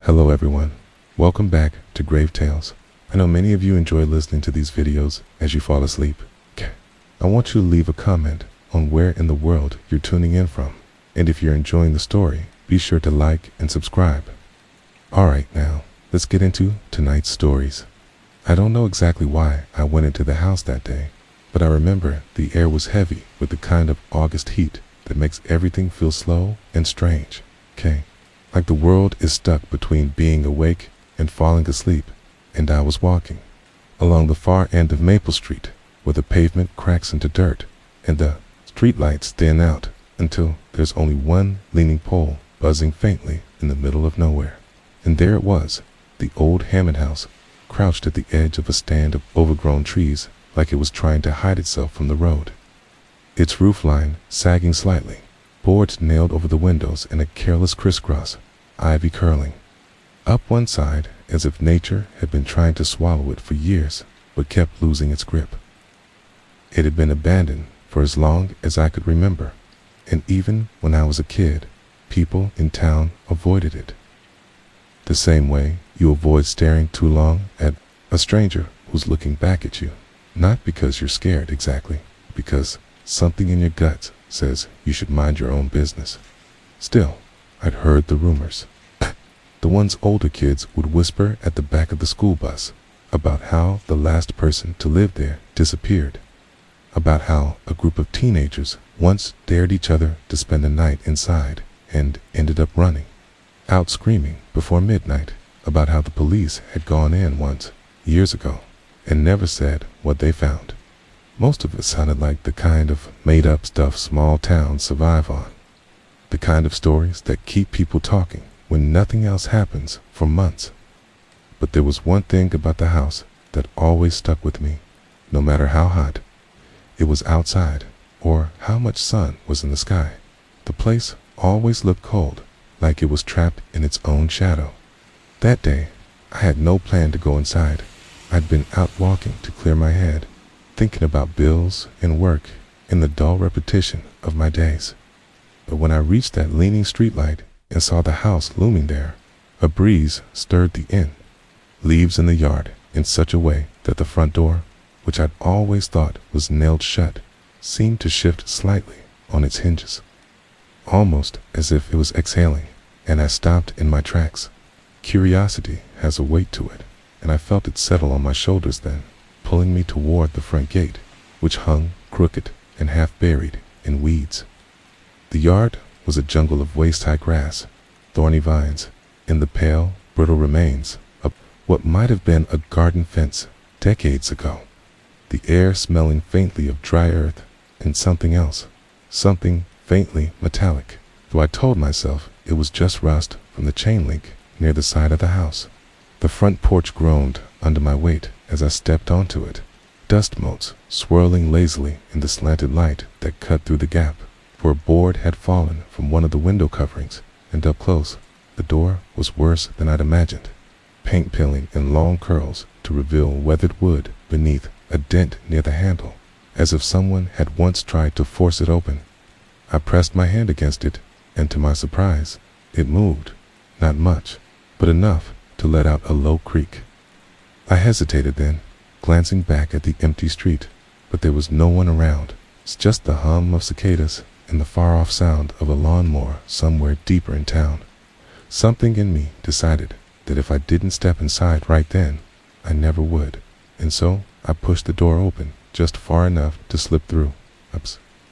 Hello everyone, welcome back to GraveTales. I know many of you enjoy listening to these videos as you fall asleep. I want you to leave a comment on where in the world you're tuning in from. And if you're enjoying the story, be sure to like and subscribe. Alright, now, let's get into tonight's stories. I don't know exactly why I went into the house that day, but I remember the air was heavy with the kind of August heat that makes everything feel slow and strange. Like the world is stuck between being awake and falling asleep, and I was walking along the far end of Maple Street where the pavement cracks into dirt and the streetlights thin out until there's only one leaning pole buzzing faintly in the middle of nowhere. And there it was, the old Hammond house, crouched at the edge of a stand of overgrown trees like it was trying to hide itself from the road. Its roofline sagging slightly, boards nailed over the windows in a careless crisscross, ivy curling up one side as if nature had been trying to swallow it for years but kept losing its grip. It had been abandoned for as long as I could remember, and even when I was a kid, people in town avoided it. The same way you avoid staring too long at a stranger who's looking back at you, not because you're scared exactly, because something in your guts says you should mind your own business. Still, I'd heard the rumors. The ones older kids would whisper at the back of the school bus about how the last person to live there disappeared, about how a group of teenagers once dared each other to spend the night inside and ended up running out screaming before midnight, about how the police had gone in once, years ago, and never said what they found. Most of it sounded like the kind of made-up stuff small towns survive on. The kind of stories that keep people talking when nothing else happens for months. But there was one thing about the house that always stuck with me, no matter how hot it was outside or how much sun was in the sky. The place always looked cold, like it was trapped in its own shadow. That day, I had no plan to go inside. I'd been out walking to clear my head, thinking about bills and work and the dull repetition of my days. But when I reached that leaning streetlight and saw the house looming there, a breeze stirred the inn, leaves in the yard in such a way that the front door, which I'd always thought was nailed shut, seemed to shift slightly on its hinges, almost as if it was exhaling, and I stopped in my tracks. Curiosity has a weight to it, and I felt it settle on my shoulders then, pulling me toward the front gate, which hung crooked and half buried in weeds. The yard was a jungle of waist-high grass, thorny vines, and the pale, brittle remains of what might have been a garden fence decades ago. The air smelling faintly of dry earth and something else, something faintly metallic, though I told myself it was just rust from the chain link near the side of the house. The front porch groaned under my weight as I stepped onto it, dust motes swirling lazily in the slanted light that cut through the gap, for a board had fallen from one of the window coverings, and up close, the door was worse than I'd imagined, paint peeling in long curls to reveal weathered wood beneath a dent near the handle, as if someone had once tried to force it open. I pressed my hand against it, and to my surprise, it moved, not much, but enough to let out a low creak. I hesitated then, glancing back at the empty street, but there was no one around. It's just the hum of cicadas and the far-off sound of a lawnmower somewhere deeper in town. Something in me decided that if I didn't step inside right then, I never would, and so I pushed the door open just far enough to slip through,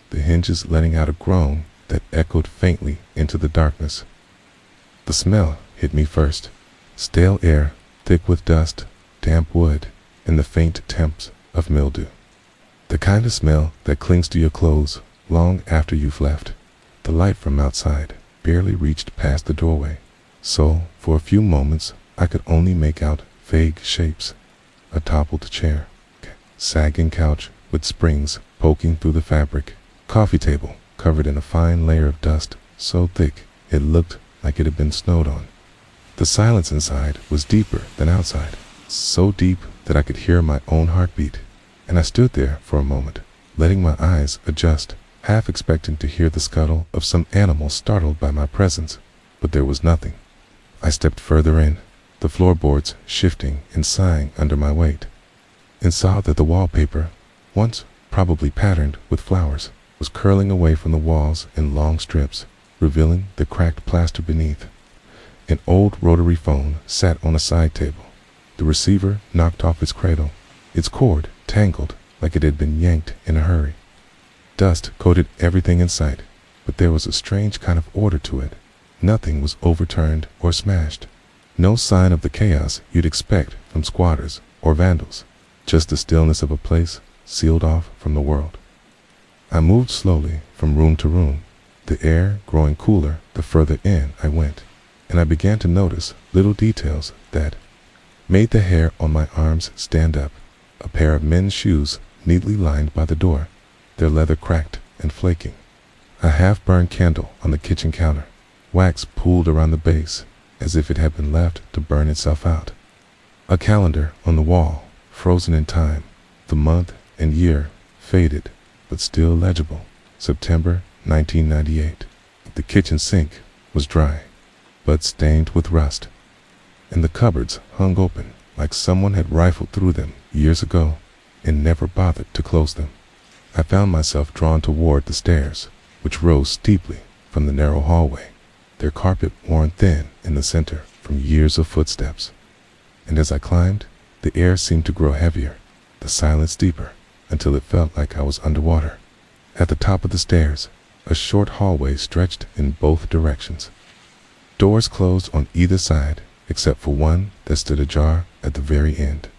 the hinges letting out a groan that echoed faintly into the darkness. The smell hit me first, stale air, thick with dust, damp wood, and the faint temps of mildew. The kind of smell that clings to your clothes long after you've left. The light from outside barely reached past the doorway, so for a few moments I could only make out vague shapes. A toppled chair, sagging couch with springs poking through the fabric, coffee table covered in a fine layer of dust so thick it looked like it had been snowed on. The silence inside was deeper than outside, so deep that I could hear my own heartbeat, and I stood there for a moment, letting my eyes adjust, half expecting to hear the scuttle of some animal startled by my presence, but there was nothing. I stepped further in, the floorboards shifting and sighing under my weight, and saw that the wallpaper, once probably patterned with flowers, was curling away from the walls in long strips, revealing the cracked plaster beneath. An old rotary phone sat on a side table, the receiver knocked off its cradle, its cord tangled like it had been yanked in a hurry. Dust coated everything in sight, but there was a strange kind of order to it. Nothing was overturned or smashed. No sign of the chaos you'd expect from squatters or vandals, just the stillness of a place sealed off from the world. I moved slowly from room to room, the air growing cooler the further in I went, and I began to notice little details that made the hair on my arms stand up. A pair of men's shoes neatly lined by the door, their leather cracked and flaking. A half-burned candle on the kitchen counter, wax pooled around the base as if it had been left to burn itself out. A calendar on the wall, frozen in time, the month and year faded but still legible, September 1998. The kitchen sink was dry, but stained with rust, and the cupboards hung open like someone had rifled through them years ago and never bothered to close them. I found myself drawn toward the stairs, which rose steeply from the narrow hallway, their carpet worn thin in the center from years of footsteps. And as I climbed, the air seemed to grow heavier, the silence deeper, until it felt like I was underwater. At the top of the stairs, a short hallway stretched in both directions. Doors closed on either side, except for one that stood ajar at the very end.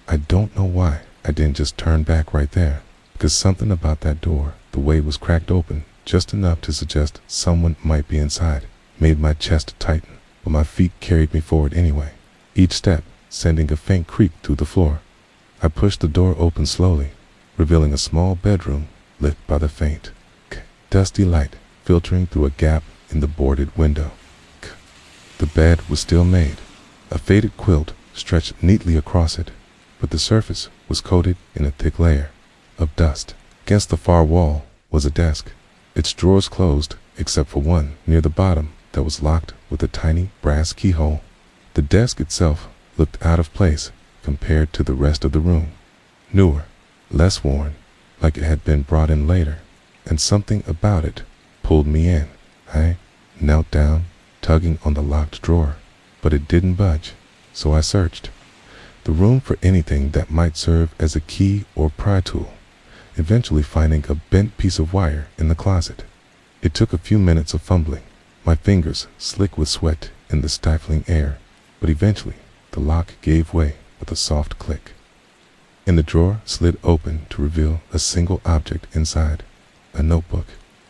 I don't know why I didn't just turn back right there, because something about that door, the way it was cracked open just enough to suggest someone might be inside, made my chest tighten, but my feet carried me forward anyway, each step sending a faint creak through the floor. I pushed the door open slowly, revealing a small bedroom lit by the faint, dusty light filtering through a gap in the boarded window. The bed was still made, a faded quilt stretched neatly across it, but the surface was coated in a thick layer of dust. Against the far wall was a desk, its drawers closed except for one near the bottom that was locked with a tiny brass keyhole. The desk itself looked out of place compared to the rest of the room, newer, less worn, like it had been brought in later, and something about it pulled me in. I knelt down, tugging on the locked drawer, but it didn't budge, so I searched the room for anything that might serve as a key or pry tool, eventually finding a bent piece of wire in the closet. It took a few minutes of fumbling, my fingers slick with sweat in the stifling air, but eventually the lock gave way with a soft click, and the drawer slid open to reveal a single object inside, a notebook,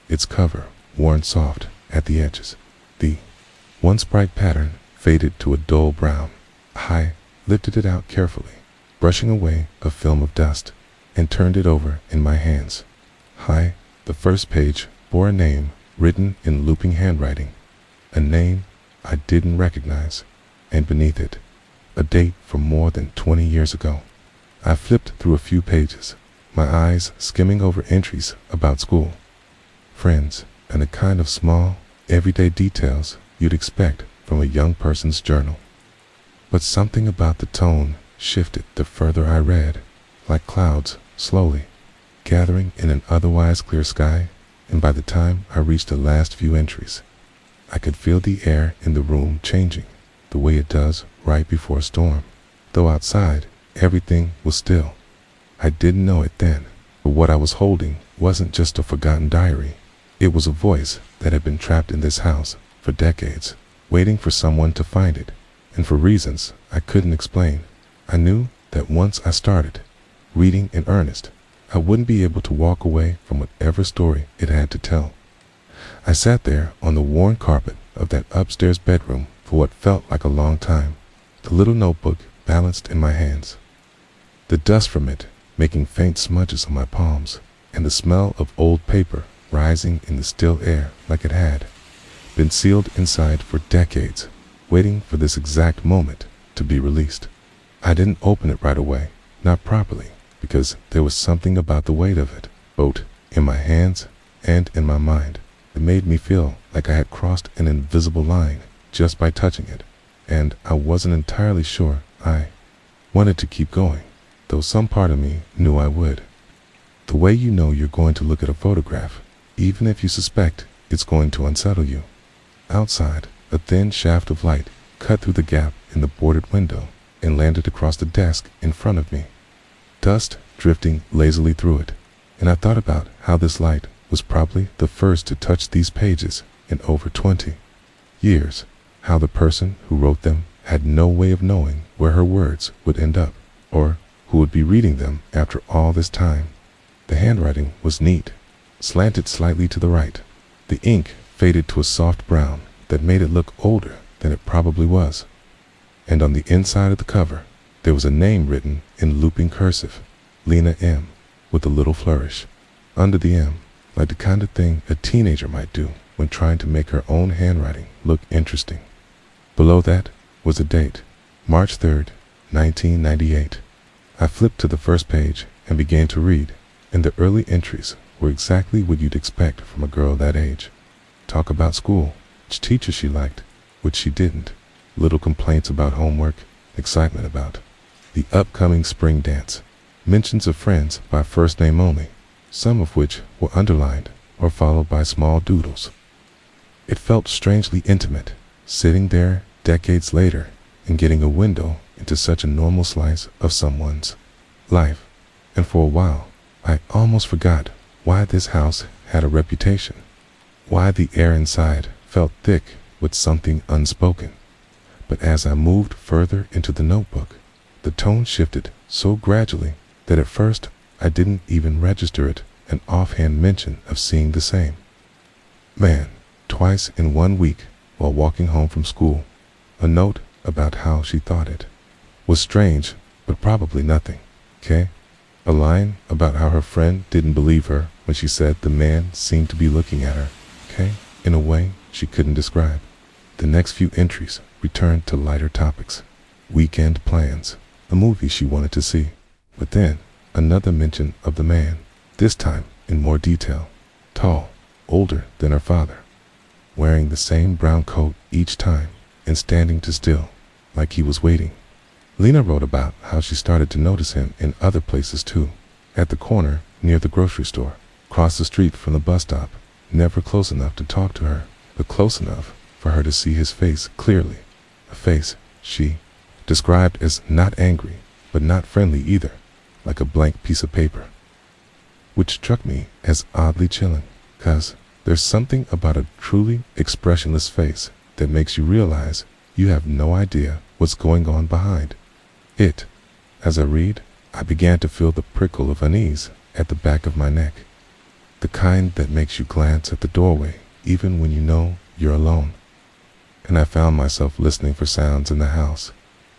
its cover worn soft at the edges. The once bright pattern faded to a dull brown. I lifted it out carefully, brushing away a film of dust, and turned it over in my hands. The first page bore a name written in looping handwriting, a name I didn't recognize, and beneath it, a date from more than 20 years ago. I flipped through a few pages, my eyes skimming over entries about school, friends, and the kind of small, everyday details you'd expect from a young person's journal. But something about the tone shifted the further I read, like clouds slowly gathering in an otherwise clear sky, and by the time I reached the last few entries, I could feel the air in the room changing, the way it does right before a storm, though outside everything was still. I didn't know it then, but what I was holding wasn't just a forgotten diary. It was a voice that had been trapped in this house for decades, waiting for someone to find it, and for reasons I couldn't explain. I knew that once I started reading in earnest, I wouldn't be able to walk away from whatever story it had to tell. I sat there on the worn carpet of that upstairs bedroom for what felt like a long time, the little notebook balanced in my hands, the dust from it making faint smudges on my palms, and the smell of old paper rising in the still air like it had been sealed inside for decades, waiting for this exact moment to be released. I didn't open it right away, not properly, because there was something about the weight of it, both in my hands and in my mind, that made me feel like I had crossed an invisible line just by touching it. and I wasn't entirely sure I wanted to keep going, though some part of me knew I would. The way you know you're going to look at a photograph, even if you suspect it's going to unsettle you. Outside, a thin shaft of light cut through the gap in the boarded window and landed across the desk in front of me, dust drifting lazily through it, and I thought about how this light was probably the first to touch these pages in over 20 years, how the person who wrote them had no way of knowing where her words would end up, or who would be reading them after all this time. The handwriting was neat, slanted slightly to the right. The ink faded to a soft brown that made it look older than it probably was. And on the inside of the cover, there was a name written in looping cursive, Lena M, with a little flourish. Under the M, like the kind of thing a teenager might do when trying to make her own handwriting look interesting. Below that was a date, March 3rd, 1998. I flipped to the first page and began to read, and the early entries were exactly what you'd expect from a girl that age. Talk about school, which teacher she liked, which she didn't, little complaints about homework, excitement about the upcoming spring dance, mentions of friends by first name only, some of which were underlined or followed by small doodles. It felt strangely intimate, sitting there decades later and getting a window into such a normal slice of someone's life. And for a while, I almost forgot why this house had a reputation, why the air inside felt thick with something unspoken. But as I moved further into the notebook, the tone shifted so gradually that at first I didn't even register it, an offhand mention of seeing the same man twice in 1 week while walking home from school, a note about how she thought it was strange, but probably nothing, okay? A line about how her friend didn't believe her when she said the man seemed to be looking at her, okay, in a way she couldn't describe. The next few entries returned to lighter topics, weekend plans, a movie she wanted to see, but then another mention of the man, this time in more detail, tall, older than her father, wearing the same brown coat each time and standing too still, like he was waiting. Lena wrote about how she started to notice him in other places too, at the corner near the grocery store, across the street from the bus stop, never close enough to talk to her, but close enough for her to see his face clearly, a face she described as not angry, but not friendly either, like a blank piece of paper. Which struck me as oddly chilling, 'cause there's something about a truly expressionless face that makes you realize you have no idea what's going on behind it. As I read, I began to feel the prickle of unease at the back of my neck, the kind that makes you glance at the doorway even when you know you're alone. And I found myself listening for sounds in the house,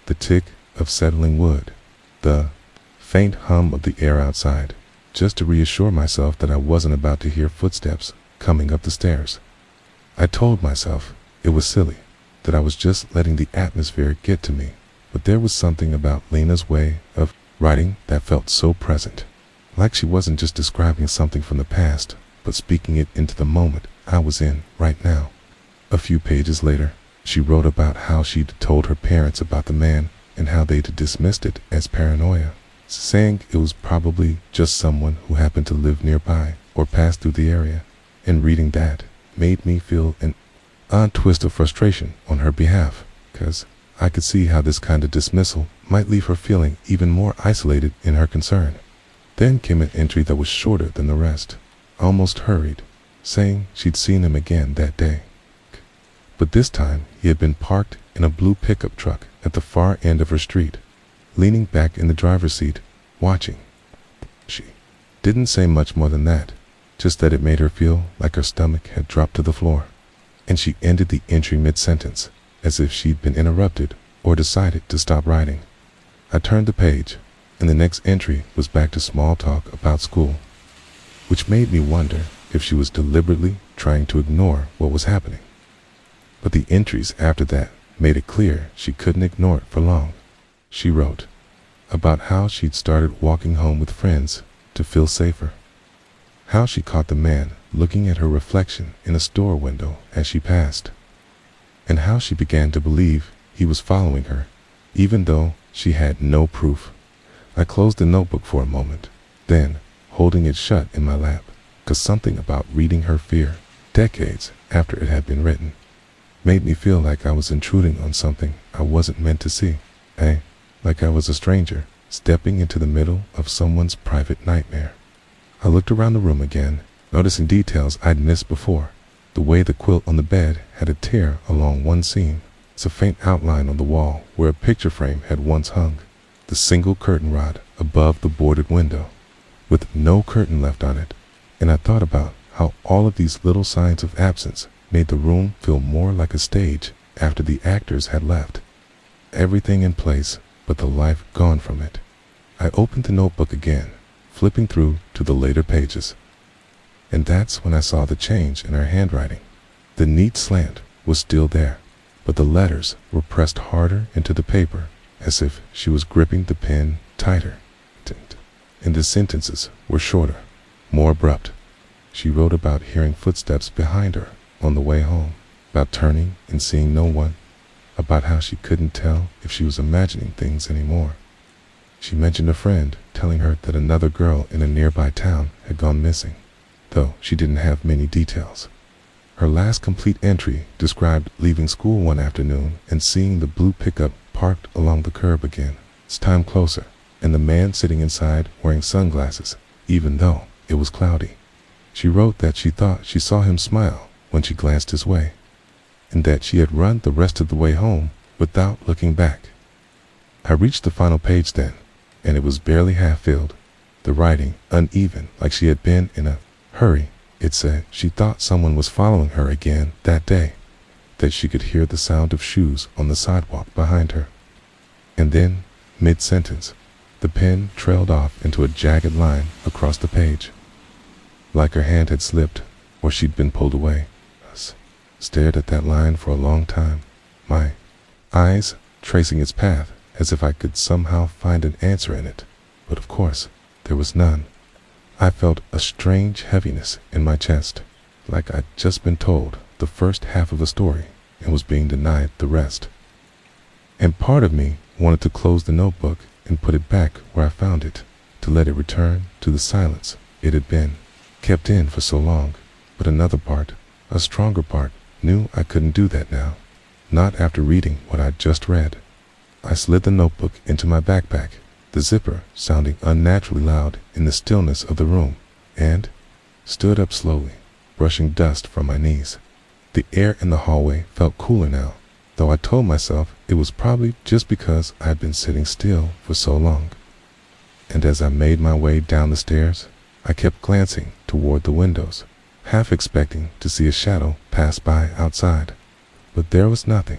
the tick of settling wood, the faint hum of the air outside, just to reassure myself that I wasn't about to hear footsteps coming up the stairs. I told myself it was silly, that I was just letting the atmosphere get to me, but there was something about Lena's way of writing that felt so present, like she wasn't just describing something from the past, but speaking it into the moment I was in right now. A few pages later, she wrote about how she'd told her parents about the man and how they'd dismissed it as paranoia, saying it was probably just someone who happened to live nearby or pass through the area. And reading that made me feel an odd twist of frustration on her behalf, 'cause I could see how this kind of dismissal might leave her feeling even more isolated in her concern. Then came an entry that was shorter than the rest, almost hurried, saying she'd seen him again that day. But this time he had been parked in a blue pickup truck at the far end of her street, leaning back in the driver's seat, watching. She didn't say much more than that, just that it made her feel like her stomach had dropped to the floor. And she ended the entry mid-sentence, as if she'd been interrupted or decided to stop writing. I turned the page, and the next entry was back to small talk about school, which made me wonder if she was deliberately trying to ignore what was happening. But the entries after that made it clear she couldn't ignore it for long. She wrote about how she'd started walking home with friends to feel safer, how she caught the man looking at her reflection in a store window as she passed, and how she began to believe he was following her, even though she had no proof. I closed the notebook for a moment, then, holding it shut in my lap, 'cause something about reading her fear, decades after it had been written, made me feel like I was intruding on something I wasn't meant to see, like I was a stranger, stepping into the middle of someone's private nightmare. I looked around the room again, noticing details I'd missed before. The way the quilt on the bed had a tear along one seam, a faint outline on the wall where a picture frame had once hung, the single curtain rod above the boarded window, with no curtain left on it, and I thought about how all of these little signs of absence made the room feel more like a stage after the actors had left. Everything in place, but the life gone from it. I opened the notebook again, flipping through to the later pages. And that's when I saw the change in her handwriting. The neat slant was still there, but the letters were pressed harder into the paper, as if she was gripping the pen tighter. And the sentences were shorter, more abrupt. She wrote about hearing footsteps behind her on the way home, about turning and seeing no one, about how she couldn't tell if she was imagining things anymore. She mentioned a friend telling her that another girl in a nearby town had gone missing, though she didn't have many details. Her last complete entry described leaving school one afternoon and seeing the blue pickup parked along the curb again, its time closer, and the man sitting inside wearing sunglasses, even though it was cloudy. She wrote that she thought she saw him smile when she glanced his way, and that she had run the rest of the way home without looking back. I reached the final page then, and it was barely half filled, the writing uneven like she had been in a hurry. It said she thought someone was following her again that day, that she could hear the sound of shoes on the sidewalk behind her. And then, mid-sentence, the pen trailed off into a jagged line across the page, like her hand had slipped or she'd been pulled away. I stared at that line for a long time, my eyes tracing its path as if I could somehow find an answer in it, but of course there was none. I felt a strange heaviness in my chest, like I'd just been told the first half of a story and was being denied the rest. And part of me wanted to close the notebook and put it back where I found it, to let it return to the silence it had been, kept in for so long. But another part, a stronger part, knew I couldn't do that now, not after reading what I'd just read. I slid the notebook into my backpack, the zipper sounding unnaturally loud in the stillness of the room, and stood up slowly, brushing dust from my knees. The air in the hallway felt cooler now, though I told myself it was probably just because I had been sitting still for so long. And as I made my way down the stairs, I kept glancing toward the windows, half expecting to see a shadow pass by outside. But there was nothing,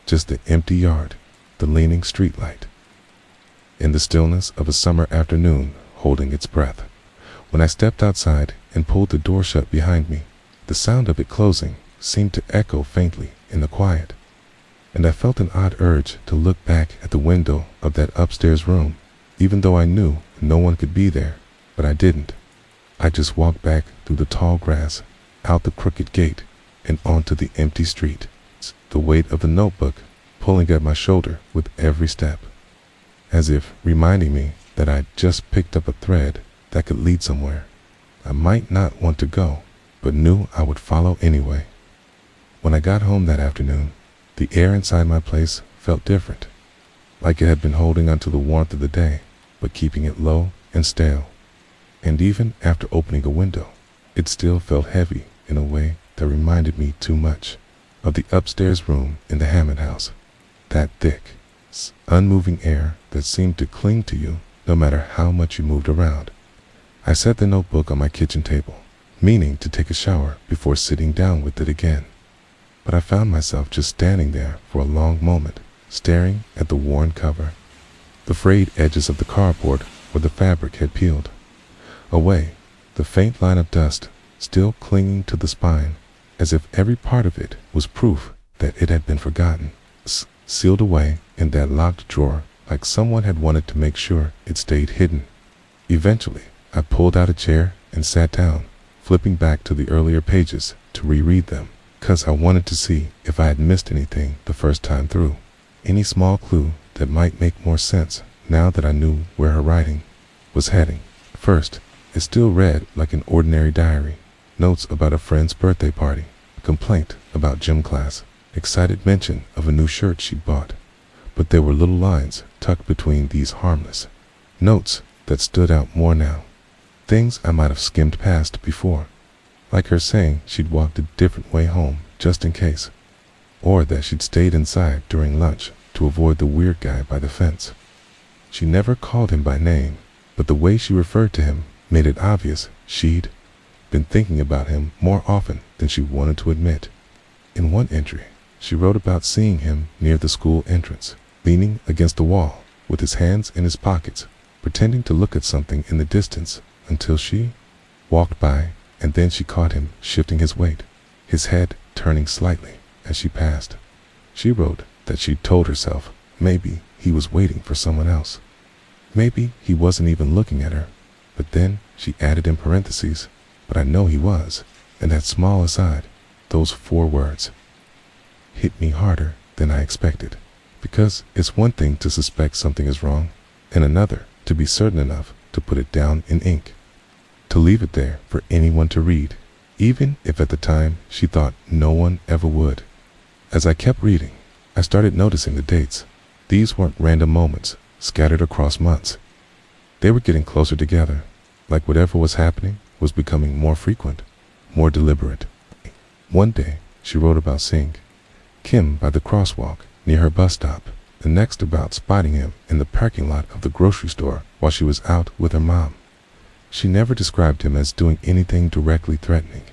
just the empty yard, the leaning streetlight, in the stillness of a summer afternoon holding its breath. When I stepped outside and pulled the door shut behind me, the sound of it closing seemed to echo faintly in the quiet, and I felt an odd urge to look back at the window of that upstairs room, even though I knew no one could be there, but I didn't. I just walked back through the tall grass, out the crooked gate, and onto the empty street, the weight of the notebook pulling at my shoulder with every step, as if reminding me that I'd just picked up a thread that could lead somewhere. I might not want to go, but knew I would follow anyway. When I got home that afternoon, the air inside my place felt different, like it had been holding onto the warmth of the day, but keeping it low and stale. And even after opening a window, it still felt heavy in a way that reminded me too much of the upstairs room in the Hammond house. That thick, unmoving air that seemed to cling to you no matter how much you moved around. I set the notebook on my kitchen table, meaning to take a shower before sitting down with it again. But I found myself just standing there for a long moment, staring at the worn cover, the frayed edges of the cardboard where the fabric had peeled away, the faint line of dust still clinging to the spine, as if every part of it was proof that it had been forgotten, sealed away in that locked drawer like someone had wanted to make sure it stayed hidden. Eventually, I pulled out a chair and sat down, flipping back to the earlier pages to reread them, 'cause I wanted to see if I had missed anything the first time through. Any small clue that might make more sense now that I knew where her writing was heading. First, it still read like an ordinary diary. Notes about a friend's birthday party, a complaint about gym class, excited mention of a new shirt she'd bought. But there were little lines tucked between these harmless notes that stood out more now. Things I might have skimmed past before, like her saying she'd walked a different way home just in case, or that she'd stayed inside during lunch to avoid the weird guy by the fence. She never called him by name, but the way she referred to him made it obvious she'd been thinking about him more often than she wanted to admit. In one entry, she wrote about seeing him near the school entrance, leaning against the wall with his hands in his pockets, pretending to look at something in the distance until she walked by, and then she caught him shifting his weight, his head turning slightly as she passed. She wrote that she'd told herself maybe he was waiting for someone else. Maybe he wasn't even looking at her, but then she added in parentheses, but I know he was, and that small aside, those 4 words, hit me harder than I expected. Because it's one thing to suspect something is wrong, and another to be certain enough to put it down in ink, to leave it there for anyone to read, even if at the time she thought no one ever would. As I kept reading, I started noticing the dates. These weren't random moments scattered across months. They were getting closer together, like whatever was happening was becoming more frequent, more deliberate. One day, she wrote about seeing Kim by the crosswalk near her bus stop, the next about spotting him in the parking lot of the grocery store while she was out with her mom. She never described him as doing anything directly threatening,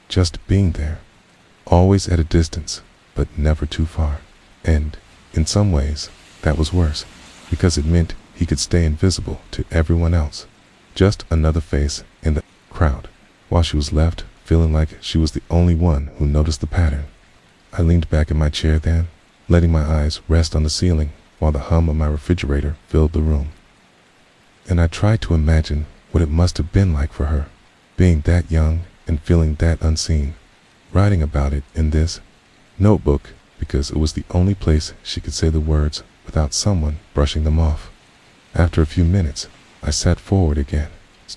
just being there, always at a distance, but never too far. And, in some ways, that was worse, because it meant he could stay invisible to everyone else, just another face in the crowd, while she was left feeling like she was the only one who noticed the pattern. I leaned back in my chair then, letting my eyes rest on the ceiling while the hum of my refrigerator filled the room. And I tried to imagine what it must have been like for her, being that young and feeling that unseen, writing about it in this notebook because it was the only place she could say the words without someone brushing them off. After a few minutes, I sat forward again,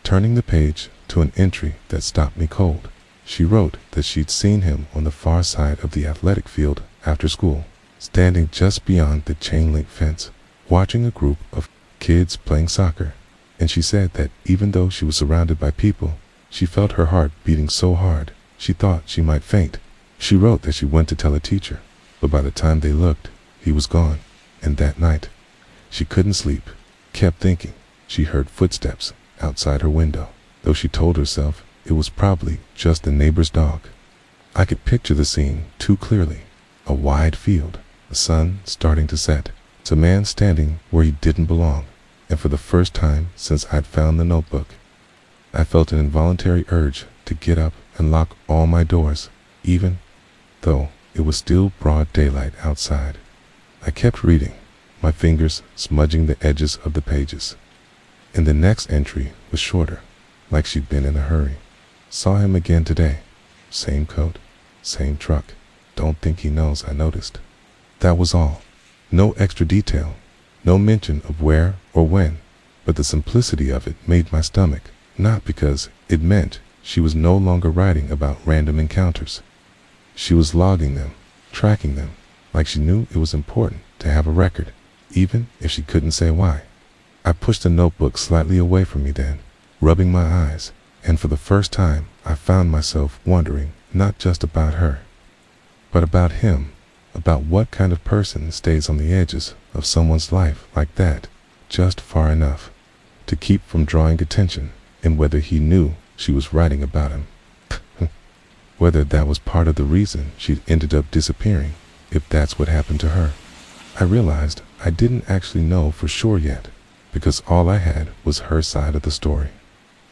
turning the page to an entry that stopped me cold. She wrote that she'd seen him on the far side of the athletic field after school, standing just beyond the chain-link fence, watching a group of kids playing soccer. And she said that even though she was surrounded by people, she felt her heart beating so hard she thought she might faint. She wrote that she went to tell a teacher, but by the time they looked, he was gone. And that night, she couldn't sleep, kept thinking she heard footsteps outside her window, though she told herself it was probably just the neighbor's dog. I could picture the scene too clearly. A wide field, the sun starting to set, a man standing where he didn't belong, and for the first time since I'd found the notebook, I felt an involuntary urge to get up and lock all my doors, even though it was still broad daylight outside. I kept reading, my fingers smudging the edges of the pages. And the next entry was shorter, like she'd been in a hurry. Saw him again today. Same coat, same truck. Don't think he knows I noticed. That was all. No extra detail, no mention of where or when, but the simplicity of it made my stomach, not because it meant she was no longer writing about random encounters. She was logging them, tracking them, like she knew it was important to have a record, even if she couldn't say why. I pushed the notebook slightly away from me then, rubbing my eyes, and for the first time I found myself wondering not just about her, but about him, about what kind of person stays on the edges of someone's life like that, just far enough to keep from drawing attention, and whether he knew she was writing about him. Whether that was part of the reason she'd ended up disappearing, if that's what happened to her. I realized I didn't actually know for sure yet, because all I had was her side of the story.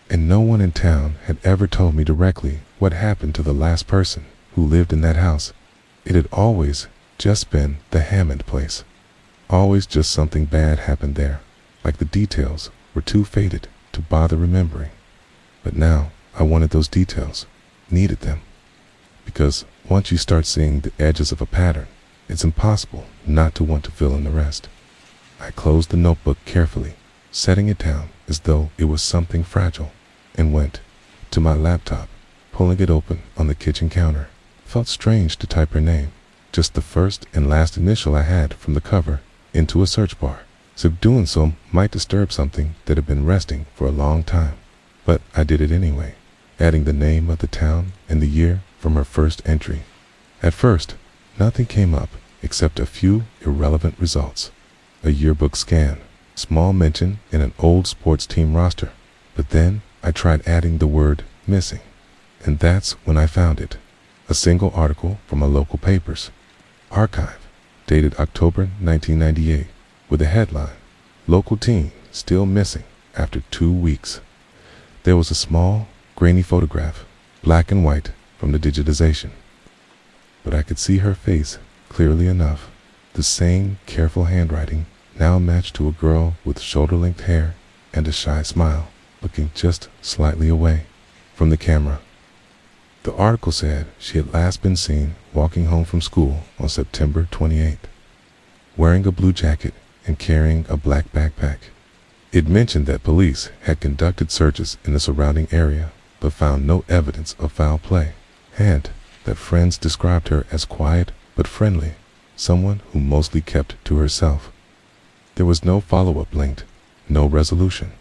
And no one in town had ever told me directly what happened to the last person who lived in that house. It had always just been the Hammond place. Always just something bad happened there, like the details were too faded to bother remembering. But now I wanted those details, needed them. Because once you start seeing the edges of a pattern, It's impossible not to want to fill in the rest. I closed the notebook carefully, setting it down as though it was something fragile, and went to my laptop, pulling it open on the kitchen counter. Felt strange to type her name, just the first and last initial I had from the cover, into a search bar, as if doing so might disturb something that had been resting for a long time. But I did it anyway, adding the name of the town and the year from her first entry. At first, nothing came up except a few irrelevant results. A yearbook scan, small mention in an old sports team roster. But then I tried adding the word missing, and that's when I found it. A single article from a local paper's archive, dated October 1998, with a headline, "Local Teen Still Missing After 2 Weeks." There was a small, grainy photograph, black and white from the digitization. But I could see her face clearly enough. The same careful handwriting, now matched to a girl with shoulder-length hair and a shy smile, looking just slightly away from the camera. The article said she had last been seen walking home from school on September 28th, wearing a blue jacket and carrying a black backpack. It mentioned that police had conducted searches in the surrounding area but found no evidence of foul play, and that friends described her as quiet but friendly, someone who mostly kept to herself. There was no follow-up linked, no resolution,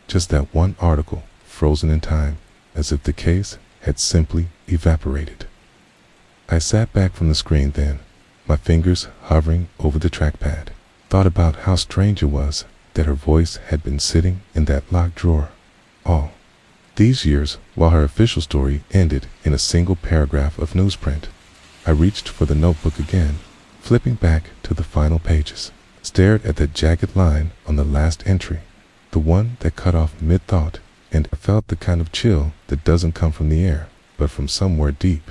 just that one article frozen in time, as if the case had simply evaporated. I sat back from the screen then, my fingers hovering over the trackpad, thought about how strange it was that her voice had been sitting in that locked drawer all these years, while her official story ended in a single paragraph of newsprint. I reached for the notebook again, flipping back to the final pages, stared at that jagged line on the last entry, the one that cut off mid-thought, and I felt the kind of chill that doesn't come from the air, but from somewhere deep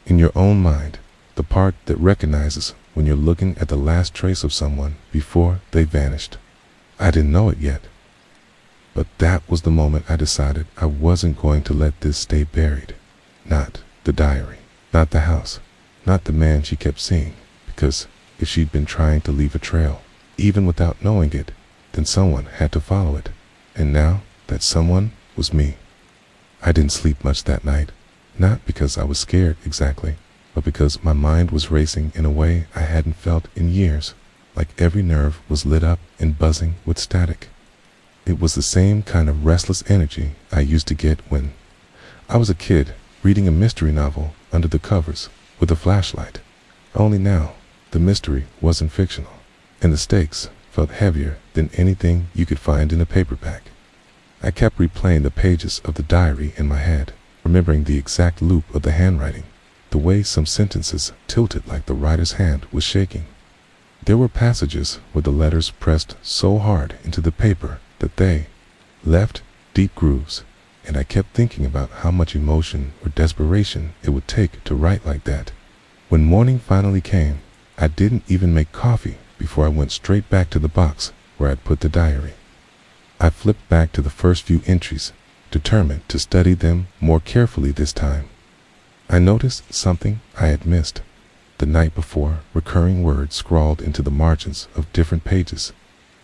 in your own mind, the part that recognizes when you're looking at the last trace of someone before they vanished. I didn't know it yet, but that was the moment I decided I wasn't going to let this stay buried. Not the diary, not the house, not the man she kept seeing, because if she'd been trying to leave a trail, even without knowing it, then someone had to follow it, and now that someone was me. I didn't sleep much that night, not because I was scared exactly, but because my mind was racing in a way I hadn't felt in years, like every nerve was lit up and buzzing with static. It was the same kind of restless energy I used to get when I was a kid reading a mystery novel under the covers with a flashlight. Only now, the mystery wasn't fictional, and the stakes felt heavier than anything you could find in a paperback. I kept replaying the pages of the diary in my head, remembering the exact loop of the handwriting, the way some sentences tilted like the writer's hand was shaking. There were passages where the letters pressed so hard into the paper that they left deep grooves, and I kept thinking about how much emotion or desperation it would take to write like that. When morning finally came, I didn't even make coffee before I went straight back to the box where I'd put the diary. I flipped back to the first few entries, determined to study them more carefully this time. I noticed something I had missed the night before, recurring words scrawled into the margins of different pages.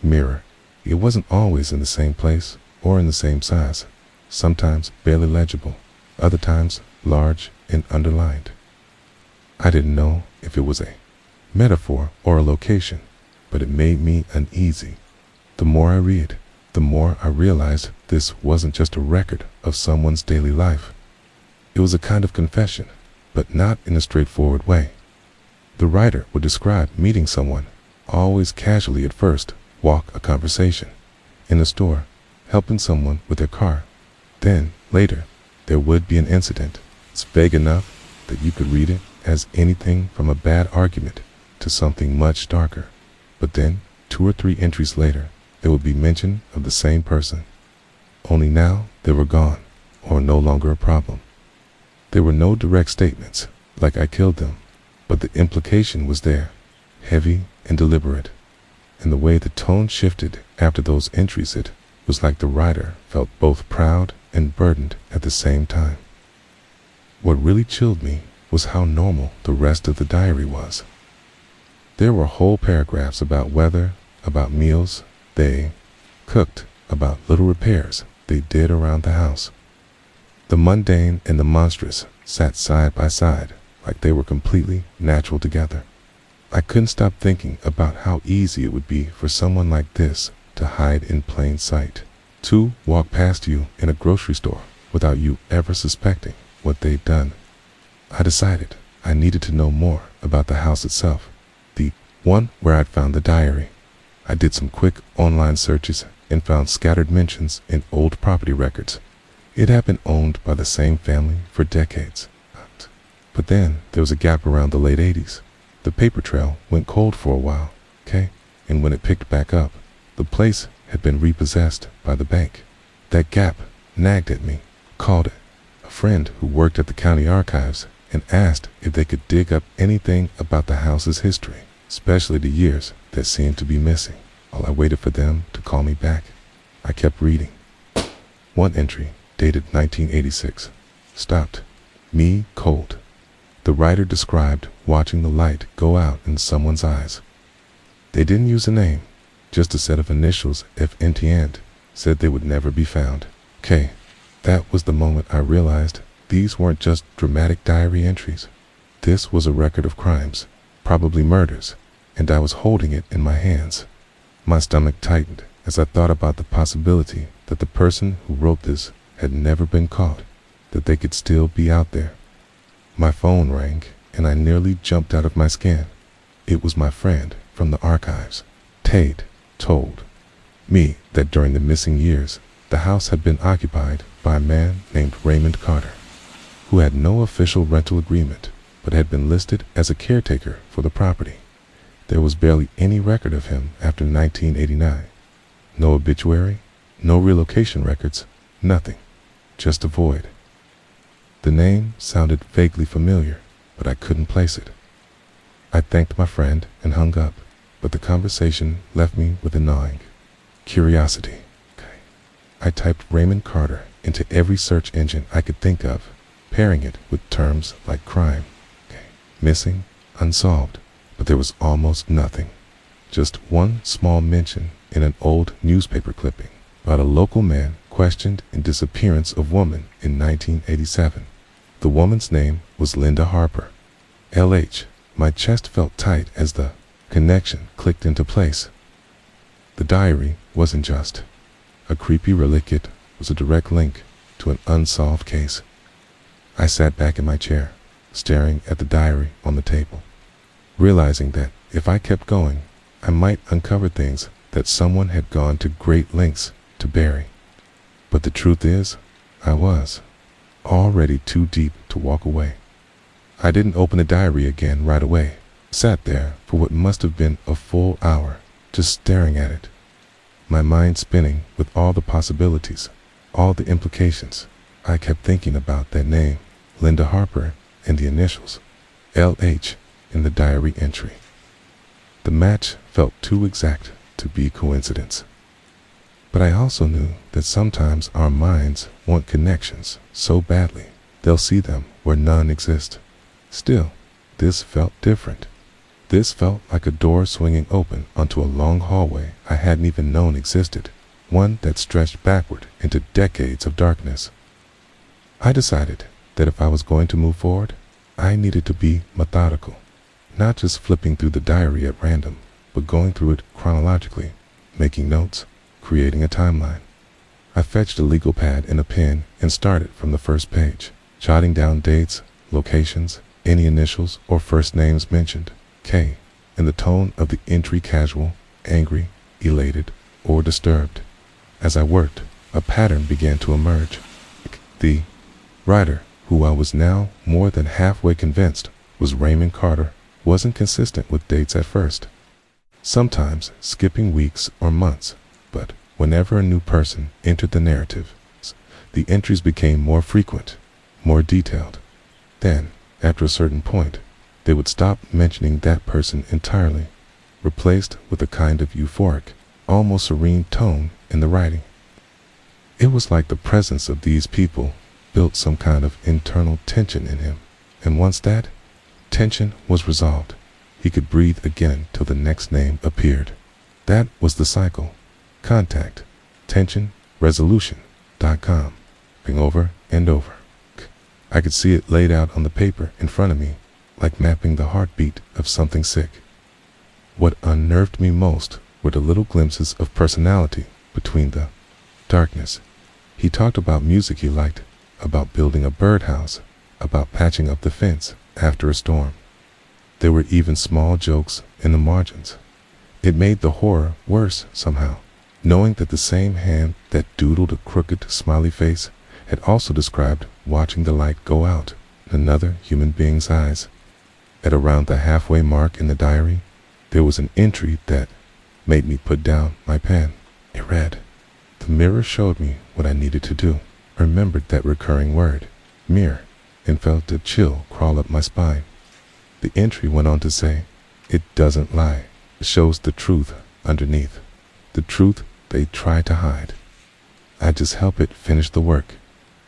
Mirror. It wasn't always in the same place or in the same size, sometimes barely legible, other times large and underlined. I didn't know if it was a metaphor or a location, but it made me uneasy. The more I read, the more I realized this wasn't just a record of someone's daily life. It was a kind of confession, but not in a straightforward way. The writer would describe meeting someone, always casually at first, walk a conversation, in a store, helping someone with their car. Then, later, there would be an incident. It's vague enough that you could read it as anything from a bad argument to something much darker. But then, 2 or 3 entries later, there would be mention of the same person. Only now they were gone, or no longer a problem. There were no direct statements, like I killed them, but the implication was there, heavy and deliberate. And the way the tone shifted after those entries, it was like the writer felt both proud and burdened at the same time. What really chilled me was how normal the rest of the diary was. There were whole paragraphs about weather, about meals they cooked, about little repairs they did around the house. The mundane and the monstrous sat side by side like they were completely natural together. I couldn't stop thinking about how easy it would be for someone like this to hide in plain sight, to walk past you in a grocery store without you ever suspecting what they'd done. I decided I needed to know more about the house itself, the one where I'd found the diary. I did some quick online searches and found scattered mentions in old property records. It had been owned by the same family for decades. But then there was a gap around the late 80s. The paper trail went cold for a while, and when it picked back up, the place had been repossessed by the bank. That gap nagged at me. Called a friend who worked at the county archives and asked if they could dig up anything about the house's history, especially the years that seemed to be missing. While I waited for them to call me back, I kept reading. One entry, dated 1986, stopped me cold. The writer described watching the light go out in someone's eyes. They didn't use a name, just a set of initials FNT said they would never be found. That was the moment I realized these weren't just dramatic diary entries. This was a record of crimes, probably murders, and I was holding it in my hands. My stomach tightened as I thought about the possibility that the person who wrote this had never been caught, that they could still be out there. My phone rang, and I nearly jumped out of my skin. It was my friend from the archives. Tate told me that during the missing years, the house had been occupied by a man named Raymond Carter, who had no official rental agreement, but had been listed as a caretaker for the property. There was barely any record of him after 1989. No obituary, no relocation records, nothing. Just a void. The name sounded vaguely familiar, but I couldn't place it. I thanked my friend and hung up, but the conversation left me with a gnawing curiosity. I typed Raymond Carter into every search engine I could think of, pairing it with terms like crime, missing, unsolved, but there was almost nothing. Just one small mention in an old newspaper clipping about a local man questioned in disappearance of woman in 1987. The woman's name was Linda Harper. LH. My chest felt tight as the connection clicked into place. The diary wasn't just a creepy relic, it was a direct link to an unsolved case. I sat back in my chair, staring at the diary on the table, realizing that if I kept going, I might uncover things that someone had gone to great lengths to bury. But the truth is, I was already too deep to walk away. I didn't open the diary again right away. Sat there for what must have been a full hour, just staring at it, my mind spinning with all the possibilities, all the implications. I kept thinking about that name, Linda Harper, and the initials, LH, in the diary entry. The match felt too exact to be coincidence. But I also knew that sometimes our minds want connections so badly, they'll see them where none exist. Still, this felt different. This felt like a door swinging open onto a long hallway I hadn't even known existed, one that stretched backward into decades of darkness. I decided that if I was going to move forward, I needed to be methodical, not just flipping through the diary at random, but going through it chronologically, making notes, creating a timeline. I fetched a legal pad and a pen and started from the first page, jotting down dates, locations, any initials or first names mentioned. K, in the tone of the entry casual, angry, elated, or disturbed. As I worked, a pattern began to emerge. The writer, who I was now more than halfway convinced was Raymond Carter, wasn't consistent with dates at first, sometimes skipping weeks or months, but whenever a new person entered the narrative, the entries became more frequent, more detailed. Then, after a certain point, they would stop mentioning that person entirely, replaced with a kind of euphoric, almost serene tone in the writing. It was like the presence of these people built some kind of internal tension in him, and once that tension was resolved, he could breathe again till the next name appeared. That was the cycle. Contact, tension, resolution.com. Over and over. I could see it laid out on the paper in front of me, like mapping the heartbeat of something sick. What unnerved me most were the little glimpses of personality between the darkness. He talked about music he liked, about building a birdhouse, about patching up the fence after a storm. There were even small jokes in the margins. It made the horror worse somehow, knowing that the same hand that doodled a crooked smiley face had also described watching the light go out in another human being's eyes. At around the halfway mark in the diary, there was an entry that made me put down my pen. It read, "The mirror showed me what I needed to do." I remembered that recurring word, mirror, and felt a chill crawl up my spine. The entry went on to say, "It doesn't lie. It shows the truth underneath. The truth they try to hide." I just help it finish the work.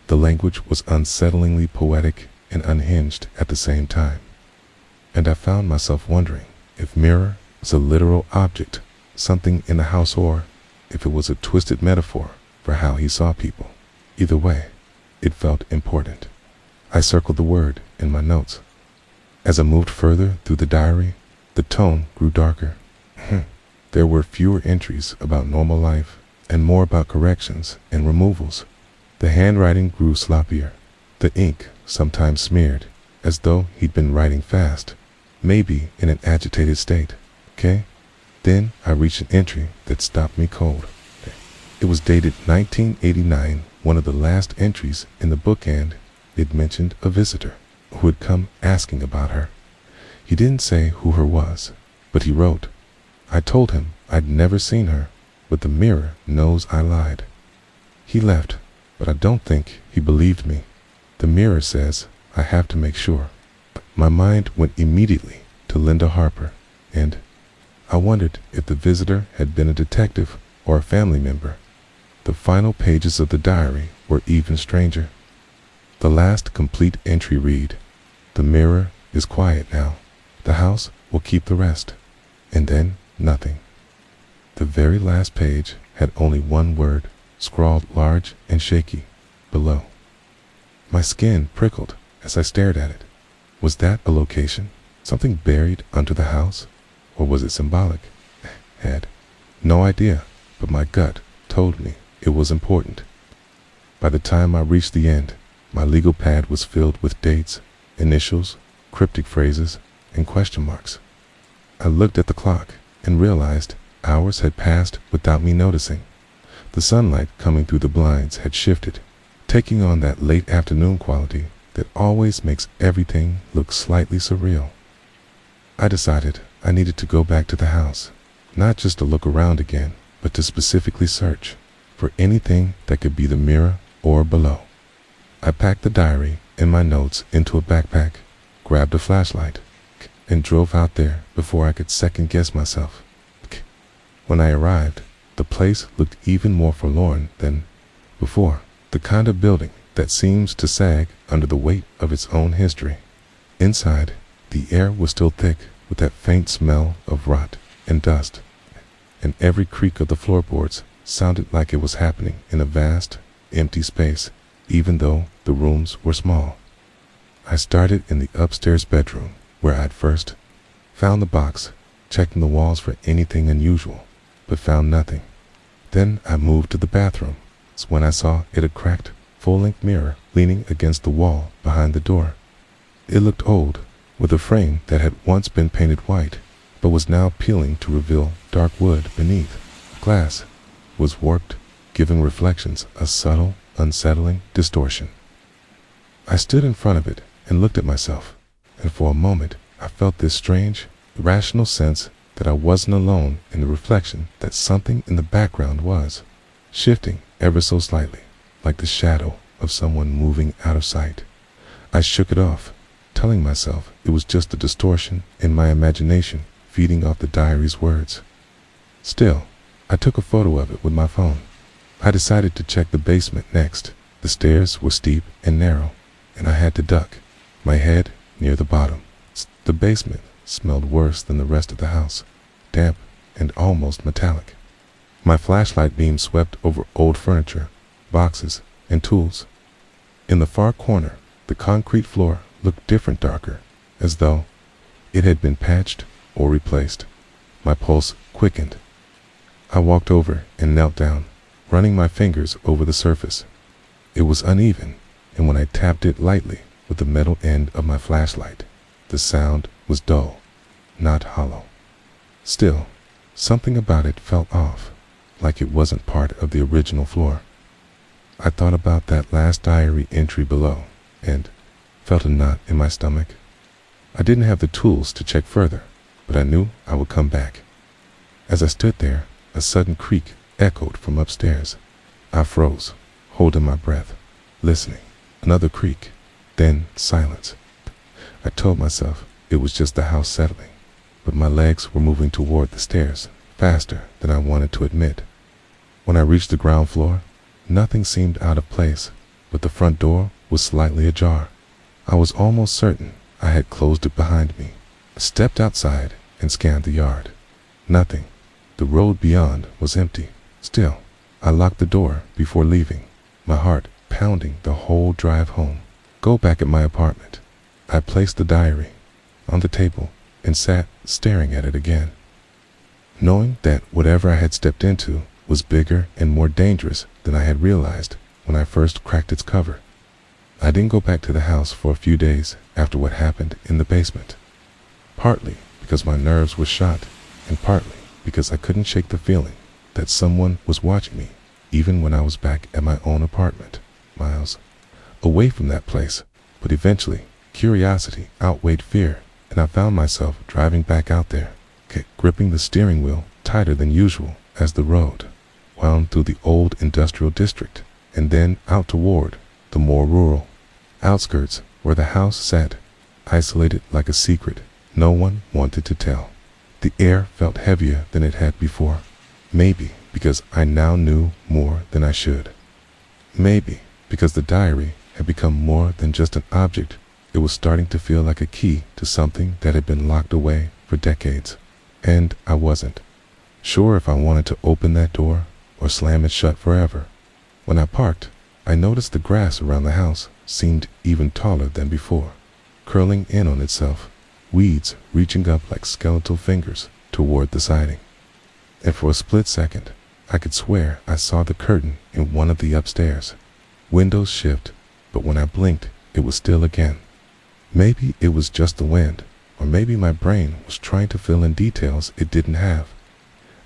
The language was unsettlingly poetic and unhinged at the same time. And I found myself wondering if mirror was a literal object, something in the house, or if it was a twisted metaphor for how he saw people. Either way, it felt important. I circled the word in my notes. As I moved further through the diary, the tone grew darker. There were fewer entries about normal life and more about corrections and removals. The handwriting grew sloppier. The ink sometimes smeared, as though he'd been writing fast, maybe in an agitated state. Okay? Then I reached an entry that stopped me cold. It was dated 1989, one of the last entries in the book, and it mentioned a visitor who had come asking about her. He didn't say who her was, but he wrote, "I told him I'd never seen her, but the mirror knows I lied." He left, but I don't think he believed me. The mirror says I have to make sure. My mind went immediately to Linda Harper, and I wondered if the visitor had been a detective or a family member. The final pages of the diary were even stranger. The last complete entry read, "The mirror is quiet now. The house will keep the rest." And then nothing. The very last page had only one word, scrawled large and shaky, below. My skin prickled as I stared at it. Was that a location? Something buried under the house? Or was it symbolic? Had no idea, but my gut told me it was important. By the time I reached the end, my legal pad was filled with dates, initials, cryptic phrases, and question marks. I looked at the clock and realized hours had passed without me noticing. The sunlight coming through the blinds had shifted, taking on that late afternoon quality that always makes everything look slightly surreal. I decided I needed to go back to the house, not just to look around again, but to specifically search for anything that could be the mirror or below. I packed the diary and my notes into a backpack, grabbed a flashlight, and drove out there before I could second guess myself. When I arrived, the place looked even more forlorn than before, the kind of building that seems to sag under the weight of its own history. Inside, the air was still thick with that faint smell of rot and dust, and every creak of the floorboards sounded like it was happening in a vast, empty space, even though the rooms were small. I started in the upstairs bedroom, where I'd first found the box, checking the walls for anything unusual, but found nothing. Then I moved to the bathroom. It's when I saw it a cracked, full-length mirror leaning against the wall behind the door. It looked old, with a frame that had once been painted white, but was now peeling to reveal dark wood beneath. Glass was warped, giving reflections a subtle, unsettling distortion. I stood in front of it and looked at myself, and for a moment I felt this strange, irrational sense that I wasn't alone in the reflection, that something in the background was shifting ever so slightly, like the shadow of someone moving out of sight. I shook it off, telling myself it was just a distortion in my imagination feeding off the diary's words. Still, I took a photo of it with my phone. I decided to check the basement next. The stairs were steep and narrow, and I had to duck, my head near the bottom. The basement smelled worse than the rest of the house, damp and almost metallic. My flashlight beam swept over old furniture, boxes, and tools. In the far corner, the concrete floor looked different, darker, as though it had been patched or replaced. My pulse quickened. I walked over and knelt down, running my fingers over the surface. It was uneven, and when I tapped it lightly with the metal end of my flashlight, the sound was dull, not hollow. Still, something about it felt off, like it wasn't part of the original floor. I thought about that last diary entry below and felt a knot in my stomach. I didn't have the tools to check further, but I knew I would come back. As I stood there, a sudden creak echoed from upstairs. I froze, holding my breath, listening. Another creak, then silence. I told myself it was just the house settling, but my legs were moving toward the stairs faster than I wanted to admit. When I reached the ground floor, nothing seemed out of place, but the front door was slightly ajar. I was almost certain I had closed it behind me. I stepped outside and scanned the yard. Nothing. The road beyond was empty. Still, I locked the door before leaving, my heart pounding the whole drive home. Go back at my apartment. I placed the diary on the table and sat staring at it again, knowing that whatever I had stepped into was bigger and more dangerous than I had realized when I first cracked its cover. I didn't go back to the house for a few days after what happened in the basement, partly because my nerves were shot and partly because I couldn't shake the feeling that someone was watching me even when I was back at my own apartment, miles away from that place. But eventually, curiosity outweighed fear, and I found myself driving back out there, gripping the steering wheel tighter than usual as the road wound through the old industrial district and then out toward the more rural outskirts where the house sat, isolated like a secret no one wanted to tell. The air felt heavier than it had before, maybe because I now knew more than I should. Maybe because the diary had become more than just an object. It was starting to feel like a key to something that had been locked away for decades, and I wasn't sure if I wanted to open that door or slam it shut forever. When I parked, I noticed the grass around the house seemed even taller than before, curling in on itself, weeds reaching up like skeletal fingers toward the siding. And for a split second, I could swear I saw the curtain in one of the upstairs windows shift, but when I blinked, it was still again. Maybe it was just the wind, or maybe my brain was trying to fill in details it didn't have.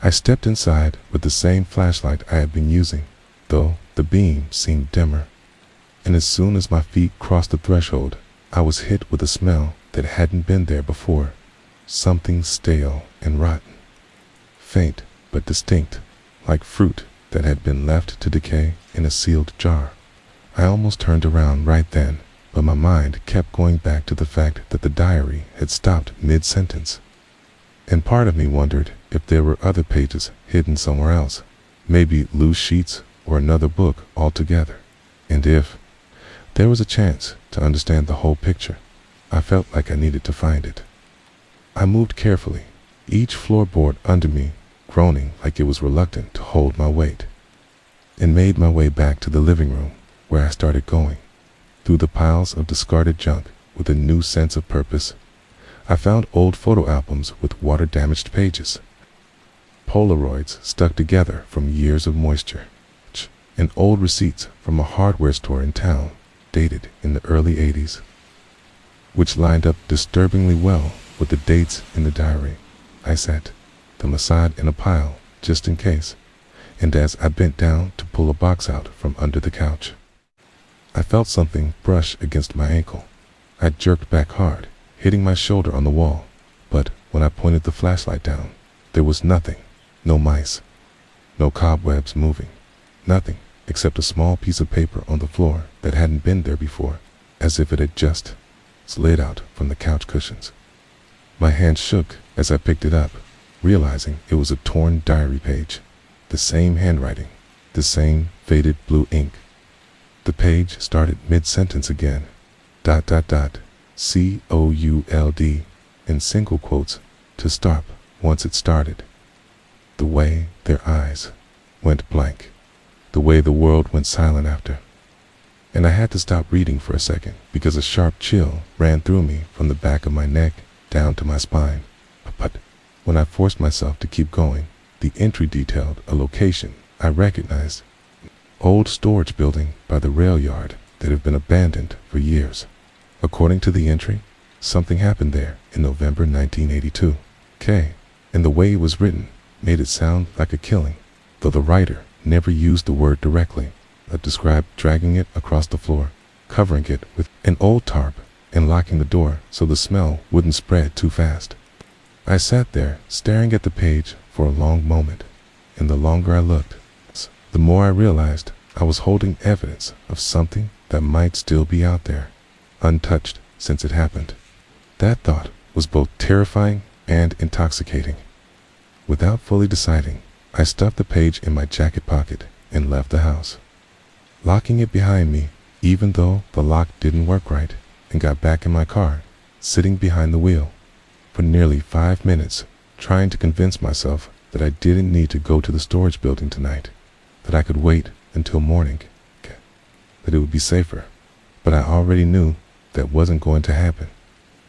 I stepped inside with the same flashlight I had been using, though the beam seemed dimmer. And as soon as my feet crossed the threshold, I was hit with a smell that hadn't been there before. Something stale and rotten. Faint but distinct, like fruit that had been left to decay in a sealed jar. I almost turned around right then, but my mind kept going back to the fact that the diary had stopped mid-sentence. And part of me wondered if there were other pages hidden somewhere else, maybe loose sheets or another book altogether. And if there was a chance to understand the whole picture, I felt like I needed to find it. I moved carefully, each floorboard under me groaning like it was reluctant to hold my weight, and made my way back to the living room where I started going through the piles of discarded junk with a new sense of purpose. I found old photo albums with water-damaged pages, Polaroids stuck together from years of moisture, and old receipts from a hardware store in town dated in the early 80s, which lined up disturbingly well with the dates in the diary. I set them aside in a pile just in case, and as I bent down to pull a box out from under the couch, I felt something brush against my ankle. I jerked back hard, hitting my shoulder on the wall, but when I pointed the flashlight down, there was nothing. No mice, no cobwebs moving, nothing except a small piece of paper on the floor that hadn't been there before, as if it had just slid out from the couch cushions. My hand shook as I picked it up, realizing it was a torn diary page, the same handwriting, the same faded blue ink. The page started mid-sentence again. ... COULD. in single quotes, to stop once it started. The way their eyes went blank, the way the world went silent after. And I had to stop reading for a second because a sharp chill ran through me from the back of my neck down to my spine. But when I forced myself to keep going, the entry detailed a location I recognized, an old storage building by the rail yard that had been abandoned for years. According to the entry, something happened there in November 1982. And the way it was written made it sound like a killing, though the writer never used the word directly, but described dragging it across the floor, covering it with an old tarp, and locking the door so the smell wouldn't spread too fast. I sat there staring at the page for a long moment, and the longer I looked, the more I realized I was holding evidence of something that might still be out there, untouched since it happened. That thought was both terrifying and intoxicating. Without fully deciding, I stuffed the page in my jacket pocket and left the house, locking it behind me even though the lock didn't work right, and got back in my car, sitting behind the wheel for nearly 5 minutes, trying to convince myself that I didn't need to go to the storage building tonight, that I could wait until morning, that it would be safer. But I already knew that wasn't going to happen.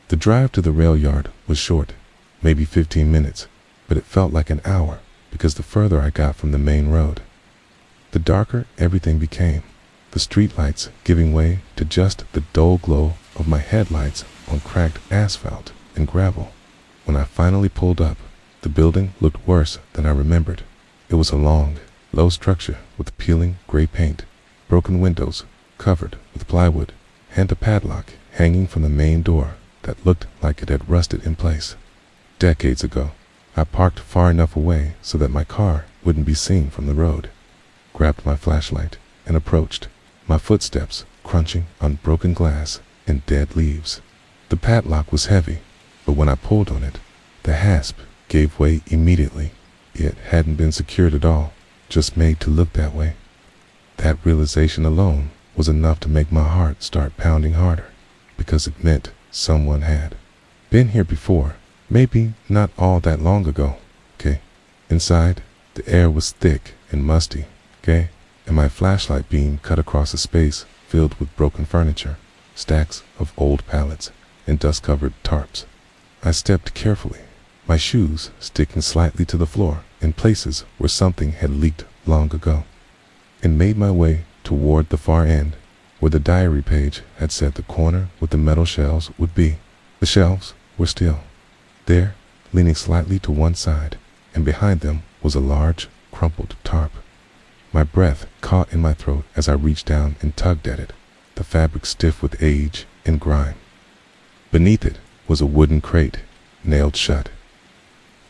The drive to the rail yard was short, maybe 15 minutes, but it felt like an hour because the further I got from the main road, the darker everything became, the streetlights giving way to just the dull glow of my headlights on cracked asphalt and gravel. When I finally pulled up, the building looked worse than I remembered. It was a long, low structure with peeling gray paint, broken windows covered with plywood, and a padlock hanging from the main door that looked like it had rusted in place. Decades ago, I parked far enough away so that my car wouldn't be seen from the road, grabbed my flashlight, and approached, my footsteps crunching on broken glass and dead leaves. The padlock was heavy, but when I pulled on it, the hasp gave way immediately. It hadn't been secured at all, just made to look that way. That realization alone was enough to make my heart start pounding harder, because it meant someone had been here before, maybe not all that long ago. Inside, the air was thick and musty, and my flashlight beam cut across a space filled with broken furniture, stacks of old pallets, and dust-covered tarps. I stepped carefully, my shoes sticking slightly to the floor in places where something had leaked long ago, and made my way toward the far end, where the diary page had said the corner with the metal shelves would be. The shelves were still there, leaning slightly to one side, and behind them was a large, crumpled tarp. My breath caught in my throat as I reached down and tugged at it, the fabric stiff with age and grime. Beneath it was a wooden crate, nailed shut.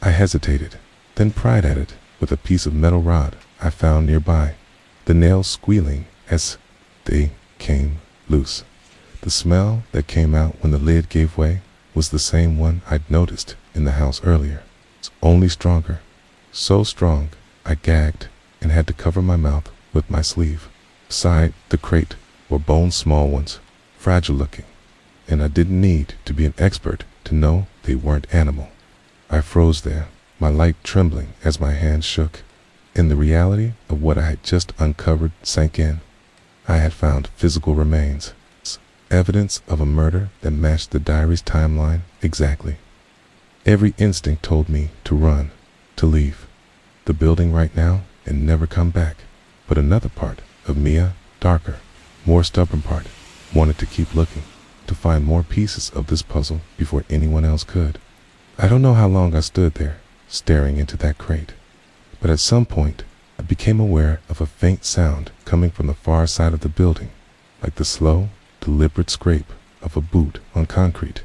I hesitated, then pried at it with a piece of metal rod I found nearby, the nails squealing as they came loose. The smell that came out when the lid gave way was the same one I'd noticed in the house earlier. It's only stronger, so strong I gagged and had to cover my mouth with my sleeve. Beside the crate were bones, small ones, fragile looking, and I didn't need to be an expert to know they weren't animal. I froze there, my light trembling as my hands shook, and the reality of what I had just uncovered sank in. I had found physical remains, evidence of a murder that matched the diary's timeline exactly. Every instinct told me to run, to leave the building right now and never come back. But another part of Mia, darker, more stubborn part, wanted to keep looking, to find more pieces of this puzzle before anyone else could. I don't know how long I stood there, staring into that crate, but at some point I became aware of a faint sound coming from the far side of the building, like the slow, deliberate scrape of a boot on concrete.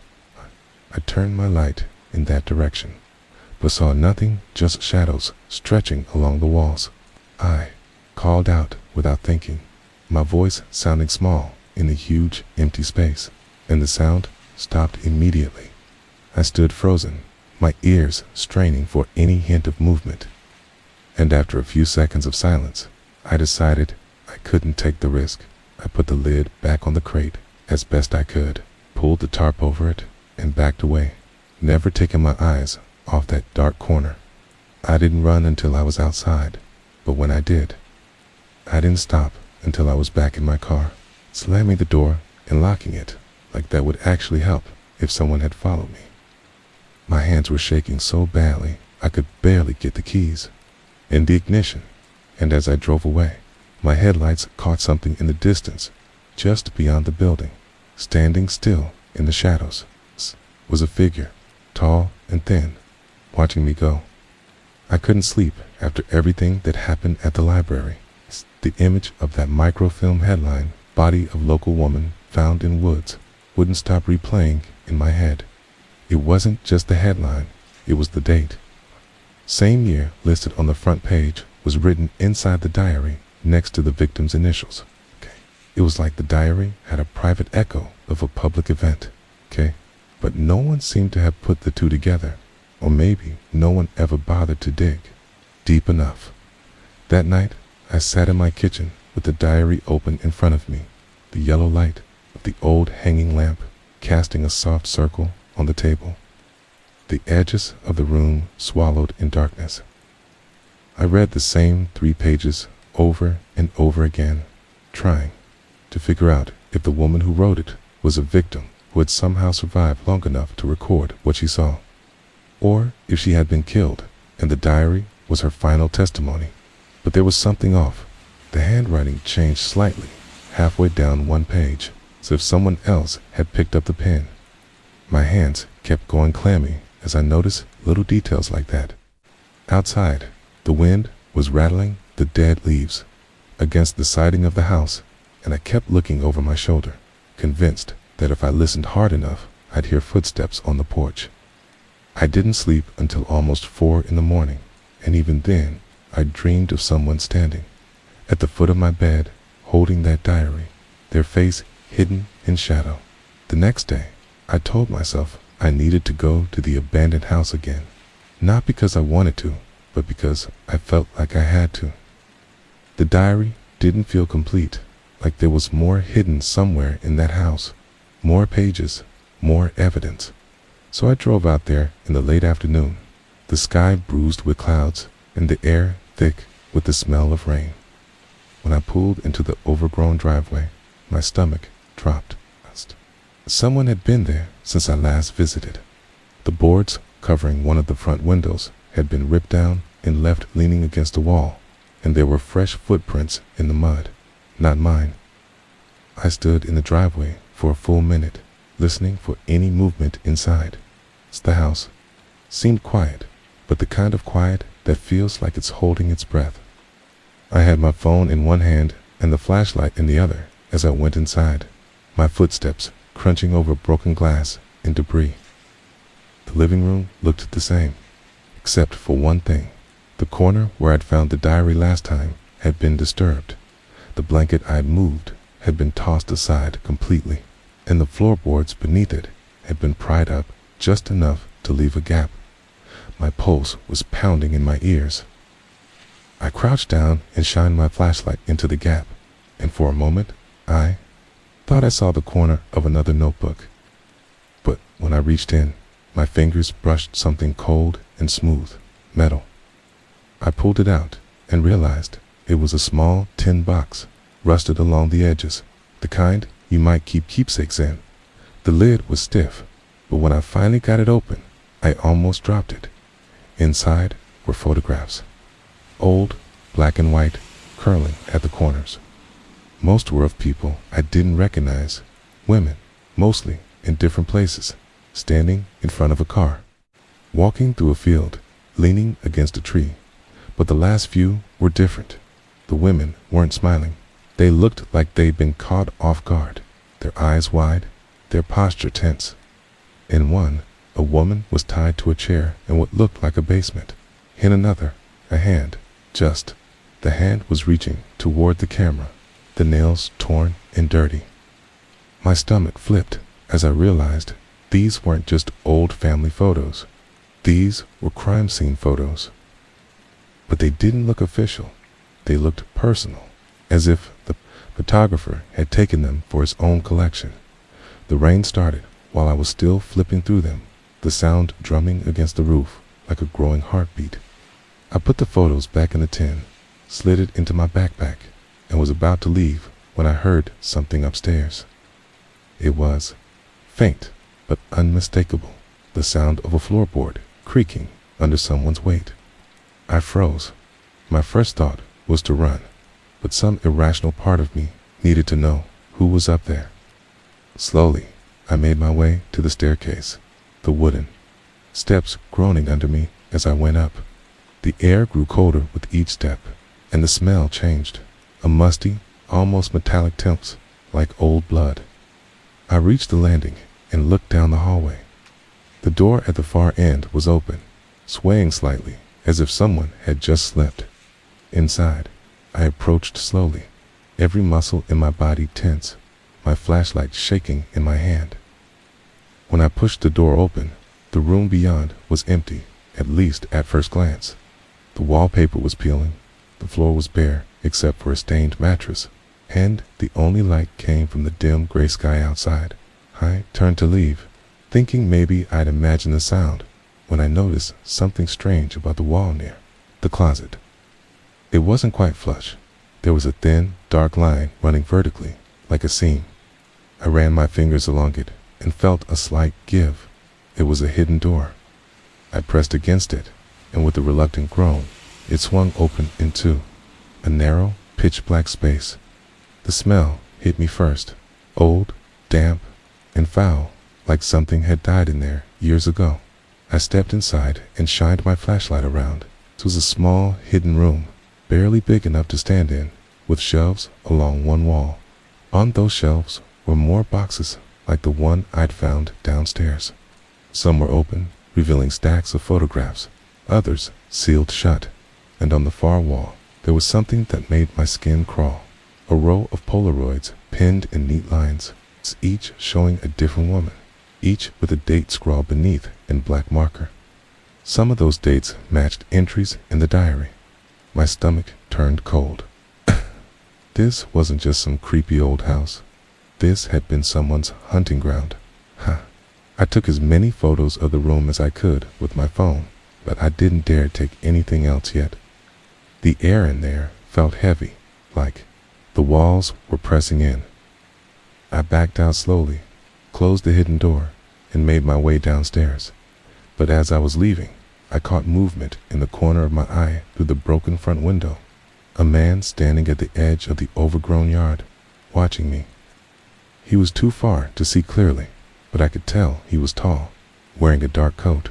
I turned my light in that direction, but saw nothing, just shadows stretching along the walls. I called out without thinking, my voice sounding small in the huge, empty space, and the sound stopped immediately. I stood frozen, my ears straining for any hint of movement. And after a few seconds of silence, I decided I couldn't take the risk. I put the lid back on the crate as best I could, pulled the tarp over it, and backed away, never taking my eyes off that dark corner. I didn't run until I was outside, but when I did, I didn't stop until I was back in my car, slamming the door and locking it, like that would actually help if someone had followed me. My hands were shaking so badly I could barely get the keys in the ignition, and as I drove away, my headlights caught something in the distance just beyond the building. Standing still in the shadows was a figure, tall and thin, watching me go. I couldn't sleep after everything that happened at the library. The image of that microfilm headline, "Body of Local Woman Found in Woods," wouldn't stop replaying in my head. It wasn't just the headline, it was the date. Same year listed on the front page was written inside the diary next to the victim's initials. It was like the diary had a private echo of a public event. But no one seemed to have put the two together, or maybe no one ever bothered to dig deep enough. That night, I sat in my kitchen with the diary open in front of me, the yellow light of the old hanging lamp casting a soft circle on the table, the edges of the room swallowed in darkness. I read the same 3 pages over and over again, trying to figure out if the woman who wrote it was a victim who had somehow survived long enough to record what she saw, or if she had been killed and the diary was her final testimony. But there was something off. The handwriting changed slightly halfway down one page, as if someone else had picked up the pen. My hands kept going clammy as I noticed little details like that. Outside, the wind was rattling the dead leaves against the siding of the house, and I kept looking over my shoulder, convinced that if I listened hard enough, I'd hear footsteps on the porch. I didn't sleep until almost 4 in the morning, and even then, I dreamed of someone standing at the foot of my bed, holding that diary, their face hidden in shadow. The next day, I told myself I needed to go to the abandoned house again, not because I wanted to, but because I felt like I had to. The diary didn't feel complete, like there was more hidden somewhere in that house, more pages, more evidence. So I drove out there in the late afternoon, the sky bruised with clouds and the air thick with the smell of rain. When I pulled into the overgrown driveway, my stomach dropped. Someone had been there since I last visited. The boards covering one of the front windows had been ripped down and left leaning against the wall, and there were fresh footprints in the mud, not mine. I stood in the driveway for a full minute, listening for any movement inside. The house seemed quiet, but the kind of quiet that feels like it's holding its breath. I had my phone in one hand and the flashlight in the other as I went inside, my footsteps crunching over broken glass and debris. The living room looked the same, except for one thing. The corner where I'd found the diary last time had been disturbed. The blanket I'd moved had been tossed aside completely, and the floorboards beneath it had been pried up just enough to leave a gap. My pulse was pounding in my ears. I crouched down and shined my flashlight into the gap, and for a moment, I thought I saw the corner of another notebook. But when I reached in, my fingers brushed something cold and smooth, metal. I pulled it out and realized it was a small tin box, rusted along the edges, the kind you might keep keepsakes in. The lid was stiff, but when I finally got it open, I almost dropped it. Inside were photographs, old, black and white, curling at the corners. Most were of people I didn't recognize, women, mostly in different places, standing in front of a car, walking through a field, leaning against a tree. But the last few were different. The women weren't smiling. They looked like they'd been caught off guard, their eyes wide, their posture tense. In one, a woman was tied to a chair in what looked like a basement. In another, a hand, just the hand was reaching toward the camera, the nails torn and dirty. My stomach flipped as I realized these weren't just old family photos. These were crime scene photos. But they didn't look official. They looked personal, as if the photographer had taken them for his own collection. The rain started while I was still flipping through them, the sound drumming against the roof like a growing heartbeat. I put the photos back in the tin, slid it into my backpack, and was about to leave when I heard something upstairs. It was faint but unmistakable, the sound of a floorboard creaking under someone's weight. I froze. My first thought was to run, but some irrational part of me needed to know who was up there. Slowly, I made my way to the staircase, the wooden steps groaning under me as I went up. The air grew colder with each step, and the smell changed, a musty, almost metallic temps like old blood. I reached the landing and looked down the hallway. The door at the far end was open, swaying slightly as if someone had just slipped. Inside, I approached slowly, every muscle in my body tense, my flashlight shaking in my hand. When I pushed the door open, the room beyond was empty, at least at first glance. The wallpaper was peeling, the floor was bare except for a stained mattress, and the only light came from the dim gray sky outside. I turned to leave, thinking maybe I'd imagine the sound, when I noticed something strange about the wall near the closet. It wasn't quite flush. There was a thin, dark line running vertically, like a seam. I ran my fingers along it and felt a slight give. It was a hidden door. I pressed against it, and with a reluctant groan, it swung open in two, a narrow, pitch-black space. The smell hit me first, old, damp, and foul, like something had died in there years ago. I stepped inside and shined my flashlight around. It was a small, hidden room, barely big enough to stand in, with shelves along one wall. On those shelves were more boxes like the one I'd found downstairs. Some were open, revealing stacks of photographs, others sealed shut, and on the far wall there was something that made my skin crawl. A row of Polaroids pinned in neat lines, each showing a different woman, each with a date scrawled beneath in black marker. Some of those dates matched entries in the diary. My stomach turned cold. This wasn't just some creepy old house. This had been someone's hunting ground. I took as many photos of the room as I could with my phone, but I didn't dare take anything else yet. The air in there felt heavy, like the walls were pressing in. I backed out slowly, closed the hidden door, and made my way downstairs. But as I was leaving, I caught movement in the corner of my eye through the broken front window. A man standing at the edge of the overgrown yard, watching me. He was too far to see clearly, but I could tell he was tall, wearing a dark coat,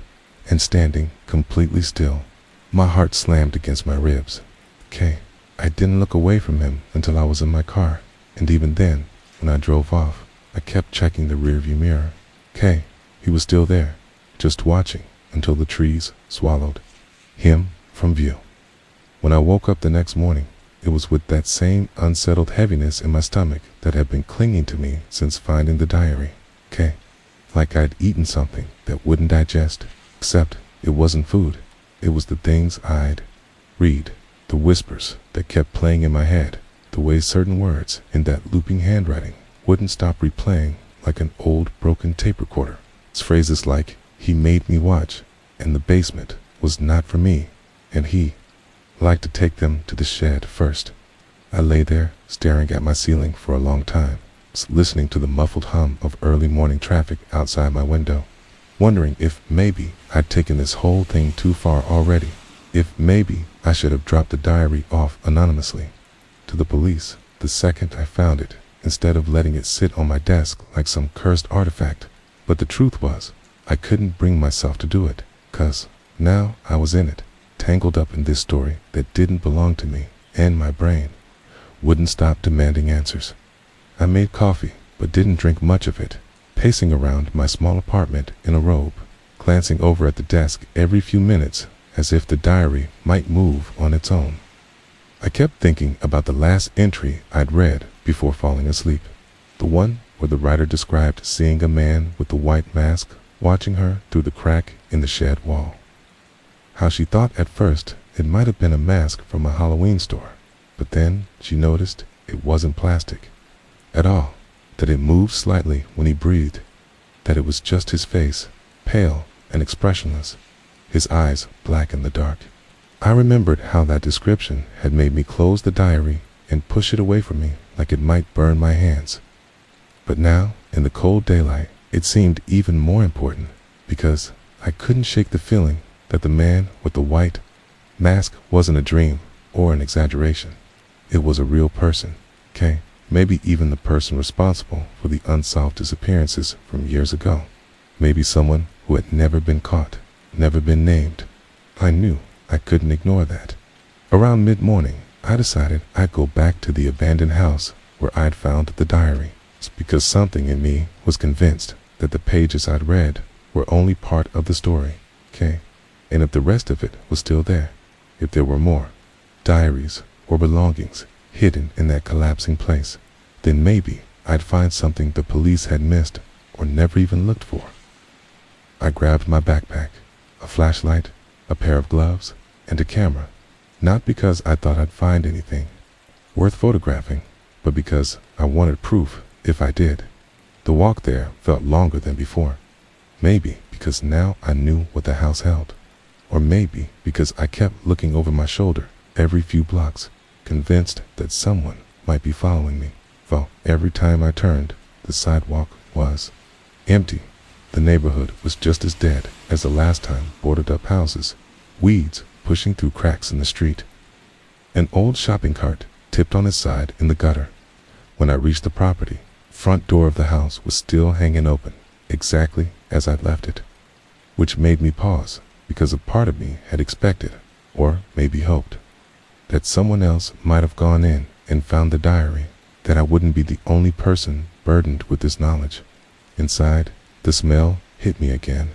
and standing completely still. My heart slammed against my ribs. I didn't look away from him until I was in my car, and even then, when I drove off, I kept checking the rearview mirror. He was still there, just watching until the trees swallowed him from view. When I woke up the next morning, it was with that same unsettled heaviness in my stomach that had been clinging to me since finding the diary. Like I'd eaten something that wouldn't digest, except it wasn't food. It was the things I'd read, the whispers that kept playing in my head, the way certain words in that looping handwriting wouldn't stop replaying like an old broken tape recorder. It's phrases like, "He made me watch," and "the basement was not for me," and "he liked to take them to the shed first." I lay there, staring at my ceiling for a long time, listening to the muffled hum of early morning traffic outside my window, wondering if maybe I'd taken this whole thing too far already, if maybe I should have dropped the diary off anonymously to the police the second I found it, instead of letting it sit on my desk like some cursed artifact. But the truth was, I couldn't bring myself to do it, 'cause now I was in it, tangled up in this story that didn't belong to me, and my brain wouldn't stop demanding answers. I made coffee, but didn't drink much of it, pacing around my small apartment in a robe, glancing over at the desk every few minutes as if the diary might move on its own. I kept thinking about the last entry I'd read before falling asleep, the one where the writer described seeing a man with the white mask watching her through the crack in the shed wall. How she thought at first it might have been a mask from a Halloween store, but then she noticed it wasn't plastic at all, that it moved slightly when he breathed, that it was just his face, pale and expressionless, his eyes black in the dark. I remembered how that description had made me close the diary and push it away from me like it might burn my hands. But now, in the cold daylight, it seemed even more important because I couldn't shake the feeling that the man with the white mask wasn't a dream or an exaggeration. It was a real person, okay? Maybe even the person responsible for the unsolved disappearances from years ago. Maybe someone who had never been caught, never been named. I knew I couldn't ignore that. Around mid-morning, I decided I'd go back to the abandoned house where I'd found the diary. It's because something in me was convinced that the pages I'd read were only part of the story, okay? And if the rest of it was still there, if there were more diaries or belongings hidden in that collapsing place, then maybe I'd find something the police had missed or never even looked for. I grabbed my backpack, a flashlight, a pair of gloves, and a camera, not because I thought I'd find anything worth photographing, but because I wanted proof if I did. The walk there felt longer than before. Maybe because now I knew what the house held, or maybe because I kept looking over my shoulder every few blocks, convinced that someone might be following me. Though every time I turned, the sidewalk was empty. The neighborhood was just as dead as the last time boarded up houses, weeds pushing through cracks in the street. An old shopping cart tipped on its side in the gutter. When I reached the property, front door of the house was still hanging open, exactly as I'd left it, which made me pause because a part of me had expected, or maybe hoped, that someone else might have gone in and found the diary, that I wouldn't be the only person burdened with this knowledge. Inside, the smell hit me again.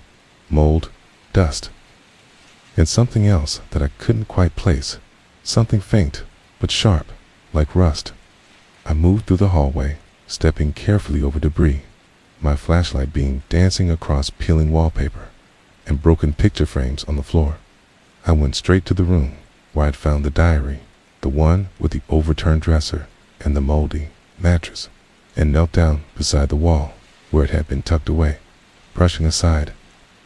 Mold, dust, and something else that I couldn't quite place. Something faint, but sharp, like rust. I moved through the hallway, stepping carefully over debris, my flashlight beam dancing across peeling wallpaper and broken picture frames on the floor. I went straight to the room where I'd found the diary, the one with the overturned dresser and the moldy mattress, and knelt down beside the wall where it had been tucked away, brushing aside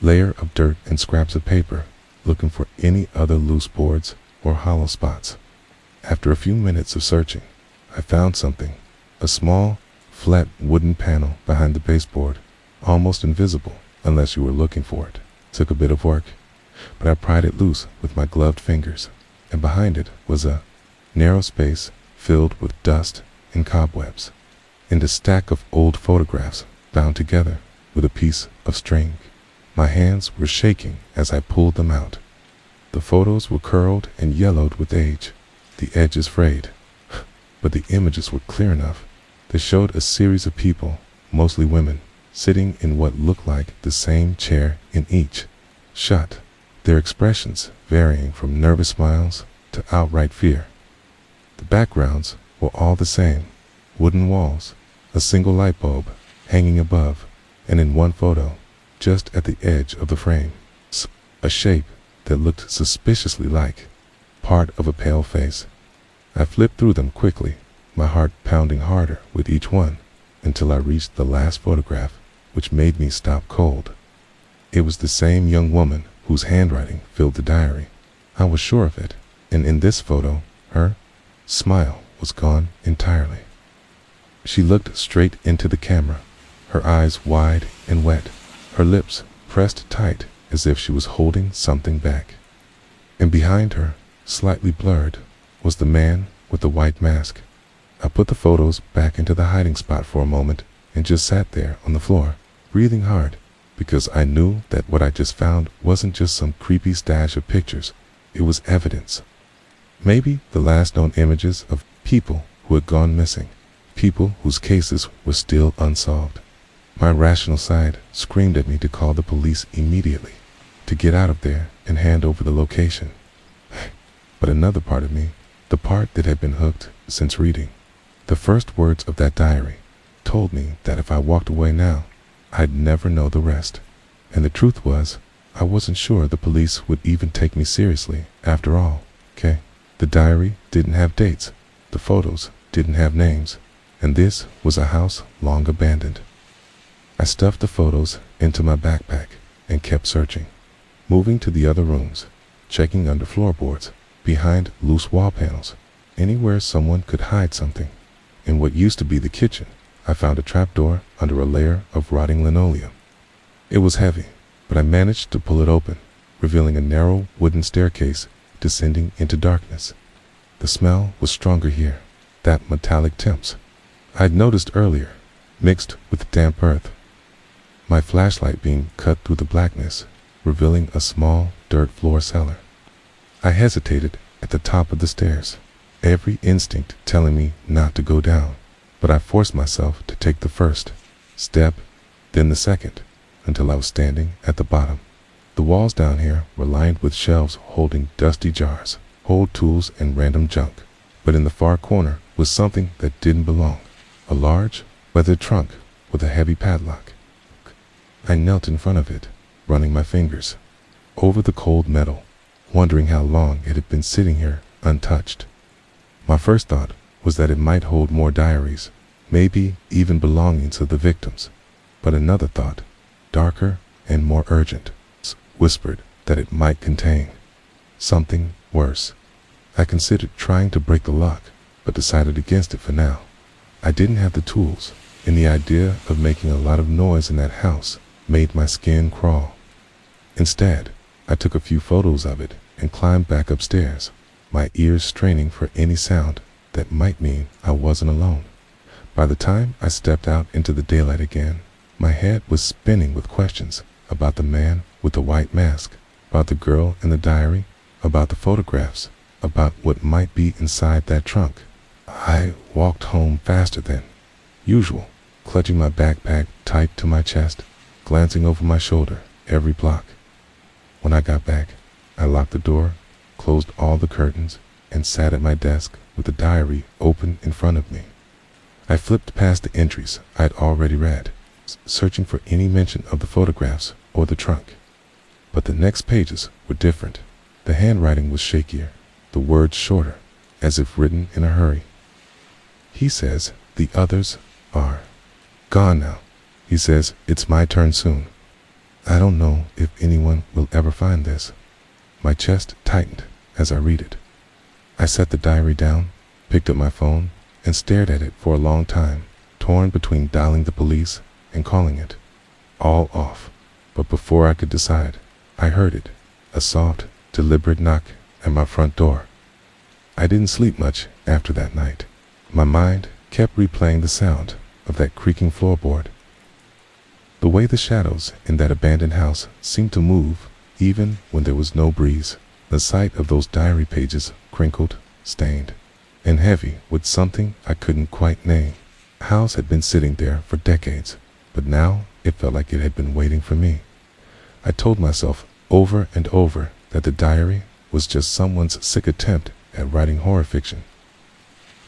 layer of dirt and scraps of paper, looking for any other loose boards or hollow spots. After a few minutes of searching, I found something, a small, flat wooden panel behind the baseboard, almost invisible unless you were looking for it. Took a bit of work, but I pried it loose with my gloved fingers, and behind it was a narrow space filled with dust and cobwebs, and a stack of old photographs bound together with a piece of string. My hands were shaking as I pulled them out. The photos were curled and yellowed with age, the edges frayed, but the images were clear enough. They showed a series of people, mostly women, sitting in what looked like the same chair in each shot, their expressions varying from nervous smiles to outright fear. The backgrounds were all the same, wooden walls, a single light bulb hanging above, and in one photo, just at the edge of the frame, a shape that looked suspiciously like part of a pale face. I flipped through them quickly, my heart pounding harder with each one, until I reached the last photograph, which made me stop cold. It was the same young woman whose handwriting filled the diary. I was sure of it, and in this photo, her smile was gone entirely. She looked straight into the camera, her eyes wide and wet, her lips pressed tight as if she was holding something back. And behind her, slightly blurred, was the man with the white mask. I put the photos back into the hiding spot for a moment and just sat there on the floor, breathing hard, because I knew that what I just found wasn't just some creepy stash of pictures. It was evidence. Maybe the last known images of people who had gone missing, people whose cases were still unsolved. My rational side screamed at me to call the police immediately, to get out of there and hand over the location. But another part of me, the part that had been hooked since reading the first words of that diary, told me that if I walked away now, I'd never know the rest. And the truth was, I wasn't sure the police would even take me seriously after all, okay? The diary didn't have dates, the photos didn't have names, and this was a house long abandoned. I stuffed the photos into my backpack, and kept searching, moving to the other rooms, checking under floorboards, behind loose wall panels, anywhere someone could hide something. In what used to be the kitchen, I found a trapdoor under a layer of rotting linoleum. It was heavy, but I managed to pull it open, revealing a narrow wooden staircase descending into darkness. The smell was stronger here, that metallic temps I'd noticed earlier, mixed with damp earth. My flashlight beam cut through the blackness, revealing a small dirt floor cellar. I hesitated at the top of the stairs, every instinct telling me not to go down, but I forced myself to take the first step, then the second, until I was standing at the bottom. The walls down here were lined with shelves holding dusty jars, old tools, and random junk. But in the far corner was something that didn't belong, a large, weathered trunk with a heavy padlock. I knelt in front of it, running my fingers over the cold metal, wondering how long it had been sitting here untouched. My first thought was that it might hold more diaries, maybe even belongings of the victims. But another thought, darker and more urgent, whispered that it might contain something worse. I considered trying to break the lock, but decided against it for now. I didn't have the tools, and the idea of making a lot of noise in that house made my skin crawl. Instead, I took a few photos of it and climbed back upstairs, my ears straining for any sound that might mean I wasn't alone. By the time I stepped out into the daylight again, my head was spinning with questions about the man with the white mask, about the girl in the diary, about the photographs, about what might be inside that trunk. I walked home faster than usual, clutching my backpack tight to my chest, glancing over my shoulder every block. When I got back, I locked the door, closed all the curtains, and sat at my desk with the diary open in front of me. I flipped past the entries I'd already read, searching for any mention of the photographs or the trunk. But the next pages were different. The handwriting was shakier, the words shorter, as if written in a hurry. He says the others are gone now. He says it's my turn soon. I don't know if anyone will ever find this. My chest tightened as I read it. I set the diary down, picked up my phone, and stared at it for a long time, torn between dialing the police and calling it. All off. But before I could decide, I heard it, a soft, deliberate knock at my front door. I didn't sleep much after that night. My mind kept replaying the sound of that creaking floorboard. The way the shadows in that abandoned house seemed to move even when there was no breeze. The sight of those diary pages crinkled, stained, and heavy with something I couldn't quite name. The house had been sitting there for decades, but now it felt like it had been waiting for me. I told myself over and over that the diary was just someone's sick attempt at writing horror fiction,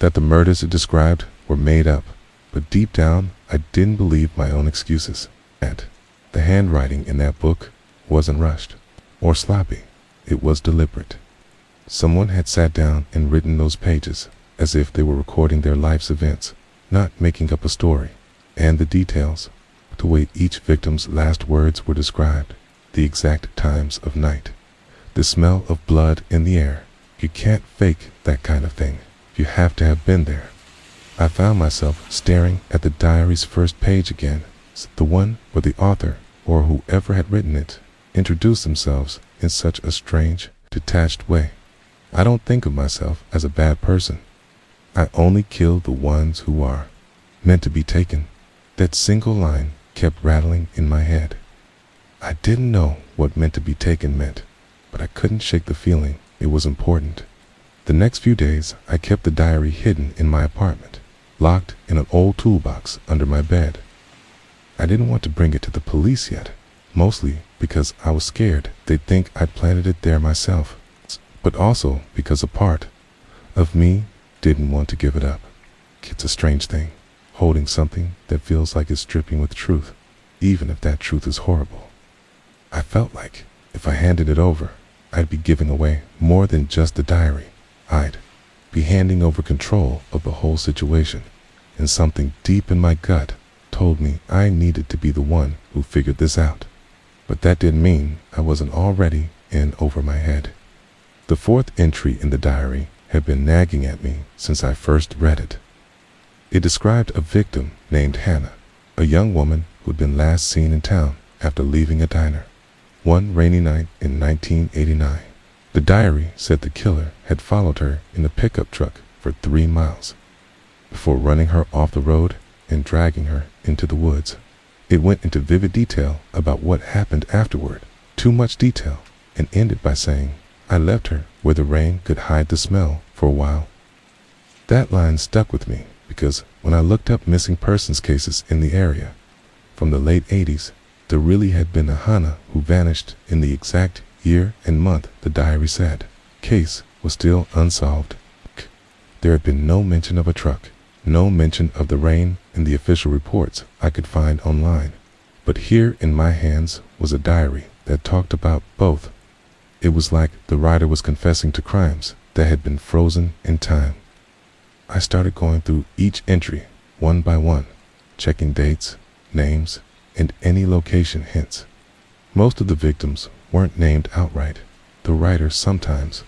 that the murders it described were made up, but deep down I didn't believe my own excuses. And the handwriting in that book wasn't rushed or sloppy. It was deliberate. Someone had sat down and written those pages as if they were recording their life's events, not making up a story. And the details, the way each victim's last words were described, the exact times of night, the smell of blood in the air. You can't fake that kind of thing. You have to have been there. I found myself staring at the diary's first page again, the one where the author, or whoever had written it, introduced themselves in such a strange, detached way. I don't think of myself as a bad person. I only kill the ones who are meant to be taken. That single line kept rattling in my head. I didn't know what meant to be taken meant, but I couldn't shake the feeling it was important. The next few days, I kept the diary hidden in my apartment, locked in an old toolbox under my bed. I didn't want to bring it to the police yet, mostly because I was scared they'd think I'd planted it there myself, but also because a part of me didn't want to give it up. It's a strange thing, holding something that feels like it's dripping with truth, even if that truth is horrible. I felt like if I handed it over, I'd be giving away more than just the diary. I'd be handing over control of the whole situation, and something deep in my gut told me I needed to be the one who figured this out. But that didn't mean I wasn't already in over my head. The fourth entry in the diary had been nagging at me since I first read it. It described a victim named Hannah, a young woman who had been last seen in town after leaving a diner one rainy night in 1989. The diary said the killer had followed her in a pickup truck for 3 miles before running her off the road and dragging her into the woods. It went into vivid detail about what happened afterward, too much detail, and ended by saying, "I left her where the rain could hide the smell for a while." That line stuck with me because when I looked up missing persons cases in the area from the late 80s, there really had been a Hannah who vanished in the exact year and month the diary said. Case was still unsolved. There had been no mention of a truck, no mention of the rain in the official reports I could find online. But here in my hands was a diary that talked about both. It was like the writer was confessing to crimes that had been frozen in time. I started going through each entry one by one, checking dates, names, and any location hints. Most of the victims weren't named outright. The writer sometimes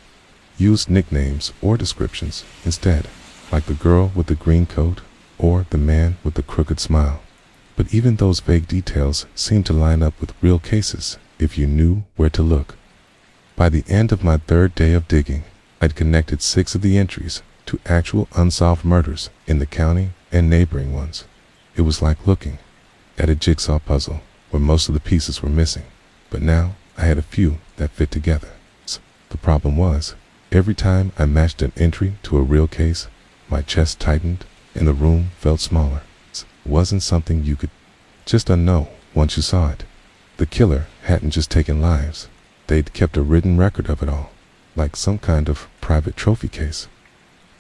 used nicknames or descriptions instead, like the girl with the green coat or the man with the crooked smile. But even those vague details seemed to line up with real cases if you knew where to look. By the end of my third day of digging, I'd connected 6 of the entries to actual unsolved murders in the county and neighboring ones. It was like looking at a jigsaw puzzle where most of the pieces were missing, but now I had a few that fit together. The problem was, every time I matched an entry to a real case, my chest tightened and the room felt smaller. It wasn't something you could just unknow once you saw it. The killer hadn't just taken lives. They'd kept a written record of it all, like some kind of private trophy case.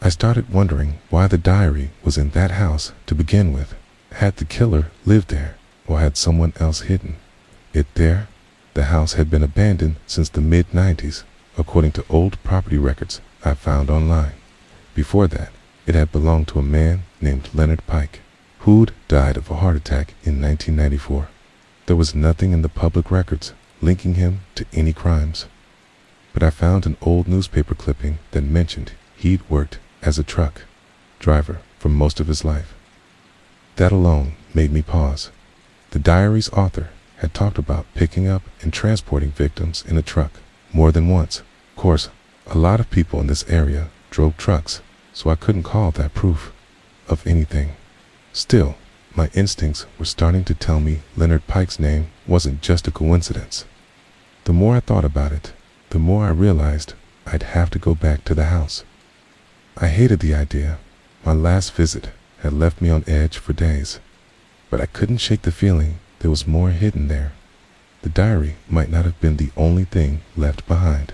I started wondering why the diary was in that house to begin with. Had the killer lived there, or had someone else hidden it there? The house had been abandoned since the mid-90s, according to old property records I found online. Before that, it had belonged to a man named Leonard Pike, who'd died of a heart attack in 1994. There was nothing in the public records linking him to any crimes. But I found an old newspaper clipping that mentioned he'd worked as a truck driver for most of his life. That alone made me pause. The diary's author had talked about picking up and transporting victims in a truck more than once. Of course, a lot of people in this area drove trucks, so I couldn't call that proof of anything. Still, my instincts were starting to tell me Leonard Pike's name wasn't just a coincidence. The more I thought about it, the more I realized I'd have to go back to the house. I hated the idea. My last visit had left me on edge for days, but I couldn't shake the feeling there was more hidden there. The diary might not have been the only thing left behind.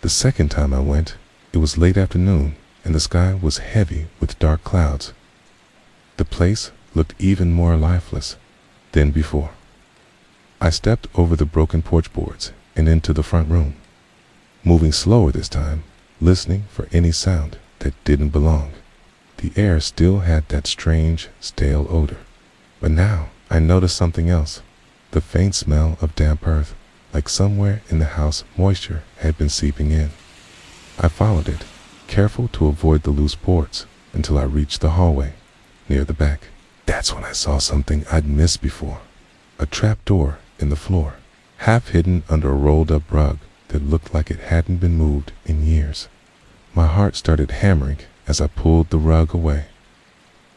The second time I went, it was late afternoon and the sky was heavy with dark clouds. The place looked even more lifeless than before. I stepped over the broken porch boards and into the front room, moving slower this time, listening for any sound that didn't belong. The air still had that strange, stale odor. But now I noticed something else. The faint smell of damp earth, like somewhere in the house moisture had been seeping in. I followed it, careful to avoid the loose boards, until I reached the hallway, near the back. That's when I saw something I'd missed before. A trap door in the floor, half hidden under a rolled-up rug that looked like it hadn't been moved in years. My heart started hammering as I pulled the rug away.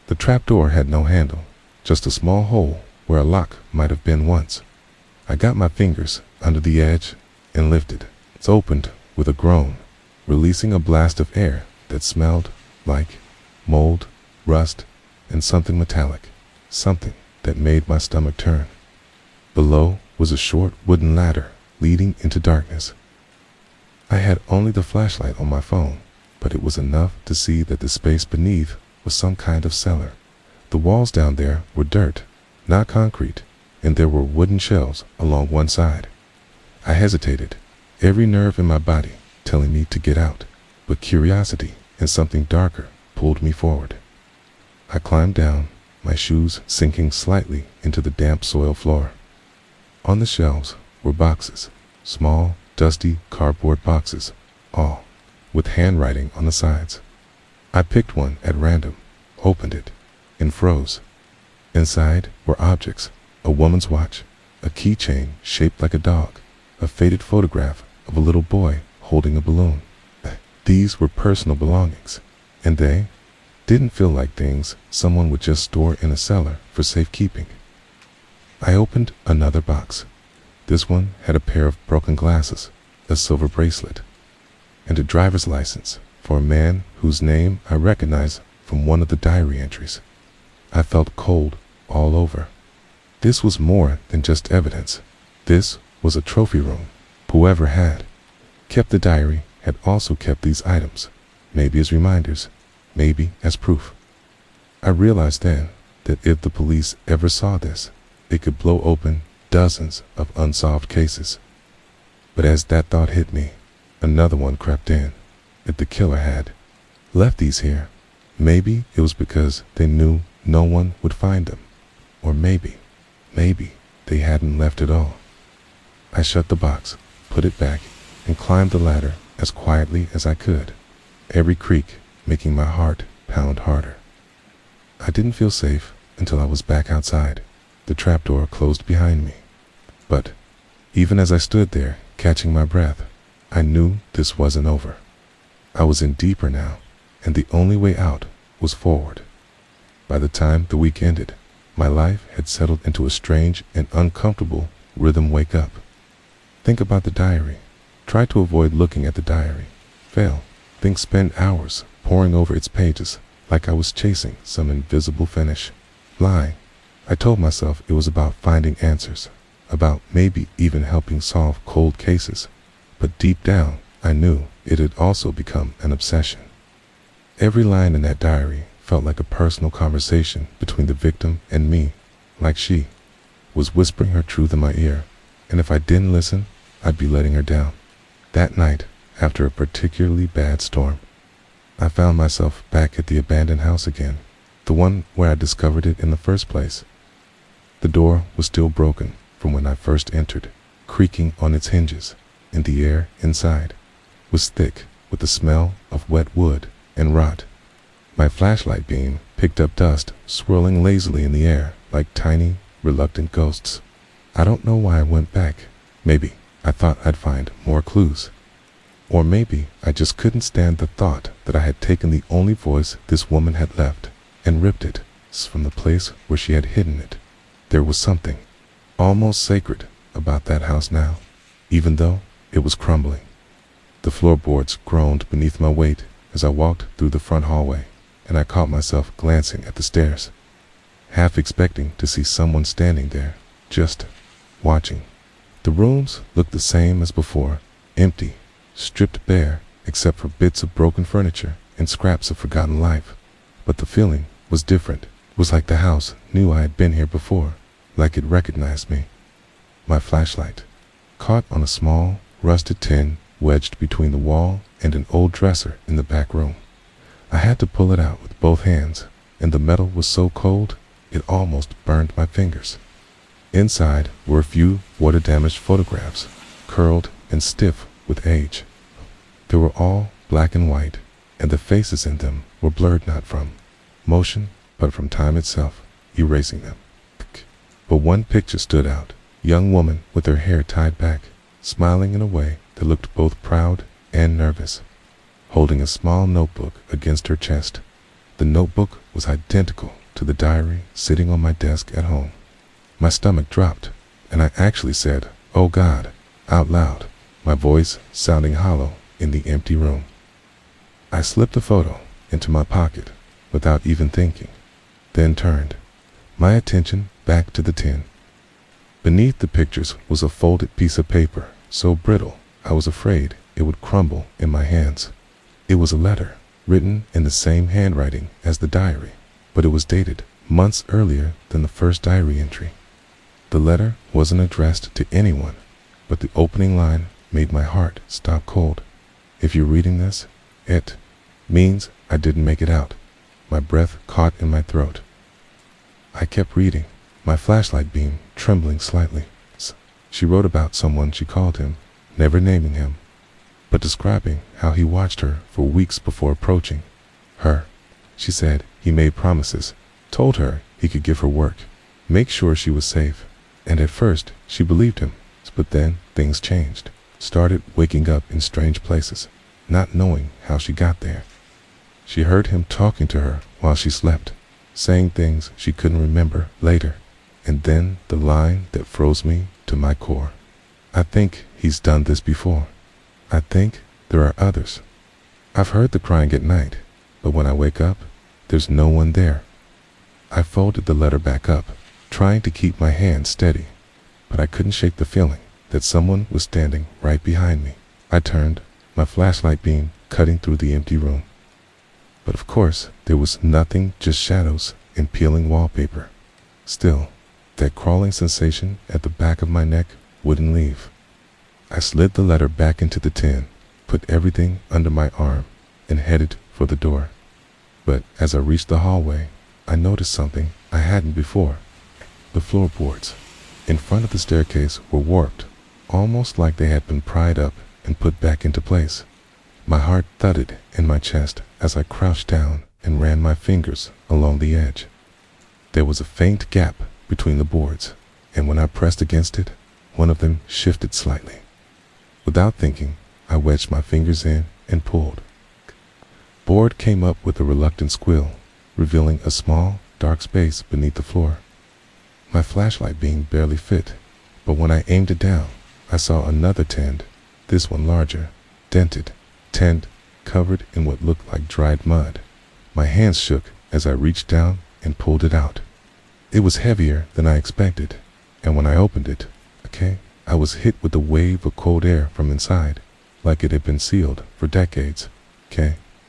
The trapdoor had no handle, just a small hole where a lock might have been once. I got my fingers under the edge and lifted. It opened with a groan, releasing a blast of air that smelled like mold, rust, and something metallic, something that made my stomach turn. Below was a short wooden ladder leading into darkness. I had only the flashlight on my phone, but it was enough to see that the space beneath was some kind of cellar. The walls down there were dirt, not concrete, and there were wooden shelves along one side. I hesitated, every nerve in my body telling me to get out, but curiosity and something darker pulled me forward. I climbed down, my shoes sinking slightly into the damp soil floor. On the shelves were boxes, small, dusty cardboard boxes, all with handwriting on the sides. I picked one at random, opened it, and froze. Inside were objects: a woman's watch, a keychain shaped like a dog, a faded photograph of a little boy holding a balloon. These were personal belongings, and they didn't feel like things someone would just store in a cellar for safekeeping. I opened another box. This one had a pair of broken glasses, a silver bracelet, and a driver's license for a man whose name I recognized from one of the diary entries. I felt cold all over. This was more than just evidence. This was a trophy room. Whoever had kept the diary had also kept these items, maybe as reminders, maybe as proof. I realized then that if the police ever saw this, it could blow open dozens of unsolved cases. But as that thought hit me, another one crept in. If the killer had left these here, maybe it was because they knew no one would find them. Or maybe they hadn't left at all. I shut the box, put it back, and climbed the ladder as quietly as I could, every creak making my heart pound harder. I didn't feel safe until I was back outside. The trapdoor closed behind me. But even as I stood there, catching my breath, I knew this wasn't over. I was in deeper now, and the only way out was forward. By the time the week ended, my life had settled into a strange and uncomfortable rhythm wake up. Think about the diary. Try to avoid looking at the diary. Fail. Think spend hours poring over its pages like I was chasing some invisible finish. Lie. I told myself it was about finding answers, about maybe even helping solve cold cases. But deep down, I knew it had also become an obsession. Every line in that diary felt like a personal conversation between the victim and me, like she was whispering her truth in my ear, and if I didn't listen, I'd be letting her down. That night, after a particularly bad storm, I found myself back at the abandoned house again, the one where I discovered it in the first place. The door was still broken from when I first entered, creaking on its hinges, and the air inside was thick with the smell of wet wood and rot. My flashlight beam picked up dust swirling lazily in the air like tiny, reluctant ghosts. I don't know why I went back. Maybe I thought I'd find more clues. Or maybe I just couldn't stand the thought that I had taken the only voice this woman had left and ripped it from the place where she had hidden it. There was something almost sacred about that house now, even though it was crumbling. The floorboards groaned beneath my weight as I walked through the front hallway, and I caught myself glancing at the stairs, half expecting to see someone standing there, just watching. The rooms looked the same as before, empty, stripped bare except for bits of broken furniture and scraps of forgotten life. But the feeling was different. It was like the house knew I had been here before, like it recognized me. My flashlight caught on a small, rusted tin wedged between the wall and an old dresser in the back room. I had to pull it out with both hands, and the metal was so cold it almost burned my fingers. Inside were a few water-damaged photographs, curled and stiff with age. They were all black and white, and the faces in them were blurred not from motion, but from time itself, erasing them. But one picture stood out, a young woman with her hair tied back, smiling in a way that looked both proud and nervous, holding a small notebook against her chest. The notebook was identical to the diary sitting on my desk at home. My stomach dropped, and I actually said, "Oh God," out loud, my voice sounding hollow in the empty room. I slipped the photo into my pocket without even thinking, then turned my attention back to the tin. Beneath the pictures was a folded piece of paper, so brittle I was afraid it would crumble in my hands. It was a letter, written in the same handwriting as the diary, but it was dated months earlier than the first diary entry. The letter wasn't addressed to anyone, but the opening line made my heart stop cold. "If you're reading this, it means I didn't make it out." My breath caught in my throat. I kept reading, my flashlight beam trembling slightly. She wrote about someone she called him, never naming him, but describing how he watched her for weeks before approaching her. She said he made promises, told her he could give her work, make sure she was safe, and at first she believed him, but then things changed. Started waking up in strange places, not knowing how she got there. She heard him talking to her while she slept, saying things she couldn't remember later, and then the line that froze me to my core. I think he's done this before. I think there are others. I've heard the crying at night, but when I wake up, there's no one there. I folded the letter back up, trying to keep my hand steady, but I couldn't shake the feeling that someone was standing right behind me. I turned, my flashlight beam cutting through the empty room. But of course, there was nothing, just shadows and peeling wallpaper. Still, that crawling sensation at the back of my neck wouldn't leave. I slid the letter back into the tin, put everything under my arm, and headed for the door. But as I reached the hallway, I noticed something I hadn't before. The floorboards in front of the staircase were warped, almost like they had been pried up and put back into place. My heart thudded in my chest as I crouched down and ran my fingers along the edge. There was a faint gap between the boards, and when I pressed against it, one of them shifted slightly. Without thinking, I wedged my fingers in and pulled. Board came up with a reluctant squeal, revealing a small, dark space beneath the floor. My flashlight beam barely fit, but when I aimed it down, I saw another tent, this one larger, dented, tent covered in what looked like dried mud. My hands shook as I reached down and pulled it out. It was heavier than I expected, and when I opened it, I was hit with a wave of cold air from inside, like it had been sealed for decades.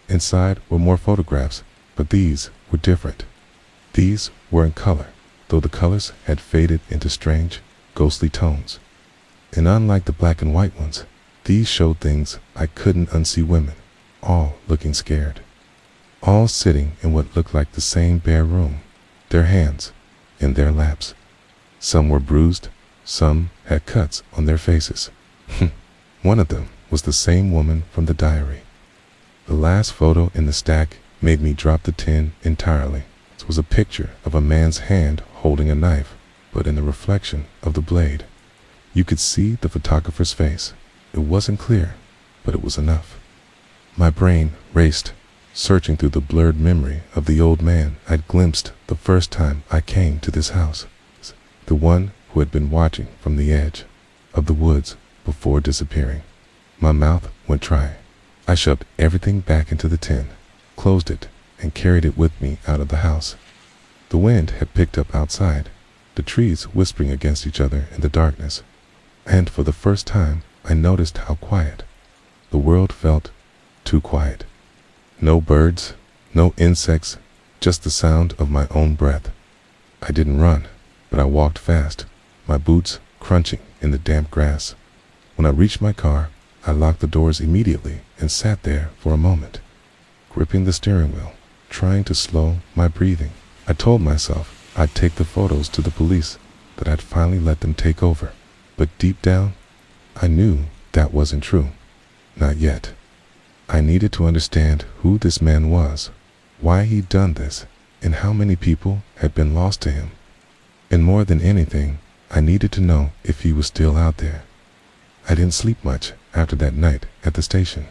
Inside were more photographs, but these were different. These were in color, though the colors had faded into strange, ghostly tones. And unlike the black and white ones, these showed things I couldn't unsee: women, all looking scared, all sitting in what looked like the same bare room, their hands in their laps. Some were bruised, some had cuts on their faces. One of them was the same woman from the diary. The last photo in the stack made me drop the tin entirely. It was a picture of a man's hand holding a knife, but in the reflection of the blade, you could see the photographer's face. It wasn't clear, but it was enough. My brain raced, searching through the blurred memory of the old man I'd glimpsed the first time I came to this house. The one who had been watching from the edge of the woods before disappearing. My mouth went dry. I shoved everything back into the tin, closed it, and carried it with me out of the house. The wind had picked up outside, the trees whispering against each other in the darkness, and for the first time I noticed how quiet. The world felt too quiet. No birds, no insects, just the sound of my own breath. I didn't run, but I walked fast, my boots crunching in the damp grass. When I reached my car, I locked the doors immediately and sat there for a moment, gripping the steering wheel, trying to slow my breathing. I told myself I'd take the photos to the police, that I'd finally let them take over. But deep down, I knew that wasn't true. Not yet. I needed to understand who this man was, why he'd done this, and how many people had been lost to him. And more than anything, I needed to know if he was still out there. I didn't sleep much after that night at the station,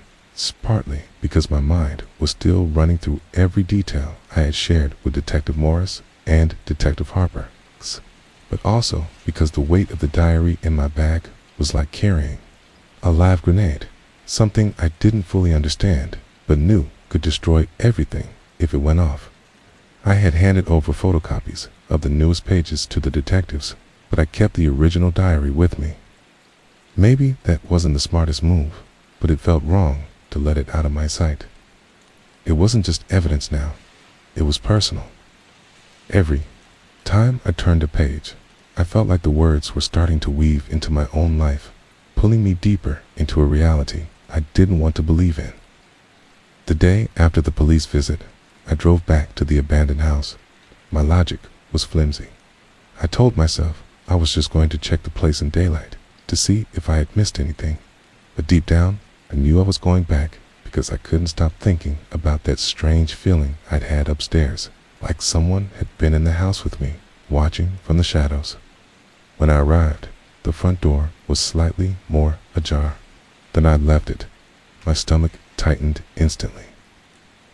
partly because my mind was still running through every detail I had shared with Detective Morris and Detective Harper, but also because the weight of the diary in my bag was like carrying a live grenade, something I didn't fully understand, but knew could destroy everything if it went off. I had handed over photocopies of the newest pages to the detectives, but I kept the original diary with me. Maybe that wasn't the smartest move, but it felt wrong to let it out of my sight. It wasn't just evidence now, it was personal. Every time I turned a page, I felt like the words were starting to weave into my own life, pulling me deeper into a reality I didn't want to believe in. The day after the police visit, I drove back to the abandoned house. My logic was flimsy. I told myself I was just going to check the place in daylight, to see if I had missed anything. But deep down, I knew I was going back because I couldn't stop thinking about that strange feeling I'd had upstairs, like someone had been in the house with me, watching from the shadows. When I arrived, the front door was slightly more ajar than I'd left it. My stomach tightened instantly.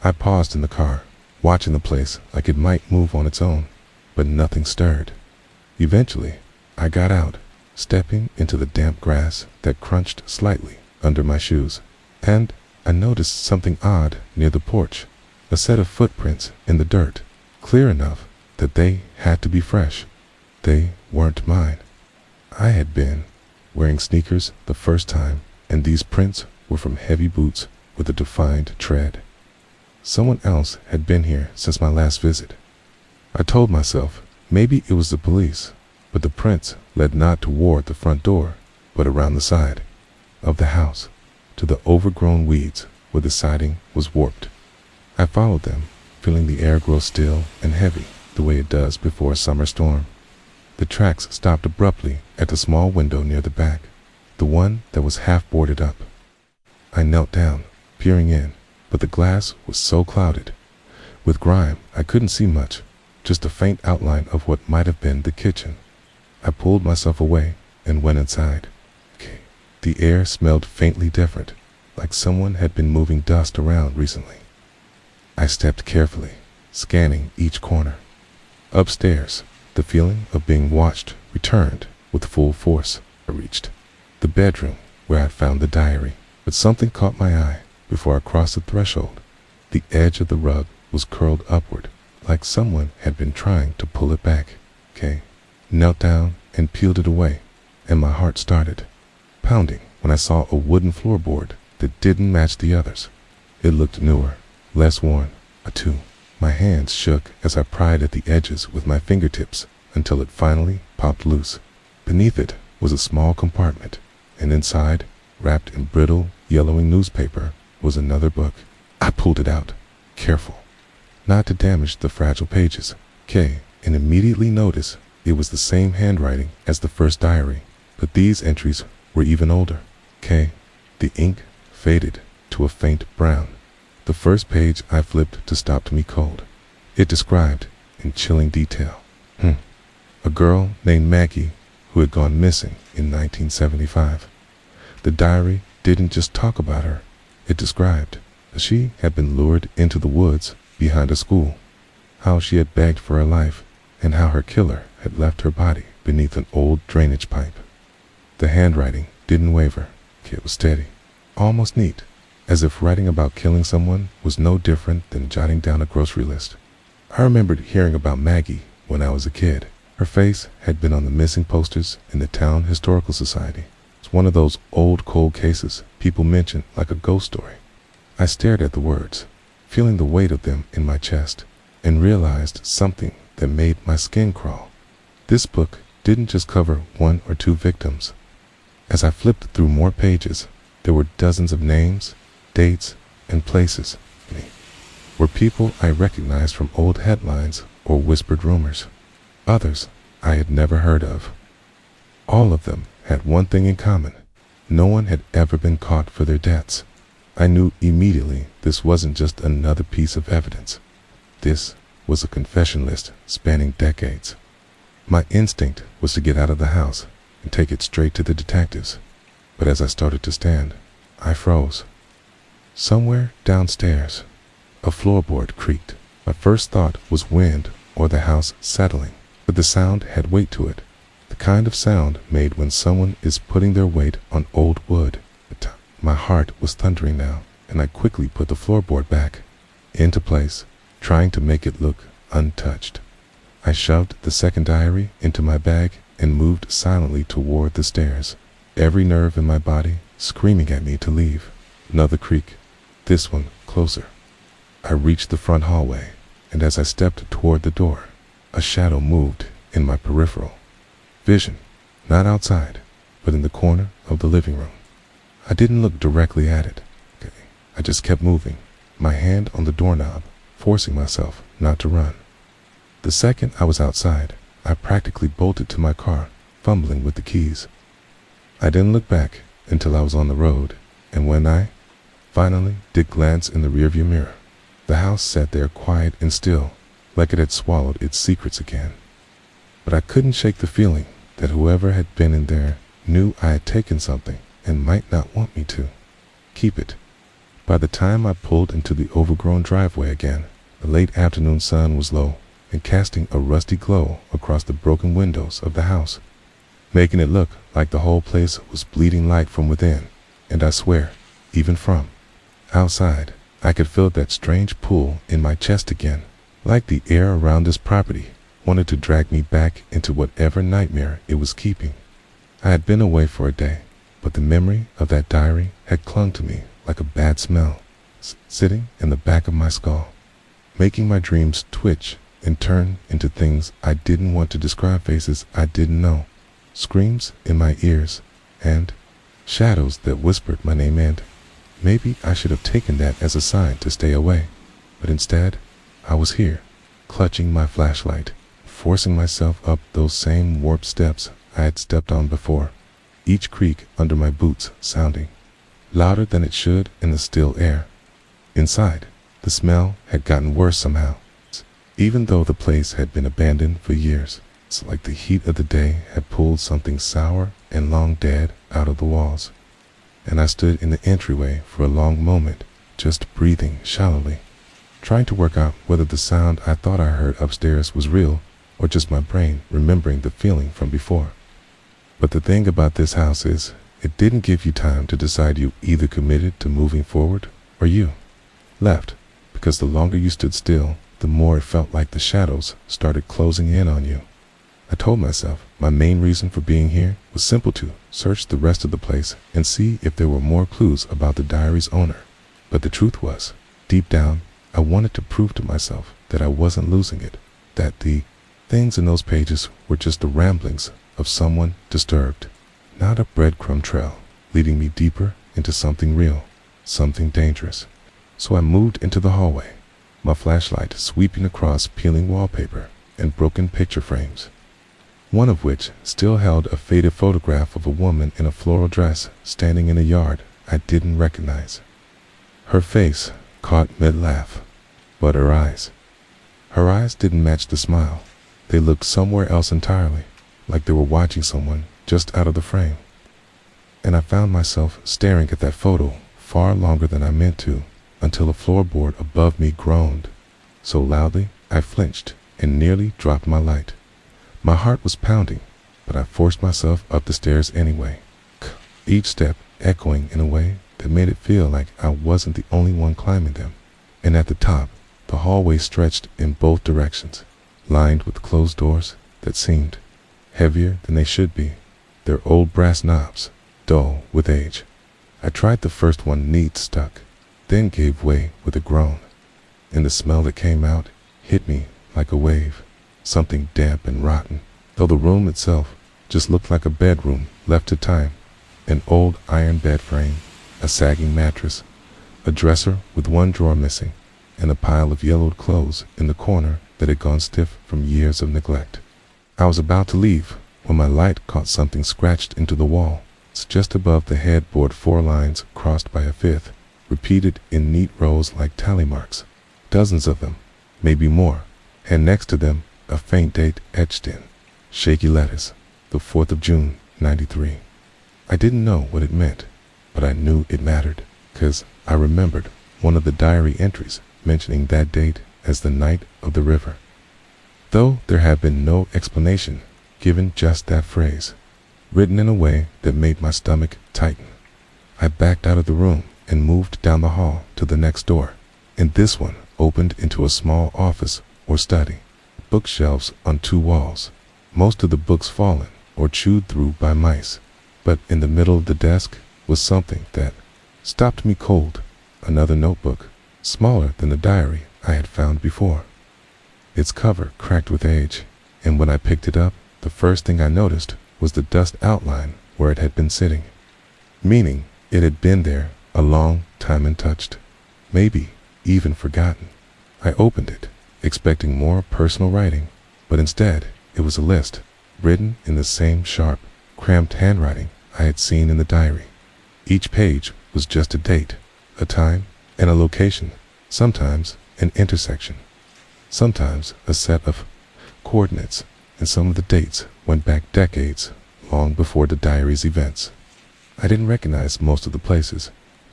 I paused in the car, watching the place like it might move on its own, but nothing stirred. Eventually, I got out, stepping into the damp grass that crunched slightly under my shoes, and I noticed something odd near the porch, a set of footprints in the dirt, clear enough that they had to be fresh. They weren't mine. I had been wearing sneakers the first time, and these prints were from heavy boots with a defined tread. Someone else had been here since my last visit. I told myself maybe it was the police, but the prints led not toward the front door, but around the side of the house, to the overgrown weeds where the siding was warped. I followed them, feeling the air grow still and heavy the way it does before a summer storm. The tracks stopped abruptly at the small window near the back, the one that was half boarded up. I knelt down, peering in, but the glass was so clouded with grime I couldn't see much, just a faint outline of what might have been the kitchen. I pulled myself away and went inside. The air smelled faintly different, like someone had been moving dust around recently. I stepped carefully, scanning each corner. Upstairs, the feeling of being watched returned with full force. I reached the bedroom where I'd found the diary, but something caught my eye before I crossed the threshold. The edge of the rug was curled upward, like someone had been trying to pull it back. Knelt down and peeled it away, and my heart started pounding when I saw a wooden floorboard that didn't match the others. It looked newer, less worn, a 2. My hands shook as I pried at the edges with my fingertips until it finally popped loose. Beneath it was a small compartment, and inside, wrapped in brittle, yellowing newspaper, was another book. I pulled it out, careful not to damage the fragile pages, and immediately noticed it was the same handwriting as the first diary, but these entries were even older. The ink faded to a faint brown. The first page I flipped to stopped me cold. It described, in chilling detail, a girl named Maggie who had gone missing in 1975. The diary didn't just talk about her. It described that she had been lured into the woods behind a school, how she had begged for her life, and how her killer had left her body beneath an old drainage pipe. The handwriting didn't waver. It was steady, almost neat, as if writing about killing someone was no different than jotting down a grocery list. I remembered hearing about Maggie when I was a kid. Her face had been on the missing posters in the town historical society. It's one of those old cold cases people mention like a ghost story. I stared at the words, feeling the weight of them in my chest, and realized something that made my skin crawl. This book didn't just cover 1 or 2 victims. As I flipped through more pages, there were dozens of names, dates, and places. Were people I recognized from old headlines or whispered rumors. Others I had never heard of. All of them had one thing in common. No one had ever been caught for their deaths. I knew immediately this wasn't just another piece of evidence. This was a confession list spanning decades. My instinct was to get out of the house and take it straight to the detectives. But as I started to stand, I froze. Somewhere downstairs, a floorboard creaked. My first thought was wind or the house settling, but the sound had weight to it, the kind of sound made when someone is putting their weight on old wood. My heart was thundering now, and I quickly put the floorboard back into place, trying to make it look untouched. I shoved the second diary into my bag and moved silently toward the stairs, every nerve in my body screaming at me to leave. Another creak, this one closer. I reached the front hallway, and as I stepped toward the door, a shadow moved in my peripheral vision, not outside, but in the corner of the living room. I didn't look directly at it. I just kept moving, my hand on the doorknob, forcing myself not to run. The second I was outside, I practically bolted to my car, fumbling with the keys. I didn't look back until I was on the road, and when I finally did glance in the rearview mirror, the house sat there quiet and still, like it had swallowed its secrets again. But I couldn't shake the feeling that whoever had been in there knew I had taken something and might not want me to keep it. By the time I pulled into the overgrown driveway again, the late afternoon sun was low and casting a rusty glow across the broken windows of the house, making it look like the whole place was bleeding light from within. And I swear, even from outside, I could feel that strange pull in my chest again, like the air around this property wanted to drag me back into whatever nightmare it was keeping. I had been away for a day, but the memory of that diary had clung to me like a bad smell, sitting in the back of my skull, making my dreams twitch and turn into things I didn't want to describe, faces I didn't know, screams in my ears, and shadows that whispered my name. And maybe I should have taken that as a sign to stay away, but instead, I was here, clutching my flashlight, forcing myself up those same warped steps I had stepped on before, each creak under my boots sounding louder than it should in the still air. Inside, the smell had gotten worse somehow, even though the place had been abandoned for years. It's like the heat of the day had pulled something sour and long dead out of the walls, and I stood in the entryway for a long moment, just breathing shallowly, trying to work out whether the sound I thought I heard upstairs was real or just my brain remembering the feeling from before. But the thing about this house is, it didn't give you time to decide. You either committed to moving forward or you left, because the longer you stood still, the more it felt like the shadows started closing in on you. I told myself my main reason for being here was simple: to search the rest of the place and see if there were more clues about the diary's owner. But the truth was, deep down, I wanted to prove to myself that I wasn't losing it, that the things in those pages were just the ramblings of someone disturbed, not a breadcrumb trail leading me deeper into something real, something dangerous. So I moved into the hallway, my flashlight sweeping across peeling wallpaper and broken picture frames, one of which still held a faded photograph of a woman in a floral dress standing in a yard I didn't recognize. Her face caught mid-laugh, but her eyes didn't match the smile. They looked somewhere else entirely, like they were watching someone just out of the frame. And I found myself staring at that photo far longer than I meant to, until a floorboard above me groaned so loudly I flinched and nearly dropped my light. My heart was pounding, but I forced myself up the stairs anyway, each step echoing in a way that made it feel like I wasn't the only one climbing them. And at the top, the hallway stretched in both directions, lined with closed doors that seemed heavier than they should be, their old brass knobs dull with age. I tried the first one, neat stuck, then gave way with a groan, and the smell that came out hit me like a wave, something damp and rotten, though the room itself just looked like a bedroom left to time. An old iron bed frame, a sagging mattress, a dresser with one drawer missing, and a pile of yellowed clothes in the corner that had gone stiff from years of neglect. I was about to leave when my light caught something scratched into the wall. It's just above the headboard, 4 lines crossed by a 5th, repeated in neat rows like tally marks, dozens of them, maybe more, and next to them a faint date etched in shaky letters, the 4th of June, 93. I didn't know what it meant, but I knew it mattered, 'cause I remembered one of the diary entries mentioning that date as the night of the river, though there had been no explanation given, just that phrase, written in a way that made my stomach tighten. I backed out of the room and moved down the hall to the next door, and this one opened into a small office or study, bookshelves on 2 walls, most of the books fallen or chewed through by mice. But in the middle of the desk was something that stopped me cold, another notebook, smaller than the diary I had found before, its cover cracked with age, and when I picked it up, the first thing I noticed was the dust outline where it had been sitting, meaning it had been there a long time untouched, maybe even forgotten. I opened it, expecting more personal writing, but instead it was a list, written in the same sharp, cramped handwriting I had seen in the diary. Each page was just a date, a time, and a location, sometimes an intersection, sometimes a set of coordinates, and some of the dates went back decades, long before the diary's events. I didn't recognize most of the places,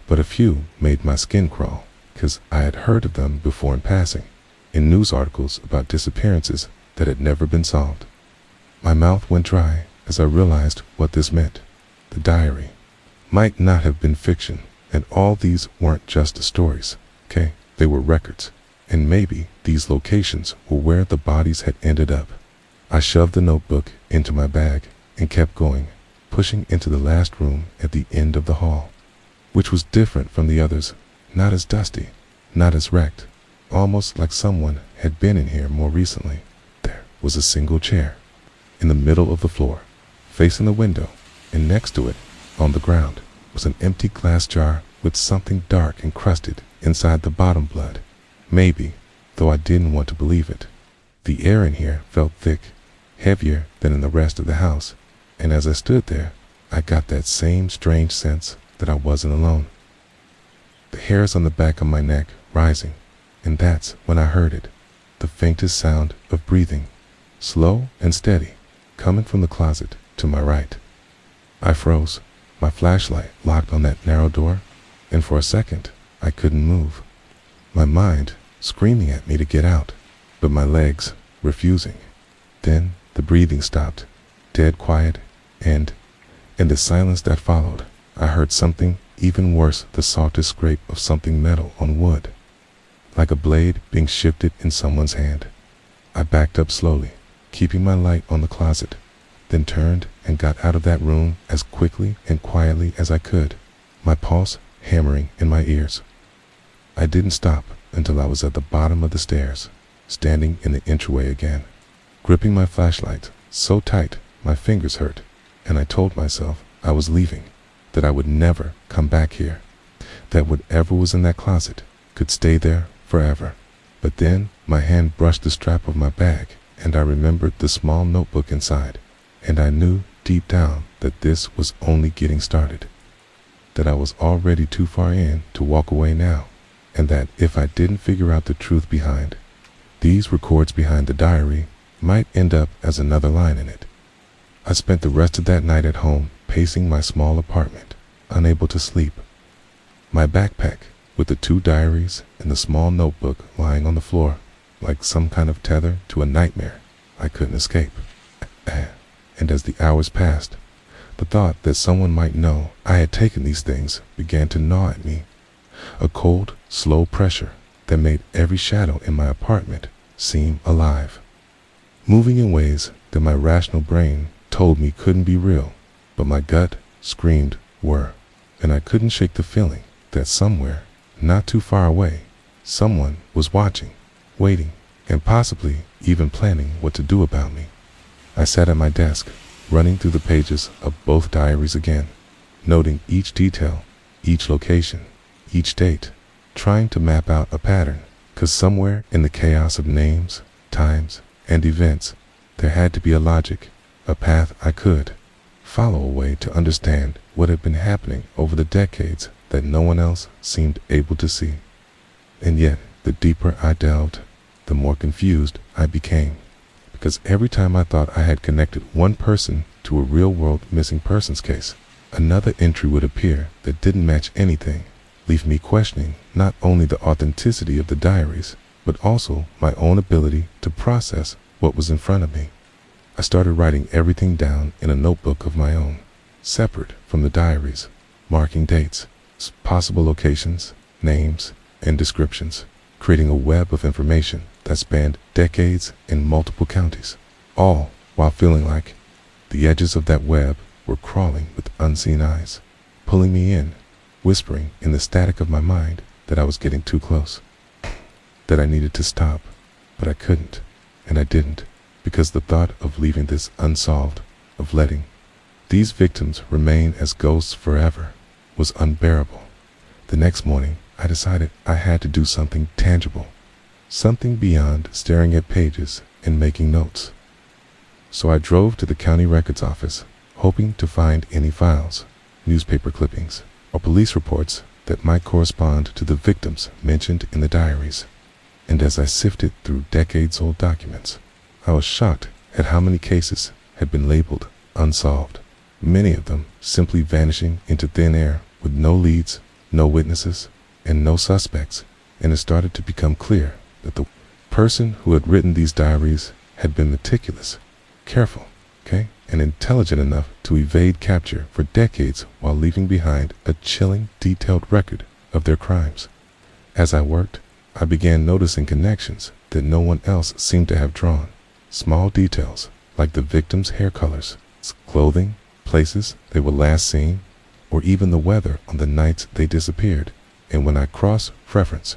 but a few made my skin crawl, because I had heard of them before in passing, in news articles about disappearances that had never been solved. My mouth went dry as I realized what this meant. The diary might not have been fiction, and all these weren't just stories, okay? They were records, and maybe these locations were where the bodies had ended up. I shoved the notebook into my bag and kept going, pushing into the last room at the end of the hall, which was different from the others, not as dusty, not as wrecked, almost like someone had been in here more recently. There was a single chair in the middle of the floor, facing the window, and next to it, on the ground, was an empty glass jar with something dark encrusted inside the bottom blood. Maybe, though I didn't want to believe it. The air in here felt thick, heavier than in the rest of the house, and as I stood there, I got that same strange sense that I wasn't alone. The hairs on the back of my neck rising, and that's when I heard it, the faintest sound of breathing, slow and steady, coming from the closet to my right. I froze, my flashlight locked on that narrow door, and for a second, I couldn't move. My mind screaming at me to get out, but my legs refusing. Then the breathing stopped, dead quiet, and in the silence that followed, I heard something even worse, the softest scrape of something metal on wood, like a blade being shifted in someone's hand. I backed up slowly, keeping my light on the closet, then turned and got out of that room as quickly and quietly as I could, my pulse hammering in my ears. I didn't stop until I was at the bottom of the stairs, standing in the entryway again, gripping my flashlight so tight my fingers hurt, and I told myself I was leaving, that I would never come back here, that whatever was in that closet could stay there forever. But then my hand brushed the strap of my bag, and I remembered the small notebook inside, and I knew deep down that this was only getting started, that I was already too far in to walk away now, and that if I didn't figure out the truth behind these records behind the diary, might end up as another line in it. I spent the rest of that night at home, pacing my small apartment, unable to sleep. My backpack, with the 2 diaries and the small notebook lying on the floor, like some kind of tether to a nightmare I couldn't escape. And as the hours passed, the thought that someone might know I had taken these things began to gnaw at me, a cold, slow pressure that made every shadow in my apartment seem alive, moving in ways that my rational brain told me couldn't be real, but my gut screamed were, and I couldn't shake the feeling that somewhere, not too far away, someone was watching, waiting, and possibly even planning what to do about me. I sat at my desk, running through the pages of both diaries again, noting each detail, each location, each date, trying to map out a pattern, because somewhere in the chaos of names, times, and events, there had to be a logic, a path I could follow, a way to understand what had been happening over the decades that no one else seemed able to see. And yet, the deeper I delved, the more confused I became, because every time I thought I had connected one person to a real-world missing persons case, another entry would appear that didn't match anything, leave me questioning not only the authenticity of the diaries, but also my own ability to process what was in front of me. I started writing everything down in a notebook of my own, separate from the diaries, marking dates, possible locations, names, and descriptions, creating a web of information that spanned decades in multiple counties, all while feeling like the edges of that web were crawling with unseen eyes, pulling me in, whispering in the static of my mind that I was getting too close, that I needed to stop, but I couldn't, and I didn't, because the thought of leaving this unsolved, of letting these victims remain as ghosts forever, was unbearable. The next morning, I decided I had to do something tangible, something beyond staring at pages and making notes. So I drove to the county records office, hoping to find any files, newspaper clippings, or police reports that might correspond to the victims mentioned in the diaries. And as I sifted through decades-old documents, I was shocked at how many cases had been labeled unsolved, many of them simply vanishing into thin air with no leads, no witnesses, and no suspects. And it started to become clear that the person who had written these diaries had been meticulous, careful, and intelligent enough to evade capture for decades while leaving behind a chilling, detailed record of their crimes. As I worked, I began noticing connections that no one else seemed to have drawn. Small details like the victims' hair colors, clothing, places they were last seen, or even the weather on the nights they disappeared. And when I cross-reference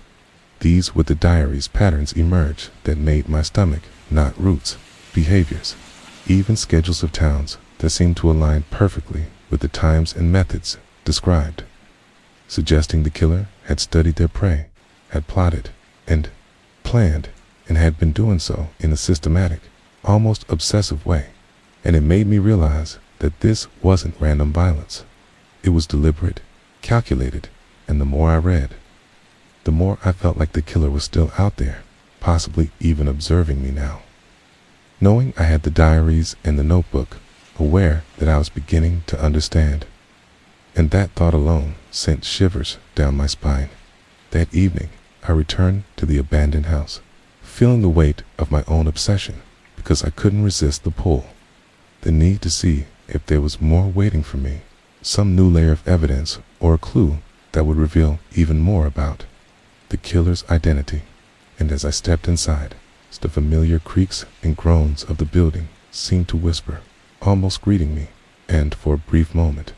these with the diary's patterns emerged that made my stomach knot. Routes, behaviors, even schedules of towns that seemed to align perfectly with the times and methods described, suggesting the killer had studied their prey, had plotted and planned, and had been doing so in a systematic, almost obsessive way. And it made me realize that this wasn't random violence. It was deliberate, calculated, and the more I read, the more I felt like the killer was still out there, possibly even observing me now. Knowing I had the diaries and the notebook, aware that I was beginning to understand. And that thought alone sent shivers down my spine. That evening, I returned to the abandoned house, feeling the weight of my own obsession because I couldn't resist the pull, the need to see if there was more waiting for me, some new layer of evidence or a clue that would reveal even more about the killer's identity. And as I stepped inside, the familiar creaks and groans of the building seemed to whisper, almost greeting me, and for a brief moment,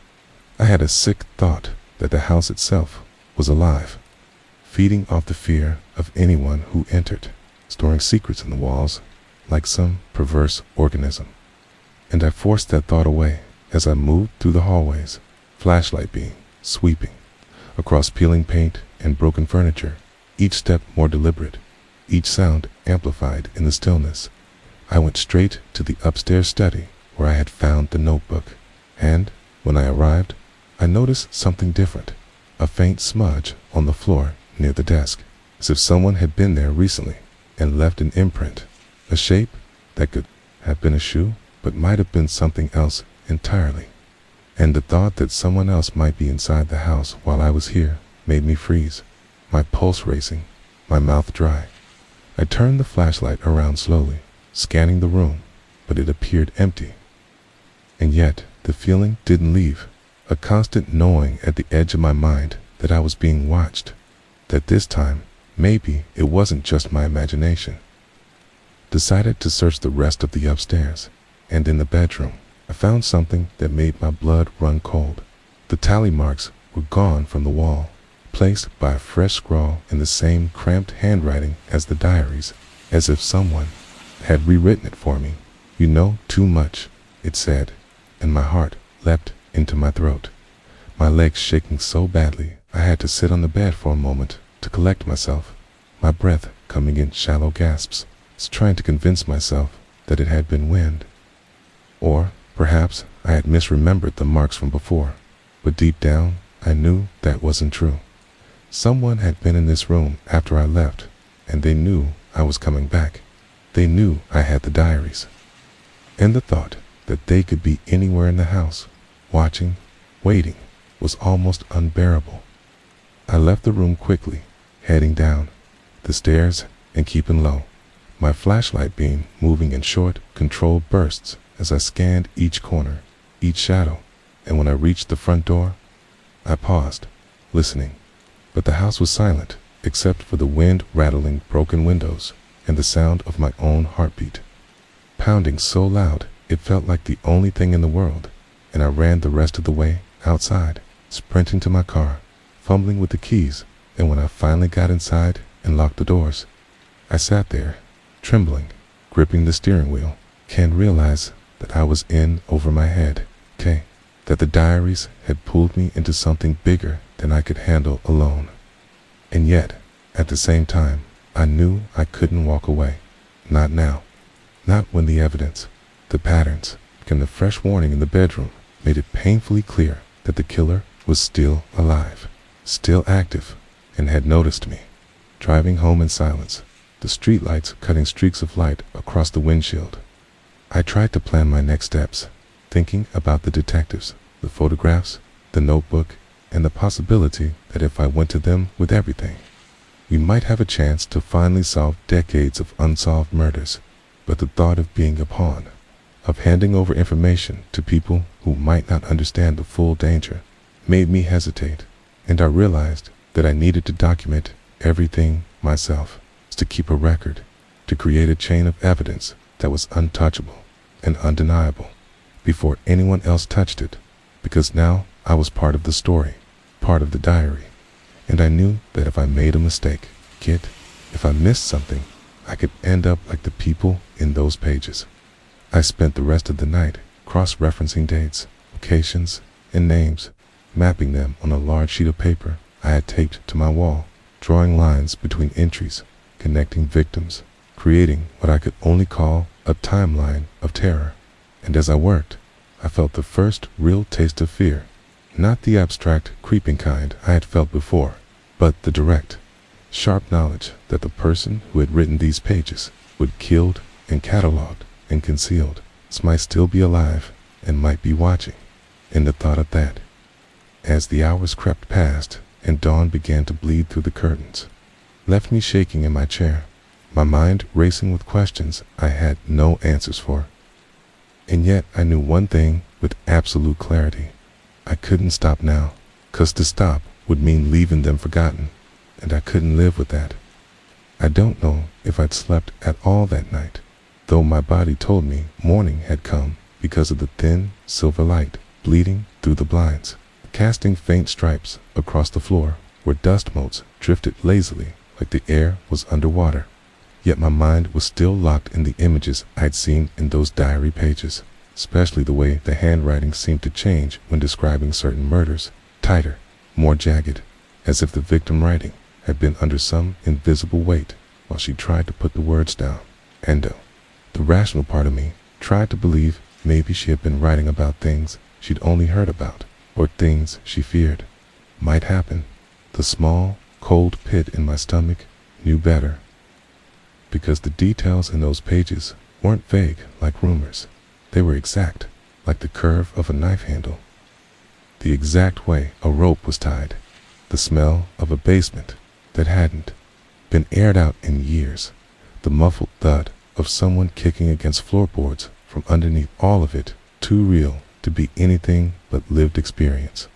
I had a sick thought that the house itself was alive, feeding off the fear of anyone who entered, storing secrets in the walls like some perverse organism. And I forced that thought away as I moved through the hallways, flashlight beam sweeping across peeling paint and broken furniture, each step more deliberate, each sound amplified in the stillness. I went straight to the upstairs study where I had found the notebook, and when I arrived, I noticed something different, a faint smudge on the floor near the desk, as if someone had been there recently and left an imprint, a shape that could have been a shoe but might have been something else entirely. And the thought that someone else might be inside the house while I was here made me freeze, my pulse racing, my mouth dry. I turned the flashlight around slowly, scanning the room, but it appeared empty. And yet, the feeling didn't leave, a constant gnawing at the edge of my mind that I was being watched, that this time, maybe it wasn't just my imagination. Decided to search the rest of the upstairs, and in the bedroom, I found something that made my blood run cold. The tally marks were gone from the wall, placed by a fresh scrawl in the same cramped handwriting as the diaries, as if someone had rewritten it for me. "You know too much," it said, and my heart leapt into my throat. My legs shaking so badly, I had to sit on the bed for a moment to collect myself, my breath coming in shallow gasps, trying to convince myself that it had been wind. Or perhaps I had misremembered the marks from before, but deep down, I knew that wasn't true. Someone had been in this room after I left, and they knew I was coming back. They knew I had the diaries. And the thought that they could be anywhere in the house, watching, waiting, was almost unbearable. I left the room quickly, heading down the stairs and keeping low, my flashlight beam moving in short, controlled bursts as I scanned each corner, each shadow, and when I reached the front door, I paused, listening. But the house was silent, except for the wind rattling broken windows and the sound of my own heartbeat, pounding so loud it felt like the only thing in the world. And I ran the rest of the way outside, sprinting to my car, fumbling with the keys, and when I finally got inside and locked the doors, I sat there, trembling, gripping the steering wheel. Can't realize that I was in over my head, that the diaries had pulled me into something bigger than I could handle alone. And yet, at the same time, I knew I couldn't walk away. Not now. Not when the evidence, the patterns, and the fresh warning in the bedroom made it painfully clear that the killer was still alive, still active, and had noticed me. Driving home in silence, the streetlights cutting streaks of light across the windshield. I tried to plan my next steps, thinking about the detectives, the photographs, the notebook, and the possibility that if I went to them with everything, we might have a chance to finally solve decades of unsolved murders. But the thought of being a pawn, of handing over information to people who might not understand the full danger, made me hesitate, and I realized that I needed to document everything myself, to keep a record, to create a chain of evidence that was untouchable and undeniable before anyone else touched it, because now I was part of the story, part of the diary, and I knew that if I made a mistake, if I missed something, I could end up like the people in those pages. I spent the rest of the night cross-referencing dates, locations, and names, mapping them on a large sheet of paper I had taped to my wall, drawing lines between entries, connecting victims, creating what I could only call a timeline of terror. And as I worked, I felt the first real taste of fear, not the abstract, creeping kind I had felt before, but the direct, sharp knowledge that the person who had written these pages would killed and cataloged and concealed might still be alive and might be watching. And the thought of that, as the hours crept past and dawn began to bleed through the curtains, left me shaking in my chair, my mind racing with questions I had no answers for. And yet I knew one thing with absolute clarity. I couldn't stop now, 'cause to stop would mean leaving them forgotten, and I couldn't live with that. I don't know if I'd slept at all that night, though my body told me morning had come because of the thin silver light bleeding through the blinds, casting faint stripes across the floor where dust motes drifted lazily like the air was underwater. Yet my mind was still locked in the images I'd seen in those diary pages, especially the way the handwriting seemed to change when describing certain murders, tighter, more jagged, as if the victim writing had been under some invisible weight while she tried to put the words down. And the rational part of me tried to believe maybe she had been writing about things she'd only heard about, or things she feared might happen. The small, cold pit in my stomach knew better, because the details in those pages weren't vague like rumors. They were exact, like the curve of a knife handle, the exact way a rope was tied, the smell of a basement that hadn't been aired out in years, the muffled thud of someone kicking against floorboards from underneath, all of it too real to be anything but lived experience.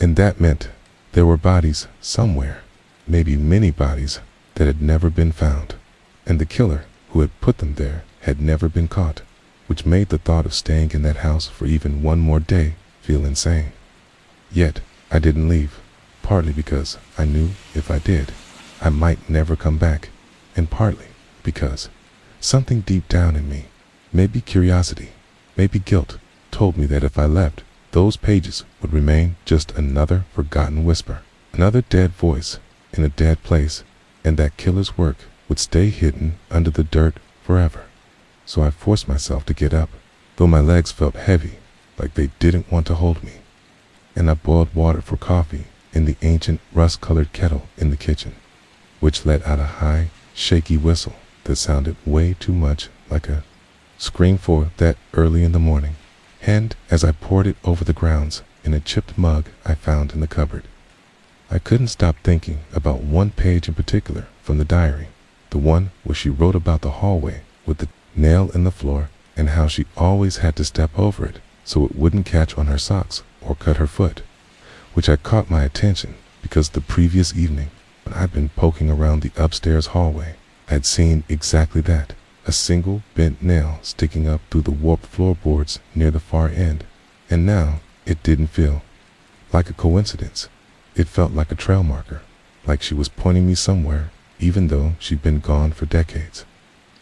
And that meant there were bodies somewhere, maybe many bodies that had never been found, and the killer who had put them there had never been caught, which made the thought of staying in that house for even one more day feel insane. Yet I didn't leave, partly because I knew if I did, I might never come back, and partly because something deep down in me, maybe curiosity, maybe guilt, told me that if I left, those pages would remain just another forgotten whisper, another dead voice in a dead place, and that killer's work would stay hidden under the dirt forever. So I forced myself to get up, though my legs felt heavy, like they didn't want to hold me, and I boiled water for coffee in the ancient rust-colored kettle in the kitchen, which let out a high, shaky whistle that sounded way too much like a scream for that early in the morning. And as I poured it over the grounds in a chipped mug I found in the cupboard, I couldn't stop thinking about one page in particular from the diary, the one where she wrote about the hallway with the nail in the floor and how she always had to step over it so it wouldn't catch on her socks or cut her foot, which had caught my attention because the previous evening when I'd been poking around the upstairs hallway, I'd seen exactly that, a single bent nail sticking up through the warped floorboards near the far end, and now it didn't feel like a coincidence. It felt like a trail marker, like she was pointing me somewhere even though she'd been gone for decades.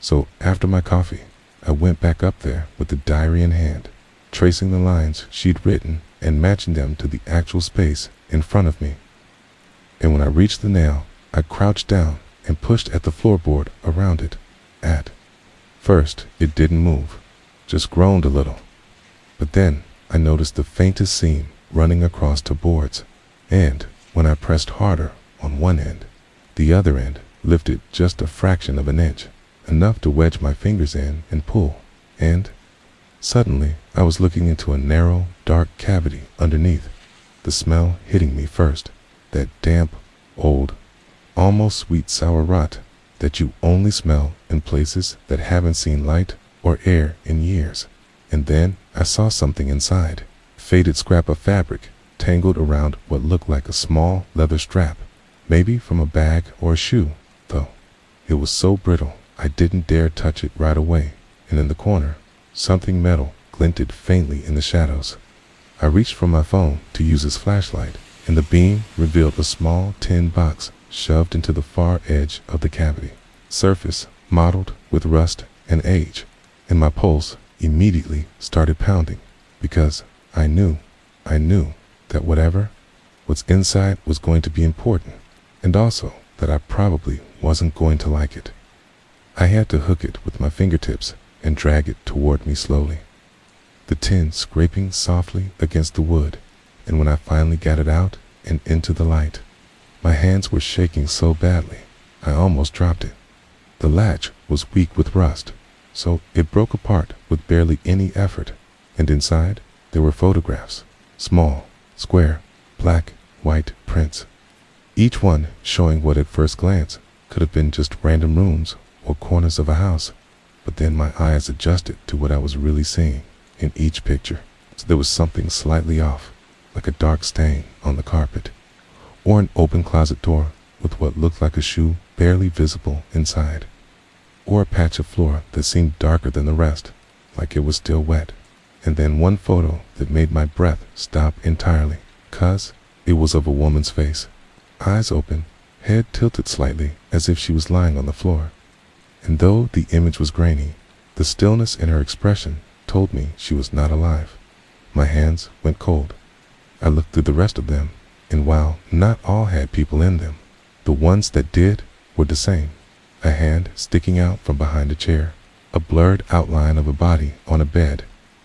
So after my coffee, I went back up there with the diary in hand, tracing the lines she'd written and matching them to the actual space in front of me. And when I reached the nail, I crouched down and pushed at the floorboard around it. At first, it didn't move, just groaned a little, But then I noticed the faintest seam running across two boards, and when I pressed harder on one end, the other end lifted just a fraction of an inch, enough to wedge my fingers in and pull, and suddenly I was looking into a narrow, dark cavity underneath, the smell hitting me first, that damp, old, almost sweet sour rot that you only smell in places that haven't seen light or air in years. And then I saw something inside, a faded scrap of fabric tangled around what looked like a small leather strap, maybe from a bag or a shoe, though it was so brittle I didn't dare touch it right away. And in the corner, something metal glinted faintly in the shadows. I reached for my phone to use its flashlight, and the beam revealed a small tin box shoved into the far edge of the cavity, surface mottled with rust and age, and my pulse immediately started pounding, because I knew that whatever was inside was going to be important, and also that I probably wasn't going to like it. I had to hook it with my fingertips and drag it toward me slowly, the tin scraping softly against the wood, and when I finally got it out and into the light, my hands were shaking so badly I almost dropped it. The latch was weak with rust, so it broke apart with barely any effort, and inside there were photographs, small, square, black, white prints, each one showing what at first glance could have been just random rooms or corners of a house. But then my eyes adjusted to what I was really seeing in each picture. So there was something slightly off, like a dark stain on the carpet, or an open closet door with what looked like a shoe barely visible inside, or a patch of floor that seemed darker than the rest, like it was still wet. And then one photo that made my breath stop entirely, 'cause it was of a woman's face, eyes open, head tilted slightly as if she was lying on the floor. And though the image was grainy, the stillness in her expression told me she was not alive. My hands went cold. I looked through the rest of them, and while not all had people in them, the ones that did were the same. A hand sticking out from behind a chair, a blurred outline of a body on a bed,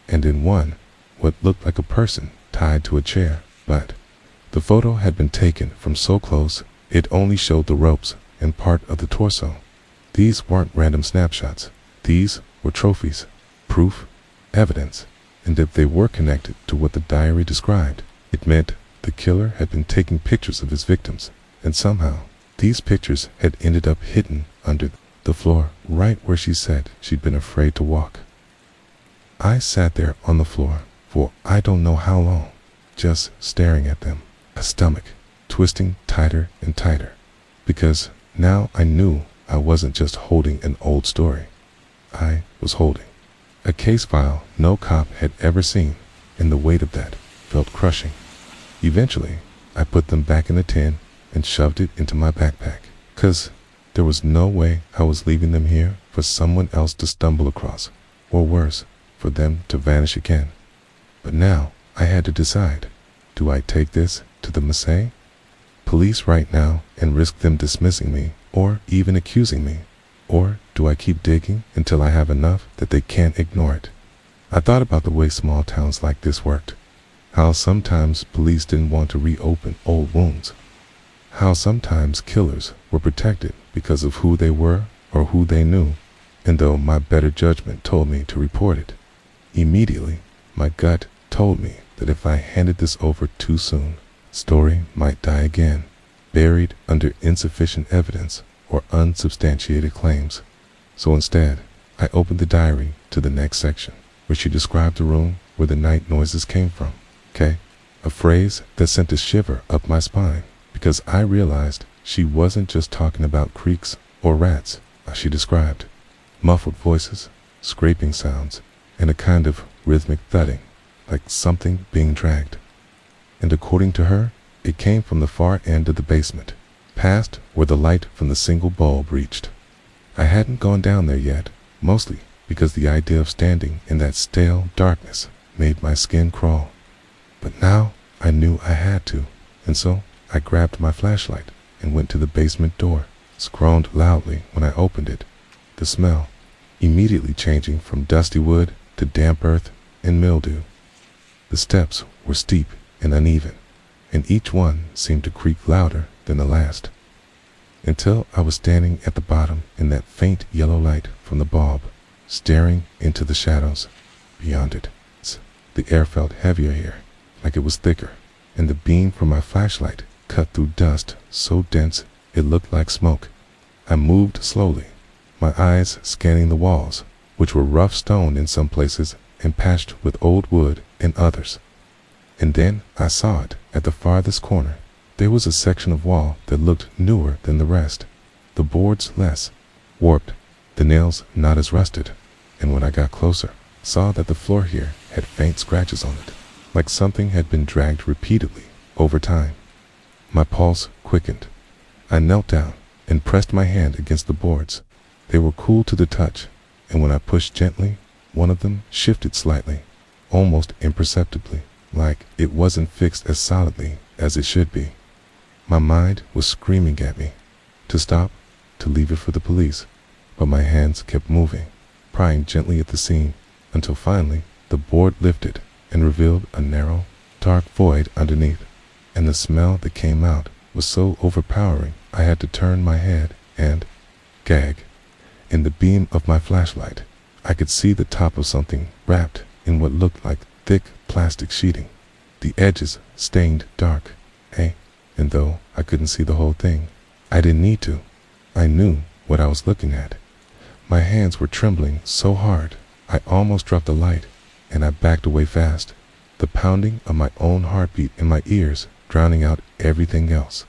and in one, what looked like a person tied to a chair. But the photo had been taken from so close it only showed the ropes and part of the torso. These weren't random snapshots. These were trophies, proof, evidence, and if they were connected to what the diary described, it meant the killer had been taking pictures of his victims, and somehow these pictures had ended up hidden under the floor, right where she said she'd been afraid to walk. I sat there on the floor for I don't know how long, just staring at them, my stomach twisting tighter and tighter, because now I knew I wasn't just holding an old story. I was holding a case file no cop had ever seen, and the weight of that felt crushing. Eventually, I put them back in the tin and shoved it into my backpack, 'cause there was no way I was leaving them here for someone else to stumble across, or worse, for them to vanish again. But now I had to decide, do I take this to the Maasai police right now and risk them dismissing me or even accusing me, or do I keep digging until I have enough that they can't ignore it? I thought about the way small towns like this worked, how sometimes police didn't want to reopen old wounds, how sometimes killers were protected because of who they were or who they knew, and though my better judgment told me to report it, immediately my gut told me that if I handed this over too soon, story might die again, buried under insufficient evidence or unsubstantiated claims. So instead, I opened the diary to the next section, where she described the room where the night noises came from. Okay, a phrase that sent a shiver up my spine, because I realized she wasn't just talking about creaks or rats, as she described muffled voices, scraping sounds, and a kind of rhythmic thudding, like something being dragged. And according to her, it came from the far end of the basement, past where the light from the single bulb reached. I hadn't gone down there yet, mostly because the idea of standing in that stale darkness made my skin crawl. But now I knew I had to, and so I grabbed my flashlight and went to the basement door, groaned loudly when I opened it, the smell immediately changing from dusty wood to damp earth and mildew. The steps were steep and uneven, and each one seemed to creak louder than the last, until I was standing at the bottom in that faint yellow light from the bulb, staring into the shadows beyond it. The air felt heavier here, like it was thicker, and the beam from my flashlight cut through dust so dense it looked like smoke. I moved slowly, my eyes scanning the walls, which were rough stone in some places and patched with old wood in others. And then I saw it at the farthest corner. There was a section of wall that looked newer than the rest, the boards less warped, the nails not as rusted, and when I got closer, saw that the floor here had faint scratches on it, like something had been dragged repeatedly over time. My pulse quickened. I knelt down and pressed my hand against the boards. They were cool to the touch, and when I pushed gently, one of them shifted slightly, almost imperceptibly, like it wasn't fixed as solidly as it should be. My mind was screaming at me to stop, to leave it for the police, but my hands kept moving, prying gently at the seam, until finally the board lifted and revealed a narrow, dark void underneath, and the smell that came out was so overpowering I had to turn my head and gag. In the beam of my flashlight, I could see the top of something wrapped in what looked like thick plastic sheeting, the edges stained dark, and though I couldn't see the whole thing, I didn't need to. I knew what I was looking at. My hands were trembling so hard, I almost dropped the light, and I backed away fast, the pounding of my own heartbeat in my ears drowning out everything else.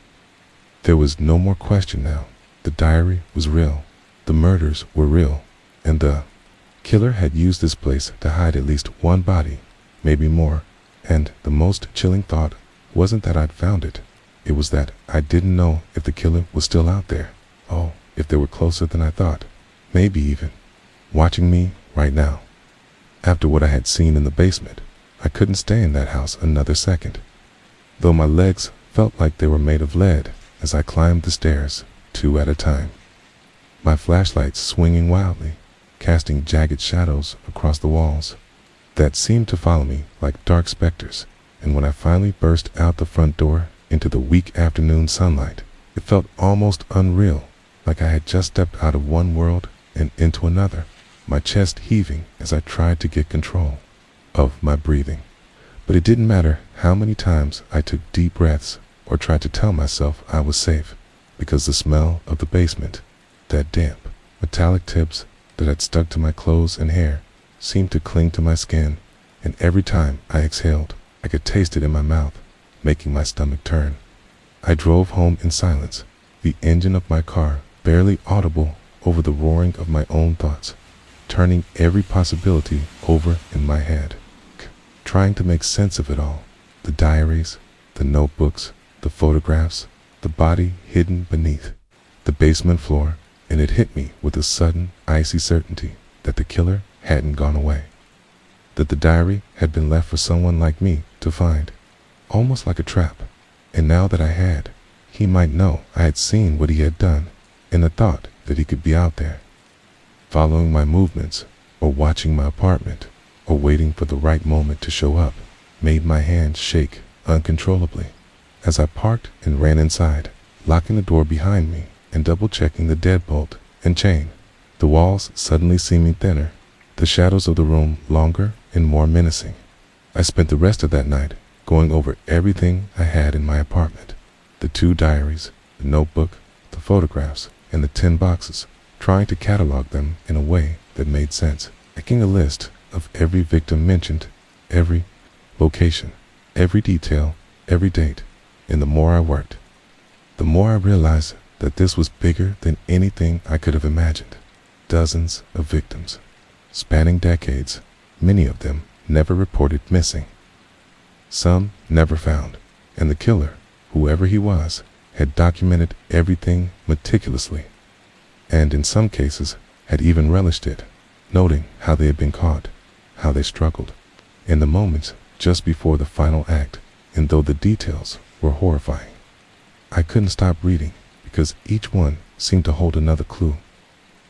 There was no more question now. The diary was real, the murders were real, and the killer had used this place to hide at least one body, maybe more, and the most chilling thought wasn't that I'd found it. It was that I didn't know if the killer was still out there. Oh, if they were closer than I thought, maybe even watching me right now. After what I had seen in the basement, I couldn't stay in that house another second, though my legs felt like they were made of lead as I climbed the stairs, 2 at a time, my flashlight swinging wildly, casting jagged shadows across the walls that seemed to follow me like dark specters. And when I finally burst out the front door into the weak afternoon sunlight, it felt almost unreal, like I had just stepped out of one world and into another, my chest heaving as I tried to get control of my breathing. But it didn't matter how many times I took deep breaths or tried to tell myself I was safe, because the smell of the basement, that damp, metallic tips that had stuck to my clothes and hair, seemed to cling to my skin, and every time I exhaled, I could taste it in my mouth, making my stomach turn. I drove home in silence, the engine of my car barely audible over the roaring of my own thoughts, turning every possibility over in my head, trying to make sense of it all. The diaries, the notebooks, the photographs, the body hidden beneath the basement floor, and it hit me with a sudden, icy certainty that the killer hadn't gone away, that the diary had been left for someone like me to find, almost like a trap. And now that I had, he might know I had seen what he had done, and the thought that he could be out there, following my movements, or watching my apartment, or waiting for the right moment to show up, made my hands shake uncontrollably. As I parked and ran inside, locking the door behind me and double-checking the deadbolt and chain, the walls suddenly seeming thinner, the shadows of the room longer and more menacing. I spent the rest of that night going over everything I had in my apartment, the 2 diaries, the notebook, the photographs, and the 10 boxes, trying to catalog them in a way that made sense, making a list of every victim mentioned, every location, every detail, every date. And the more I worked, the more I realized that this was bigger than anything I could have imagined. Dozens of victims, spanning decades, many of them never reported missing, some never found, and the killer, whoever he was, had documented everything meticulously, and in some cases had even relished it, noting how they had been caught, how they struggled, in the moments just before the final act. And though the details were horrifying, I couldn't stop reading, because each one seemed to hold another clue,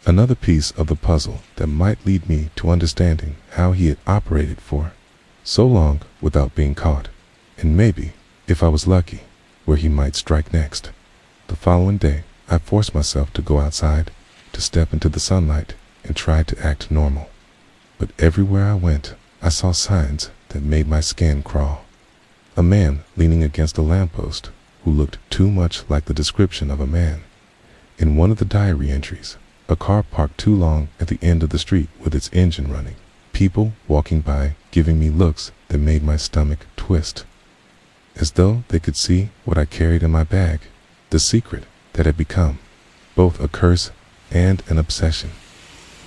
another piece of the puzzle that might lead me to understanding how he had operated for so long without being caught, and maybe, if I was lucky, where he might strike next. The following day, I forced myself to go outside, to step into the sunlight, and try to act normal. But everywhere I went, I saw signs that made my skin crawl. A man leaning against a lamppost who looked too much like the description of a man. In one of the diary entries, a car parked too long at the end of the street with its engine running. People walking by giving me looks that made my stomach twist, as though they could see what I carried in my bag, the secret that had become both a curse and an obsession.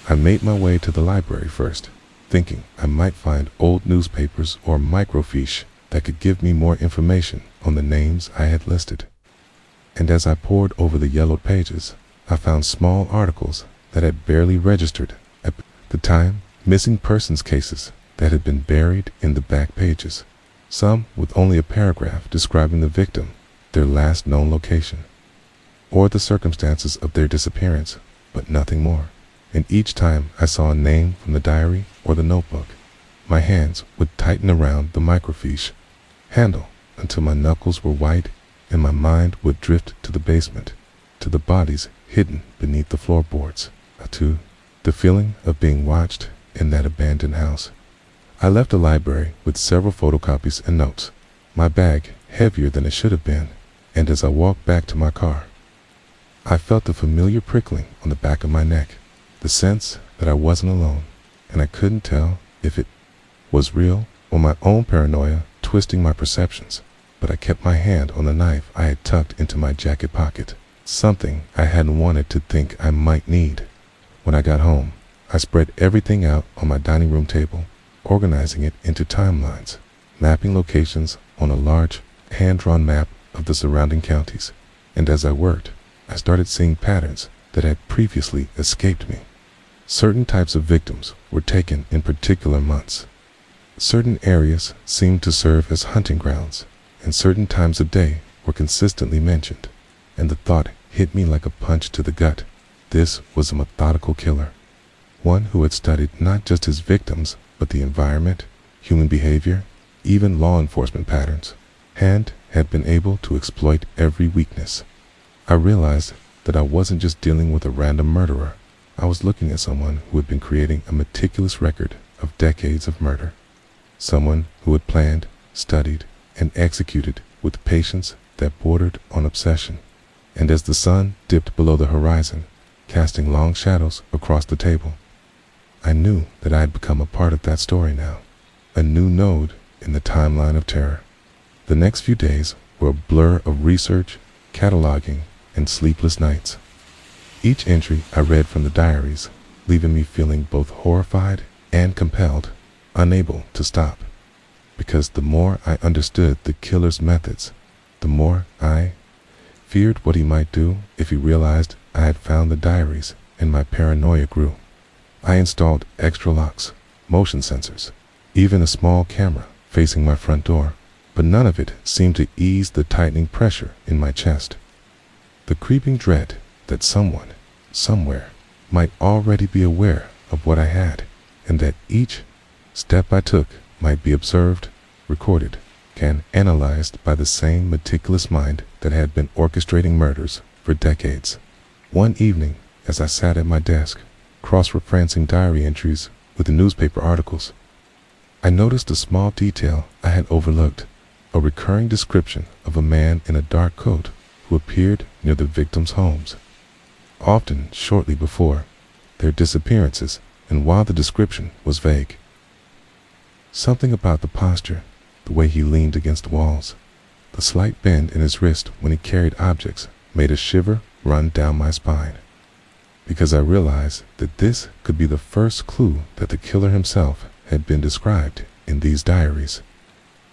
I made my way to the library first, thinking I might find old newspapers or microfiche that could give me more information on the names I had listed. And as I pored over the yellowed pages, I found small articles that had barely registered at the time, missing persons cases that had been buried in the back pages, some with only a paragraph describing the victim, their last known location, or the circumstances of their disappearance, but nothing more. And each time I saw a name from the diary or the notebook, my hands would tighten around the microfiche handle until my knuckles were white and my mind would drift to the basement, to the bodies hidden beneath the floorboards, to the feeling of being watched in that abandoned house. I left the library with several photocopies and notes, my bag heavier than it should have been, and as I walked back to my car, I felt the familiar prickling on the back of my neck, the sense that I wasn't alone, and I couldn't tell if it was real or my own paranoia twisting my perceptions. But I kept my hand on the knife I had tucked into my jacket pocket, something I hadn't wanted to think I might need. When I got home, I spread everything out on my dining room table, organizing it into timelines, mapping locations on a large, hand-drawn map of the surrounding counties. And as I worked, I started seeing patterns that had previously escaped me. Certain types of victims were taken in particular months. Certain areas seemed to serve as hunting grounds, and certain times of day were consistently mentioned, and the thought hit me like a punch to the gut. This was a methodical killer, one who had studied not just his victims, but the environment, human behavior, even law enforcement patterns, and had been able to exploit every weakness. I realized that I wasn't just dealing with a random murderer. I was looking at someone who had been creating a meticulous record of decades of murder, someone who had planned, studied, and executed with patience that bordered on obsession. And as the sun dipped below the horizon, casting long shadows across the table, I knew that I had become a part of that story now, a new node in the timeline of terror. The next few days were a blur of research, cataloging, and sleepless nights. Each entry I read from the diaries, leaving me feeling both horrified and compelled, unable to stop. Because the more I understood the killer's methods, the more I feared what he might do if he realized I had found the diaries, and my paranoia grew. I installed extra locks, motion sensors, even a small camera facing my front door, but none of it seemed to ease the tightening pressure in my chest. The creeping dread that someone, somewhere, might already be aware of what I had, and that each step I took might be observed, recorded, and analyzed by the same meticulous mind that had been orchestrating murders for decades. One evening, as I sat at my desk, cross-referencing diary entries with the newspaper articles, I noticed a small detail I had overlooked, a recurring description of a man in a dark coat who appeared near the victims' homes, often shortly before their disappearances, and while the description was vague, something about the posture, the way he leaned against the walls, the slight bend in his wrist when he carried objects made a shiver run down my spine, because I realized that this could be the first clue that the killer himself had been described in these diaries,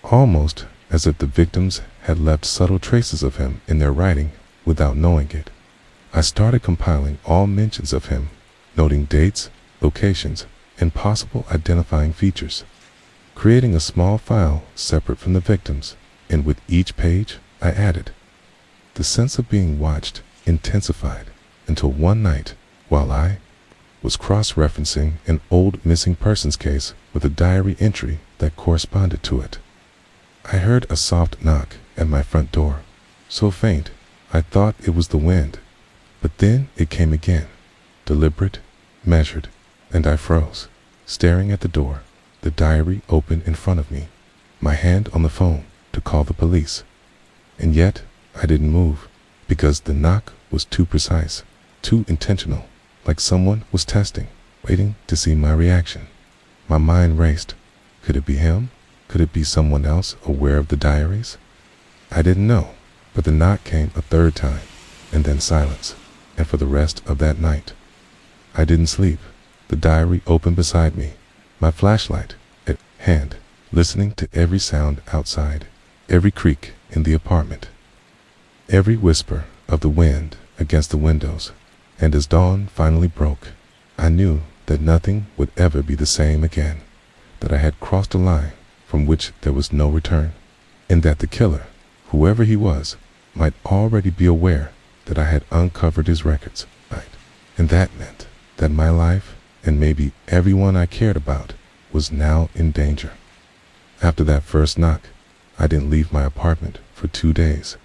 almost as if the victims had left subtle traces of him in their writing without knowing it. I started compiling all mentions of him, noting dates, locations, and possible identifying features, creating a small file separate from the victims, and with each page I added. The sense of being watched intensified until one night, while I was cross-referencing an old missing persons case with a diary entry that corresponded to it. I heard a soft knock at my front door, so faint I thought it was the wind, but then it came again, deliberate, measured, and I froze, staring at the door, the diary open in front of me, my hand on the phone to call the police. And yet I didn't move, because the knock was too precise, too intentional, like someone was testing, waiting to see my reaction. My mind raced. Could it be him? Could it be someone else aware of the diaries? I didn't know, but the knock came a third time, and then silence, and for the rest of that night. I didn't sleep, the diary open beside me, my flashlight at hand, listening to every sound outside, every creak in the apartment, every whisper of the wind against the windows. And as dawn finally broke, I knew that nothing would ever be the same again, that I had crossed a line from which there was no return, and that the killer, whoever he was, might already be aware that I had uncovered his records. And that meant that my life, and maybe everyone I cared about, was now in danger. After that first knock, I didn't leave my apartment for 2 days,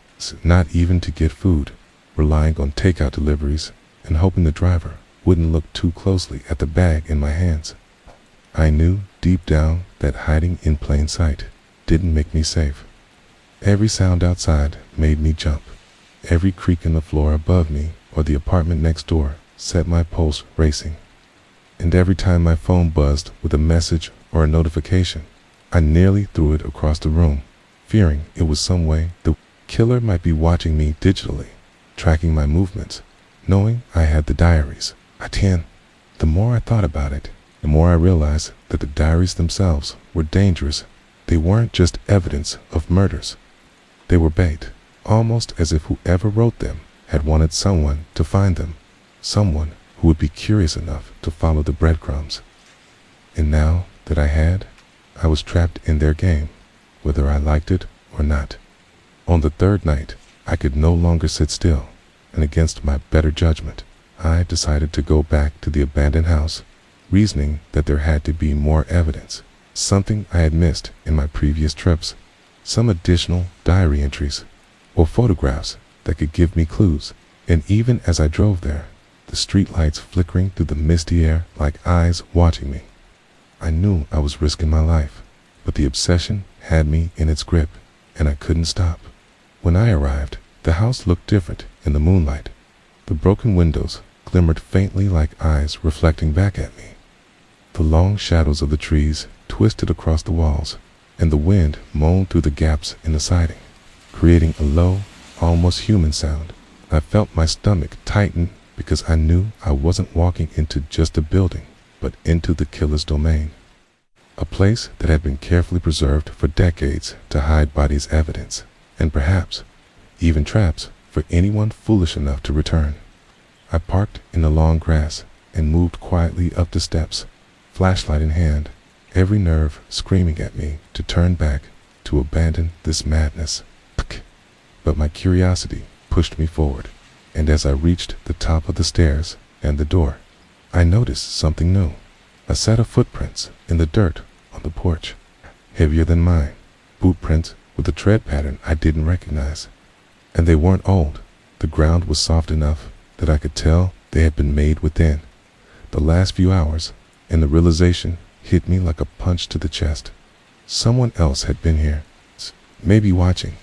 not even to get food, relying on takeout deliveries and hoping the driver wouldn't look too closely at the bag in my hands. I knew deep down that hiding in plain sight didn't make me safe. Every sound outside made me jump. Every creak in the floor above me or the apartment next door set my pulse racing. And every time my phone buzzed with a message or a notification, I nearly threw it across the room, fearing it was some way the killer might be watching me digitally, tracking my movements, knowing I had the diaries. The more I thought about it, the more I realized that the diaries themselves were dangerous. They weren't just evidence of murders. They were bait, almost as if whoever wrote them had wanted someone to find them, someone who would be curious enough to follow the breadcrumbs. And now that I was trapped in their game, whether I liked it or not. On the third night, I could no longer sit still, and against my better judgment, I decided to go back to the abandoned house, reasoning that there had to be more evidence, something I had missed in my previous trips, some additional diary entries, or photographs that could give me clues. And even as I drove there, the streetlights flickering through the misty air like eyes watching me, I knew I was risking my life, but the obsession had me in its grip, and I couldn't stop. When I arrived, the house looked different in the moonlight. The broken windows glimmered faintly like eyes reflecting back at me. The long shadows of the trees twisted across the walls, and the wind moaned through the gaps in the siding, creating a low, almost human sound. I felt my stomach tighten because I knew I wasn't walking into just a building, but into the killer's domain. A place that had been carefully preserved for decades to hide bodies' evidence, and perhaps even traps for anyone foolish enough to return. I parked in the long grass and moved quietly up the steps, flashlight in hand, every nerve screaming at me to turn back, to abandon this madness. But my curiosity pushed me forward, and as I reached the top of the stairs and the door, I noticed something new. A set of footprints in the dirt on the porch, heavier than mine, boot prints with a tread pattern I didn't recognize. And they weren't old. The ground was soft enough that I could tell they had been made within the last few hours, and the realization hit me like a punch to the chest. Someone else had been here, maybe watching,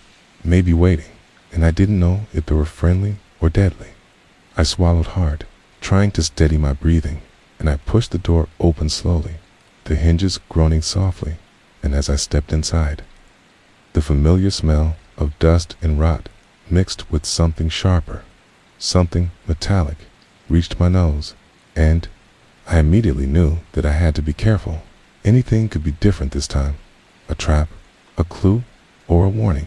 maybe waiting, and I didn't know if they were friendly or deadly. I swallowed hard, trying to steady my breathing, and I pushed the door open slowly, the hinges groaning softly, and as I stepped inside, the familiar smell of dust and rot mixed with something sharper, something metallic, reached my nose, and I immediately knew that I had to be careful. Anything could be different this time. A trap, a clue, or a warning.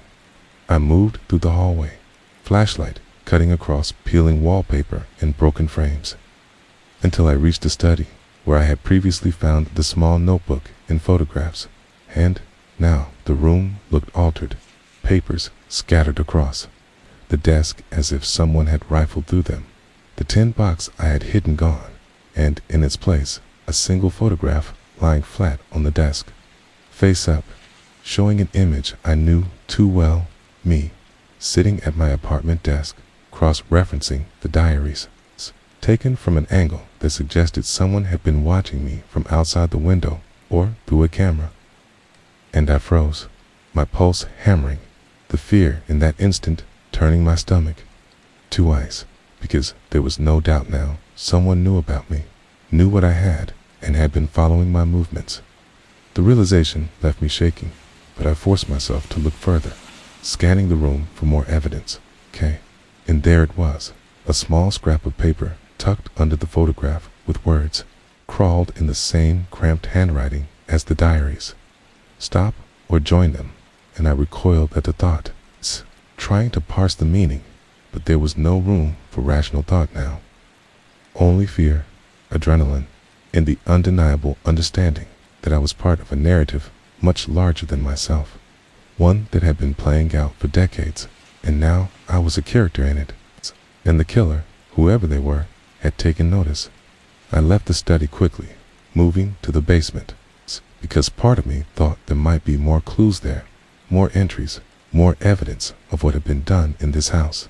I moved through the hallway, flashlight cutting across peeling wallpaper and broken frames, until I reached the study where I had previously found the small notebook and photographs. And now the room looked altered, papers scattered across the desk as if someone had rifled through them. The tin box I had hidden gone, and in its place, a single photograph lying flat on the desk. face up, showing an image I knew too well, me, sitting at my apartment desk, cross-referencing the diaries, taken from an angle that suggested someone had been watching me from outside the window or through a camera. And I froze, my pulse hammering, the fear in that instant turning my stomach to ice, because there was no doubt now someone knew about me, knew what I had, and had been following my movements. The realization left me shaking, but I forced myself to look further, scanning the room for more evidence. And there it was, a small scrap of paper tucked under the photograph with words, crawled in the same cramped handwriting as the diaries. Stop or join them, and I recoiled at the thought, trying to parse the meaning, but there was no room for rational thought now. Only fear, adrenaline, and the undeniable understanding that I was part of a narrative much larger than myself, one that had been playing out for decades, and now I was a character in it, and the killer, whoever they were, had taken notice. I left the study quickly, moving to the basement, because part of me thought there might be more clues there, more entries, more evidence of what had been done in this house.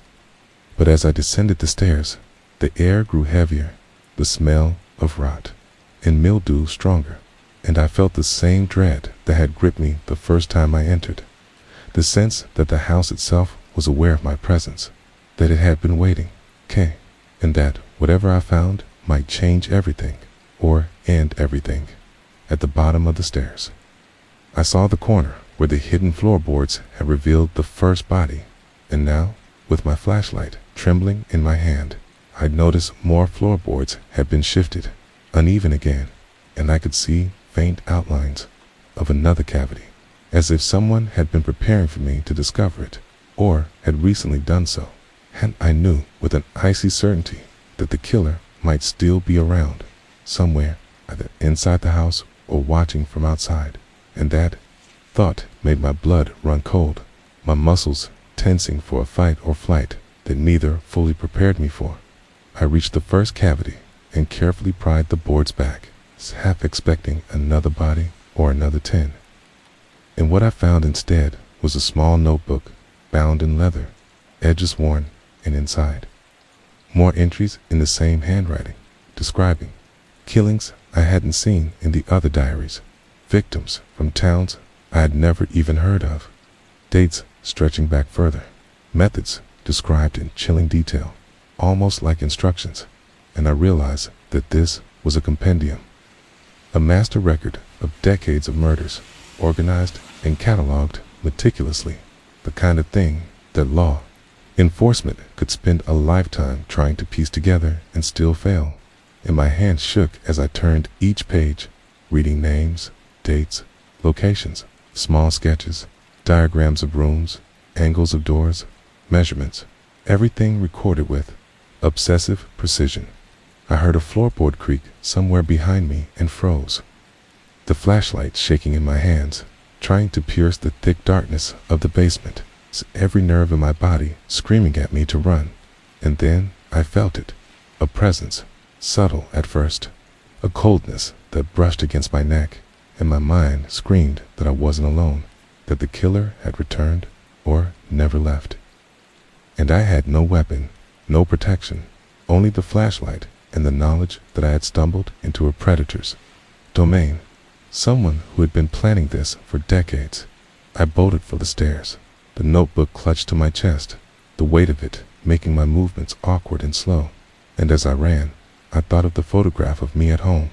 But as I descended the stairs, the air grew heavier, the smell of rot and mildew stronger, and I felt the same dread that had gripped me the first time I entered, the sense that the house itself was aware of my presence, that it had been waiting, and that whatever I found might change everything, or end everything, at the bottom of the stairs. I saw the corner where the hidden floorboards had revealed the first body, and now, with my flashlight trembling in my hand, I'd noticed more floorboards had been shifted, uneven again, and I could see faint outlines of another cavity, as if someone had been preparing for me to discover it, or had recently done so. And I knew with an icy certainty that the killer might still be around, somewhere, either inside the house or watching from outside, and that thought made my blood run cold, my muscles tensing for a fight or flight that neither fully prepared me for. I reached the first cavity and carefully pried the boards back, half expecting another body or another 10. And what I found instead was a small notebook bound in leather, edges worn, and inside more entries in the same handwriting, describing killings I hadn't seen in the other diaries, victims from towns I had never even heard of, dates stretching back further, methods described in chilling detail, almost like instructions, and I realized that this was a compendium, a master record of decades of murders, organized and cataloged meticulously, the kind of thing that law enforcement could spend a lifetime trying to piece together and still fail. And my hands shook as I turned each page, reading names, dates, locations, small sketches, diagrams of rooms, angles of doors, measurements, everything recorded with obsessive precision. I heard a floorboard creak somewhere behind me and froze, the flashlight shaking in my hands, trying to pierce the thick darkness of the basement, every nerve in my body screaming at me to run. And then I felt it, a presence, subtle at first, a coldness that brushed against my neck, and my mind screamed that I wasn't alone, that the killer had returned or never left. And I had no weapon, no protection, only the flashlight and the knowledge that I had stumbled into a predator's domain, someone who had been planning this for decades. I bolted for the stairs, the notebook clutched to my chest, the weight of it making my movements awkward and slow. And as I ran, I thought of the photograph of me at home,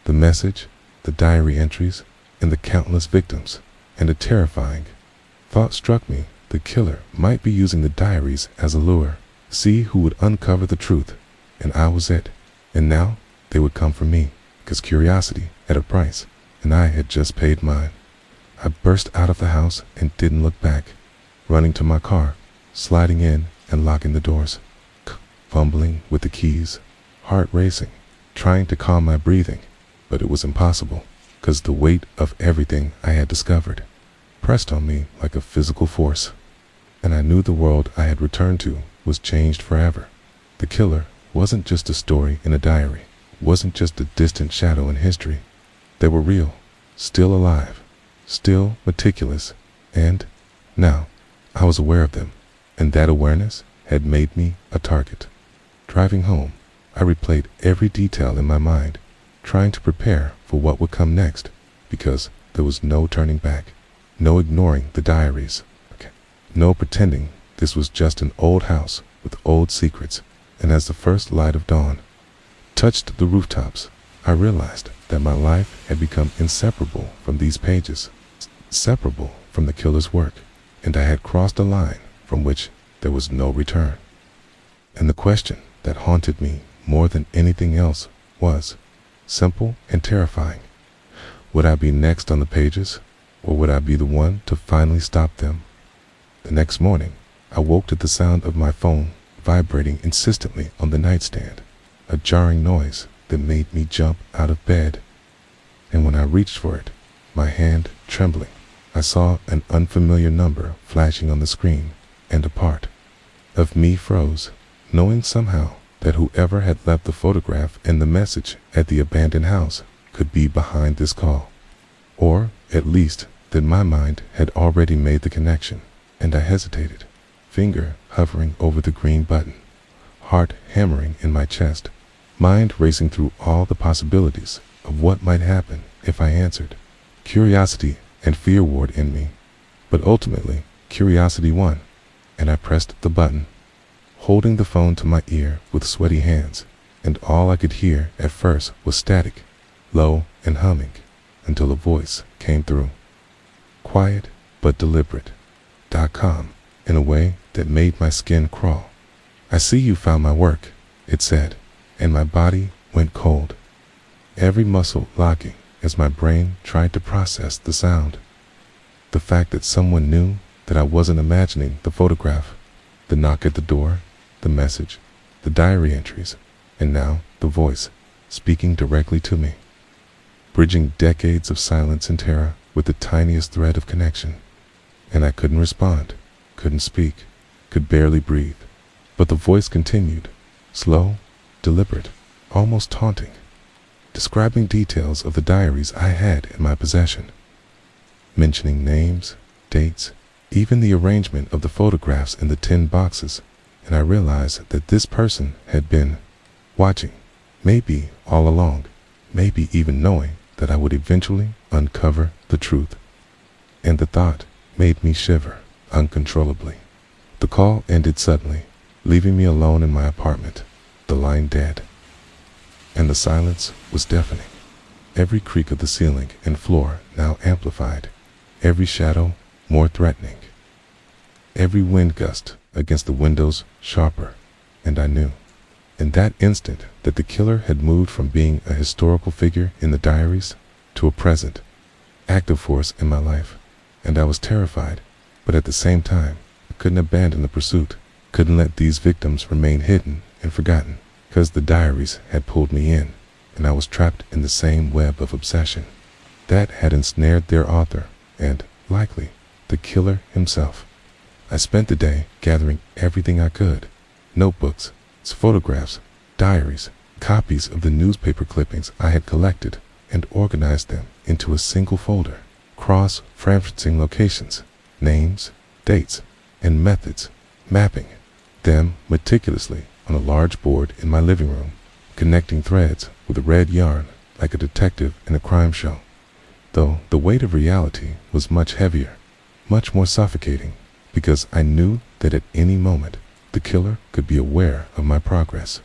the message, the diary entries, and the countless victims, and a terrifying thought struck me: the killer might be using the diaries as a lure, see who would uncover the truth, and I was it. And now they would come for me, because curiosity had a price, and I had just paid mine. I burst out of the house and didn't look back, running to my car, sliding in and locking the doors, fumbling with the keys, heart racing, trying to calm my breathing, but it was impossible, because the weight of everything I had discovered pressed on me like a physical force, and I knew the world I had returned to was changed forever. The killer wasn't just a story in a diary, wasn't just a distant shadow in history. They were real, still alive, still meticulous, and now I was aware of them, and that awareness had made me a target. Driving home, I replayed every detail in my mind, trying to prepare for what would come next, because there was no turning back, no ignoring the diaries, no pretending this was just an old house with old secrets. And as the first light of dawn touched the rooftops, I realized that my life had become inseparable from these pages, separable from the killer's work, and I had crossed a line from which there was no return. And the question that haunted me more than anything else was simple and terrifying. Would I be next on the pages, or would I be the one to finally stop them? The next morning, I woke to the sound of my phone vibrating insistently on the nightstand, a jarring noise that made me jump out of bed. And when I reached for it, my hand trembling, I saw an unfamiliar number flashing on the screen, and a part of me froze, knowing somehow that whoever had left the photograph and the message at the abandoned house could be behind this call, or at least that my mind had already made the connection. And I hesitated, finger hovering over the green button, heart hammering in my chest, mind racing through all the possibilities of what might happen if I answered. Curiosity and fear warred in me, but ultimately curiosity won, and I pressed the button, holding the phone to my ear with sweaty hands, and all I could hear at first was static, low and humming, until a voice came through. Quiet but deliberate. .com, in a way that made my skin crawl. I see you found my work, it said, and my body went cold, every muscle locking as my brain tried to process the sound. The fact that someone knew that I wasn't imagining the photograph, the knock at the door, the message, the diary entries, and now the voice speaking directly to me, bridging decades of silence and terror with the tiniest thread of connection. And I couldn't respond, couldn't speak, could barely breathe. But the voice continued, slow, deliberate, almost taunting, describing details of the diaries I had in my possession, mentioning names, dates, even the arrangement of the photographs in the tin boxes. And I realized that this person had been watching, maybe all along, maybe even knowing that I would eventually uncover the truth. And the thought made me shiver uncontrollably. The call ended suddenly, leaving me alone in my apartment, the line dead. And the silence was deafening. Every creak of the ceiling and floor now amplified, every shadow more threatening, every wind gust against the windows sharper. And I knew, in that instant, that the killer had moved from being a historical figure in the diaries to a present, active force in my life. And I was terrified, but at the same time, I couldn't abandon the pursuit, couldn't let these victims remain hidden and forgotten, because the diaries had pulled me in, and I was trapped in the same web of obsession that had ensnared their author, and, likely, the killer himself. I spent the day gathering everything I could, notebooks, photographs, diaries, copies of the newspaper clippings I had collected, and organized them into a single folder, cross-referencing locations, names, dates, and methods, mapping them meticulously on a large board in my living room, connecting threads with a red yarn like a detective in a crime show. Though the weight of reality was much heavier, much more suffocating, because I knew that at any moment the killer could be aware of my progress,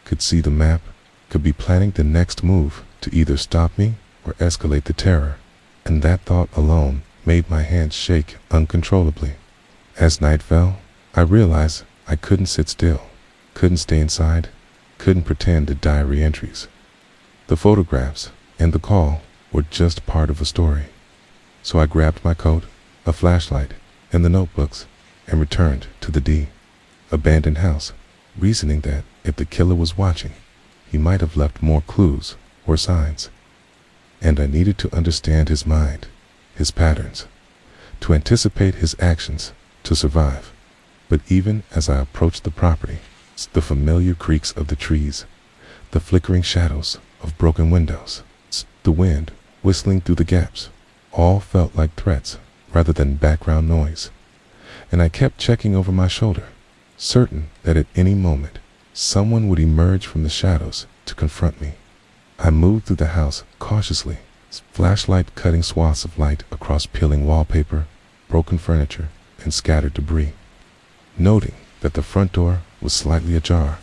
could see the map, could be planning the next move to either stop me or escalate the terror. And that thought alone made my hands shake uncontrollably. As night fell, I realized I couldn't sit still, couldn't stay inside, couldn't pretend to diary entries. The photographs and the call were just part of a story. So I grabbed my coat, a flashlight, and the notebooks, and returned to the abandoned house, reasoning that if the killer was watching, he might have left more clues or signs. And I needed to understand his mind, his patterns, to anticipate his actions, to survive. But even as I approached the property, the familiar creaks of the trees, the flickering shadows of broken windows, the wind whistling through the gaps, all felt like threats rather than background noise, and I kept checking over my shoulder, certain that at any moment someone would emerge from the shadows to confront me. I moved through the house cautiously, flashlight cutting swaths of light across peeling wallpaper, broken furniture, and scattered debris, noting that the front door was slightly ajar,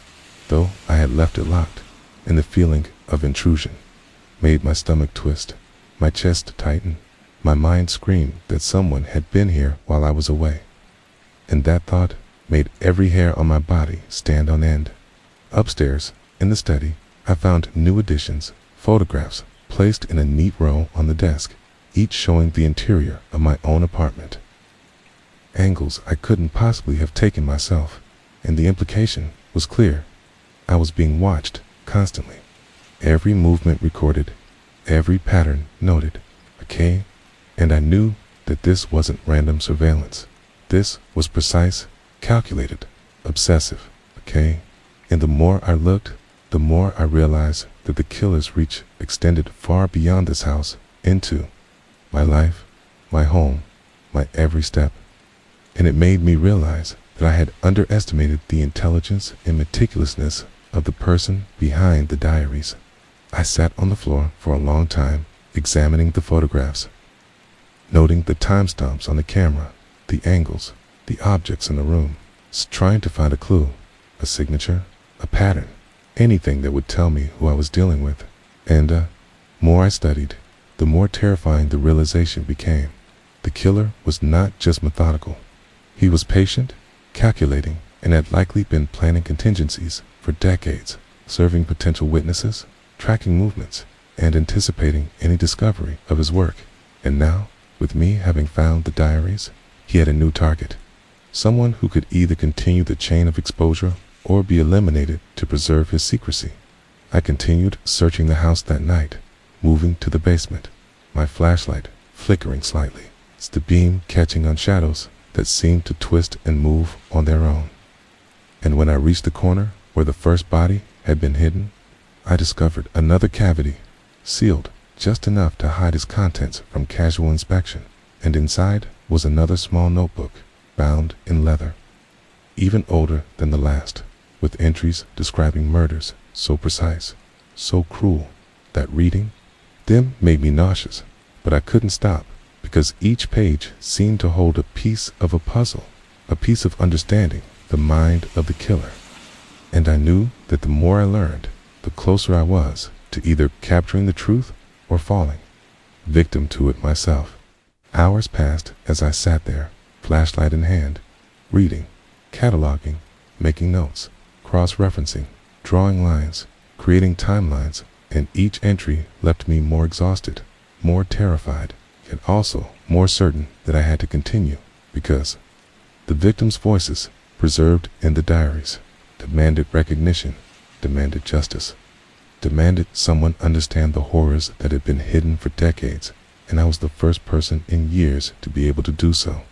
though I had left it locked, and the feeling of intrusion made my stomach twist, my chest tighten, my mind scream that someone had been here while I was away. And that thought made every hair on my body stand on end. Upstairs, in the study, I found new additions, photographs placed in a neat row on the desk, each showing the interior of my own apartment. Angles I couldn't possibly have taken myself, and the implication was clear. I was being watched constantly. Every movement recorded, every pattern noted. Okay, and I knew that this wasn't random surveillance. This was precise, calculated, obsessive. Okay, and the more I looked, the more I realized that the killer's reach extended far beyond this house, into my life, my home, my every step. And it made me realize that I had underestimated the intelligence and meticulousness of the person behind the diaries. I sat on the floor for a long time, examining the photographs, noting the timestamps on the camera, the angles, the objects in the room, trying to find a clue, a signature, a pattern, anything that would tell me who I was dealing with. And more I studied, the more terrifying the realization became. The killer was not just methodical. He was patient, calculating, and had likely been planning contingencies for decades, serving potential witnesses, tracking movements, and anticipating any discovery of his work. And now, with me having found the diaries, he had a new target. Someone who could either continue the chain of exposure or be eliminated to preserve his secrecy. I continued searching the house that night, moving to the basement, my flashlight flickering slightly, the beam catching on shadows that seemed to twist and move on their own. And when I reached the corner where the first body had been hidden, I discovered another cavity, sealed just enough to hide its contents from casual inspection, and inside was another small notebook, bound in leather, even older than the last, with entries describing murders so precise, so cruel, that reading them made me nauseous. But I couldn't stop, because each page seemed to hold a piece of a puzzle, a piece of understanding the mind of the killer. And I knew that the more I learned, the closer I was to either capturing the truth or falling victim to it myself. Hours passed as I sat there, flashlight in hand, reading, cataloging, making notes, cross-referencing, drawing lines, creating timelines, and each entry left me more exhausted, more terrified, yet also more certain that I had to continue, because the victims' voices, preserved in the diaries, demanded recognition, demanded justice, demanded someone understand the horrors that had been hidden for decades, and I was the first person in years to be able to do so.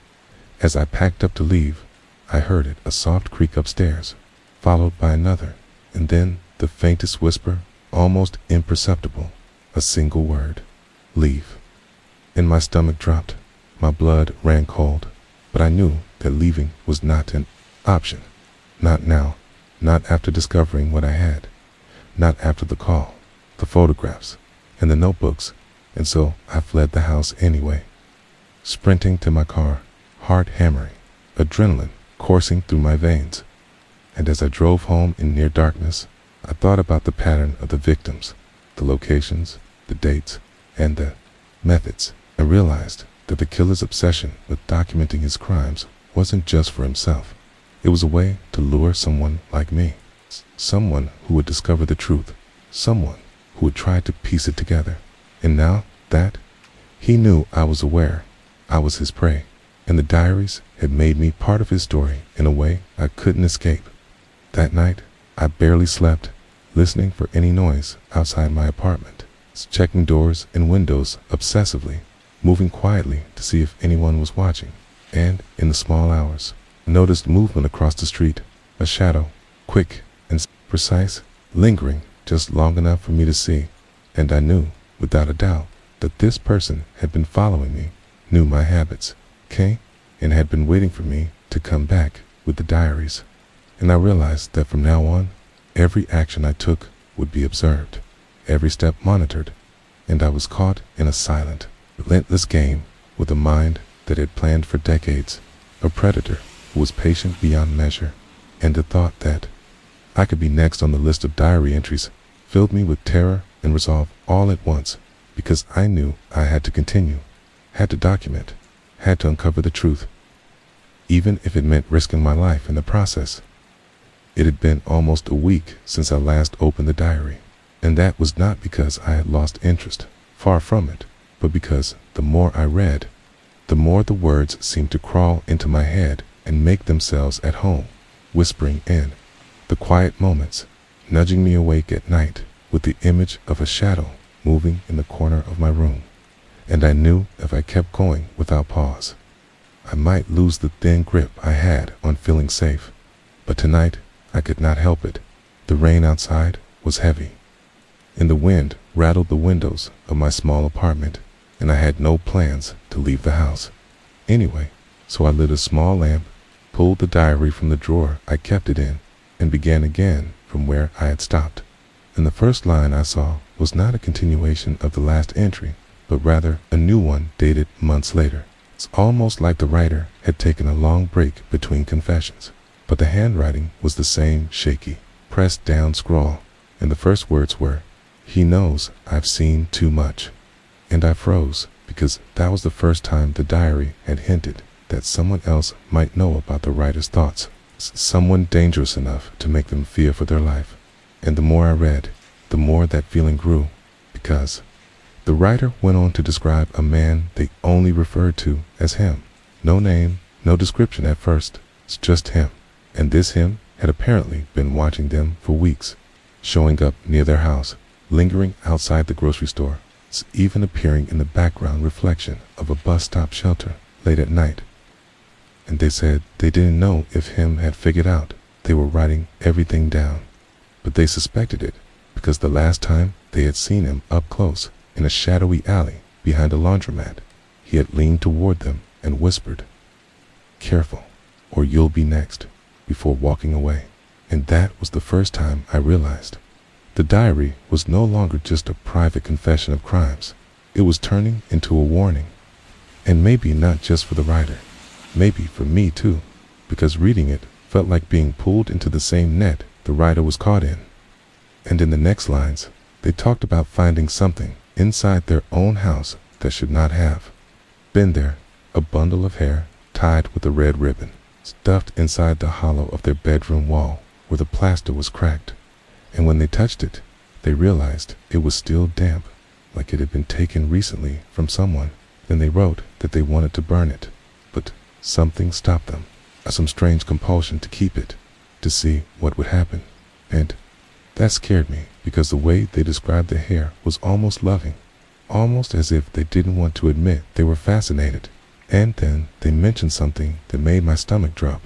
As I packed up to leave, I heard it, a soft creak upstairs, followed by another, and then the faintest whisper, almost imperceptible, a single word: leave. And my stomach dropped, my blood ran cold, but I knew that leaving was not an option. Not now, not after discovering what I had, not after the call, the photographs, and the notebooks, and so I fled the house anyway, sprinting to my car, heart hammering, adrenaline coursing through my veins. And as I drove home in near darkness, I thought about the pattern of the victims, the locations, the dates, and the methods. I realized that the killer's obsession with documenting his crimes wasn't just for himself. It was a way to lure someone like me, someone who would discover the truth, someone who would try to piece it together. And now that he knew I was aware, I was his prey, and the diaries had made me part of his story in a way I couldn't escape. That night, I barely slept, listening for any noise outside my apartment, checking doors and windows obsessively, moving quietly to see if anyone was watching. And in the small hours, I noticed movement across the street, a shadow, quick and precise, lingering just long enough for me to see, and I knew, without a doubt, that this person had been following me, knew my habits, okay, and had been waiting for me to come back with the diaries. And I realized that from now on, every action I took would be observed, every step monitored, and I was caught in a silent, relentless game with a mind that had planned for decades, a predator who was patient beyond measure, and the thought that I could be next on the list of diary entries filled me with terror and resolve all at once, because I knew I had to continue, had to document, had to uncover the truth, even if it meant risking my life in the process. It had been almost a week since I last opened the diary, and that was not because I had lost interest, far from it, but because the more I read, the more the words seemed to crawl into my head and make themselves at home, whispering in the quiet moments, nudging me awake at night with the image of a shadow moving in the corner of my room. And I knew if I kept going without pause, I might lose the thin grip I had on feeling safe. But tonight, I could not help it. The rain outside was heavy, and the wind rattled the windows of my small apartment, and I had no plans to leave the house anyway. So I lit a small lamp, pulled the diary from the drawer I kept it in, and began again from where I had stopped. And the first line I saw was not a continuation of the last entry, but rather a new one dated months later. It's almost like the writer had taken a long break between confessions, but the handwriting was the same shaky, pressed down scrawl, and the first words were, "He knows I've seen too much." And I froze, because that was the first time the diary had hinted that someone else might know about the writer's thoughts, someone dangerous enough to make them fear for their life. And the more I read, the more that feeling grew, because the writer went on to describe a man they only referred to as him. No name, no description at first, it's just him. And this him had apparently been watching them for weeks, showing up near their house, lingering outside the grocery store, even appearing in the background reflection of a bus stop shelter late at night. And they said they didn't know if him had figured out they were writing everything down, but they suspected it because the last time they had seen him up close in a shadowy alley behind a laundromat, he had leaned toward them and whispered, "Careful, or you'll be next," before walking away. And that was the first time I realized the diary was no longer just a private confession of crimes. It was turning into a warning. And maybe not just for the writer, maybe for me too, because reading it felt like being pulled into the same net the writer was caught in. And in the next lines, they talked about finding something inside their own house that should not have been there, a bundle of hair tied with a red ribbon, stuffed inside the hollow of their bedroom wall where the plaster was cracked. And when they touched it, they realized it was still damp, like it had been taken recently from someone. Then they wrote that they wanted to burn it, but something stopped them, some strange compulsion to keep it, to see what would happen. And that scared me, because the way they described the hair was almost loving, almost as if they didn't want to admit they were fascinated. And then they mentioned something that made my stomach drop.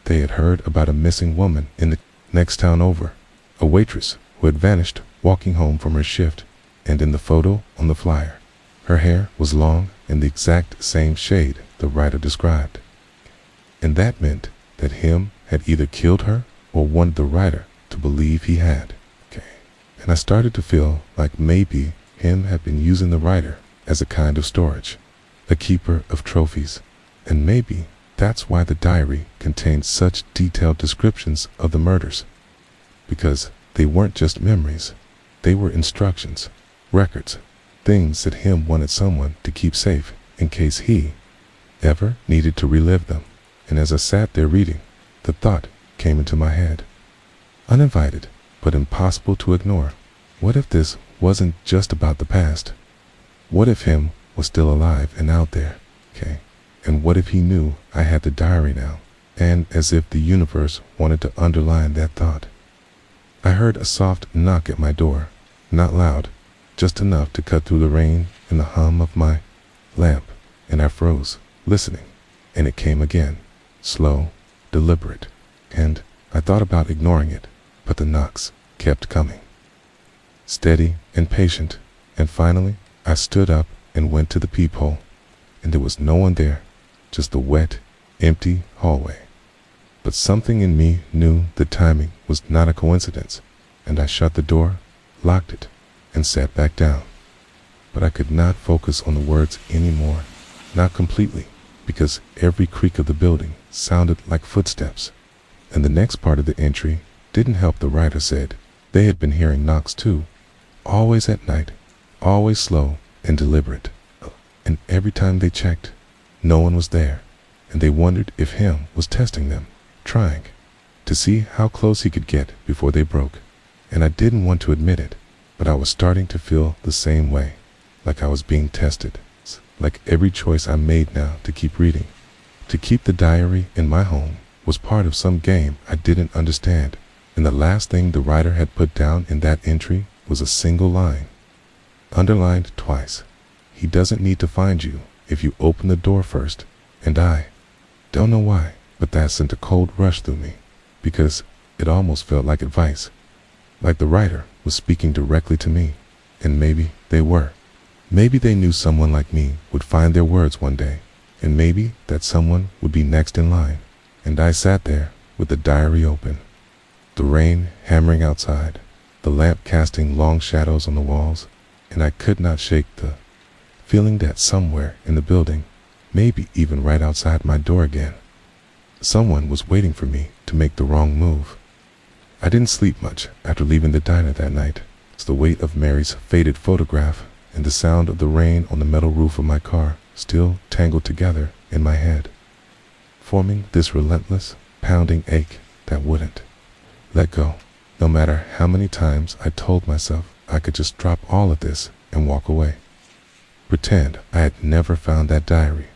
They had heard about a missing woman in the next town over, a waitress who had vanished walking home from her shift, and in the photo on the flyer, her hair was long and the exact same shade the writer described. And that meant that him had either killed her or wanted the writer to believe he had. And I started to feel like maybe him had been using the writer as a kind of storage, a keeper of trophies, and maybe that's why the diary contained such detailed descriptions of the murders, because they weren't just memories, they were instructions, records, things that him wanted someone to keep safe in case he ever needed to relive them. And as I sat there reading, the thought came into my head, uninvited but impossible to ignore. What if this wasn't just about the past? What if him was still alive and out there? And what if he knew I had the diary now? And as if the universe wanted to underline that thought, I heard a soft knock at my door, not loud, just enough to cut through the rain and the hum of my lamp, and I froze, listening, and it came again, slow, deliberate, and I thought about ignoring it, but the knocks kept coming, steady and patient, and finally I stood up and went to the peephole, and there was no one there, just the wet, empty hallway. But something in me knew the timing was not a coincidence, and I shut the door, locked it, and sat back down. But I could not focus on the words anymore, not completely, because every creak of the building sounded like footsteps. And the next part of the entry didn't help. The writer said they had been hearing knocks too, always at night, always slow and deliberate. And every time they checked, no one was there, and they wondered if him was testing them, trying to see how close he could get before they broke. And I didn't want to admit it, but I was starting to feel the same way, like I was being tested, like every choice I made now to keep reading, to keep the diary in my home, was part of some game I didn't understand. And the last thing the writer had put down in that entry was a single line, underlined twice. He doesn't need to find you if you open the door first. And I don't know why, but that sent a cold rush through me, because it almost felt like advice, like the writer was speaking directly to me. And maybe they were. Maybe they knew someone like me would find their words one day, and maybe that someone would be next in line. And I sat there with the diary open, the rain hammering outside, the lamp casting long shadows on the walls, and I could not shake the feeling that somewhere in the building, maybe even right outside my door again, someone was waiting for me to make the wrong move. I didn't sleep much after leaving the diner that night. It's the weight of Mary's faded photograph and the sound of the rain on the metal roof of my car still tangled together in my head, forming this relentless, pounding ache that wouldn't let go. No matter how many times I told myself I could just drop all of this and walk away. Pretend I had never found that diary.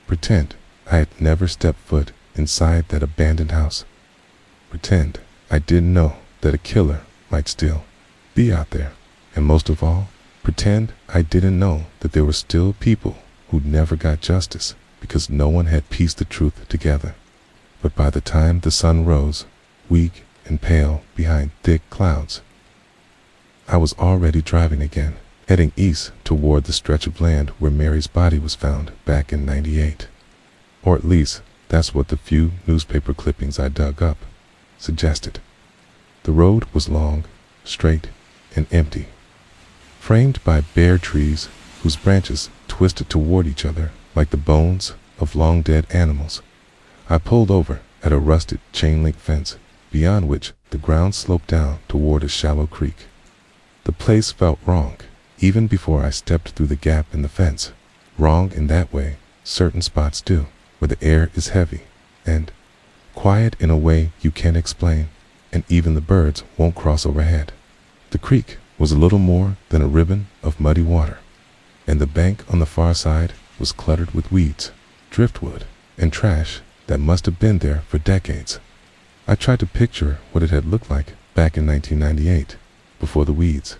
Pretend I had never stepped foot inside that abandoned house. Pretend I didn't know that a killer might still be out there. And most of all, pretend I didn't know that there were still people who never got justice because no one had pieced the truth together. But by the time the sun rose, weak and pale behind thick clouds, I was already driving again, heading east toward the stretch of land where Mary's body was found back in '98. Or at least, that's what the few newspaper clippings I dug up suggested. The road was long, straight, and empty, framed by bare trees whose branches twisted toward each other like the bones of long-dead animals. I pulled over at a rusted chain-link fence, beyond which the ground sloped down toward a shallow creek. The place felt wrong, even before I stepped through the gap in the fence. Wrong in that way certain spots do, where the air is heavy and quiet in a way you can't explain, and even the birds won't cross overhead. The creek was a little more than a ribbon of muddy water, and the bank on the far side was cluttered with weeds, driftwood, and trash that must have been there for decades. I tried to picture what it had looked like back in 1998, before the weeds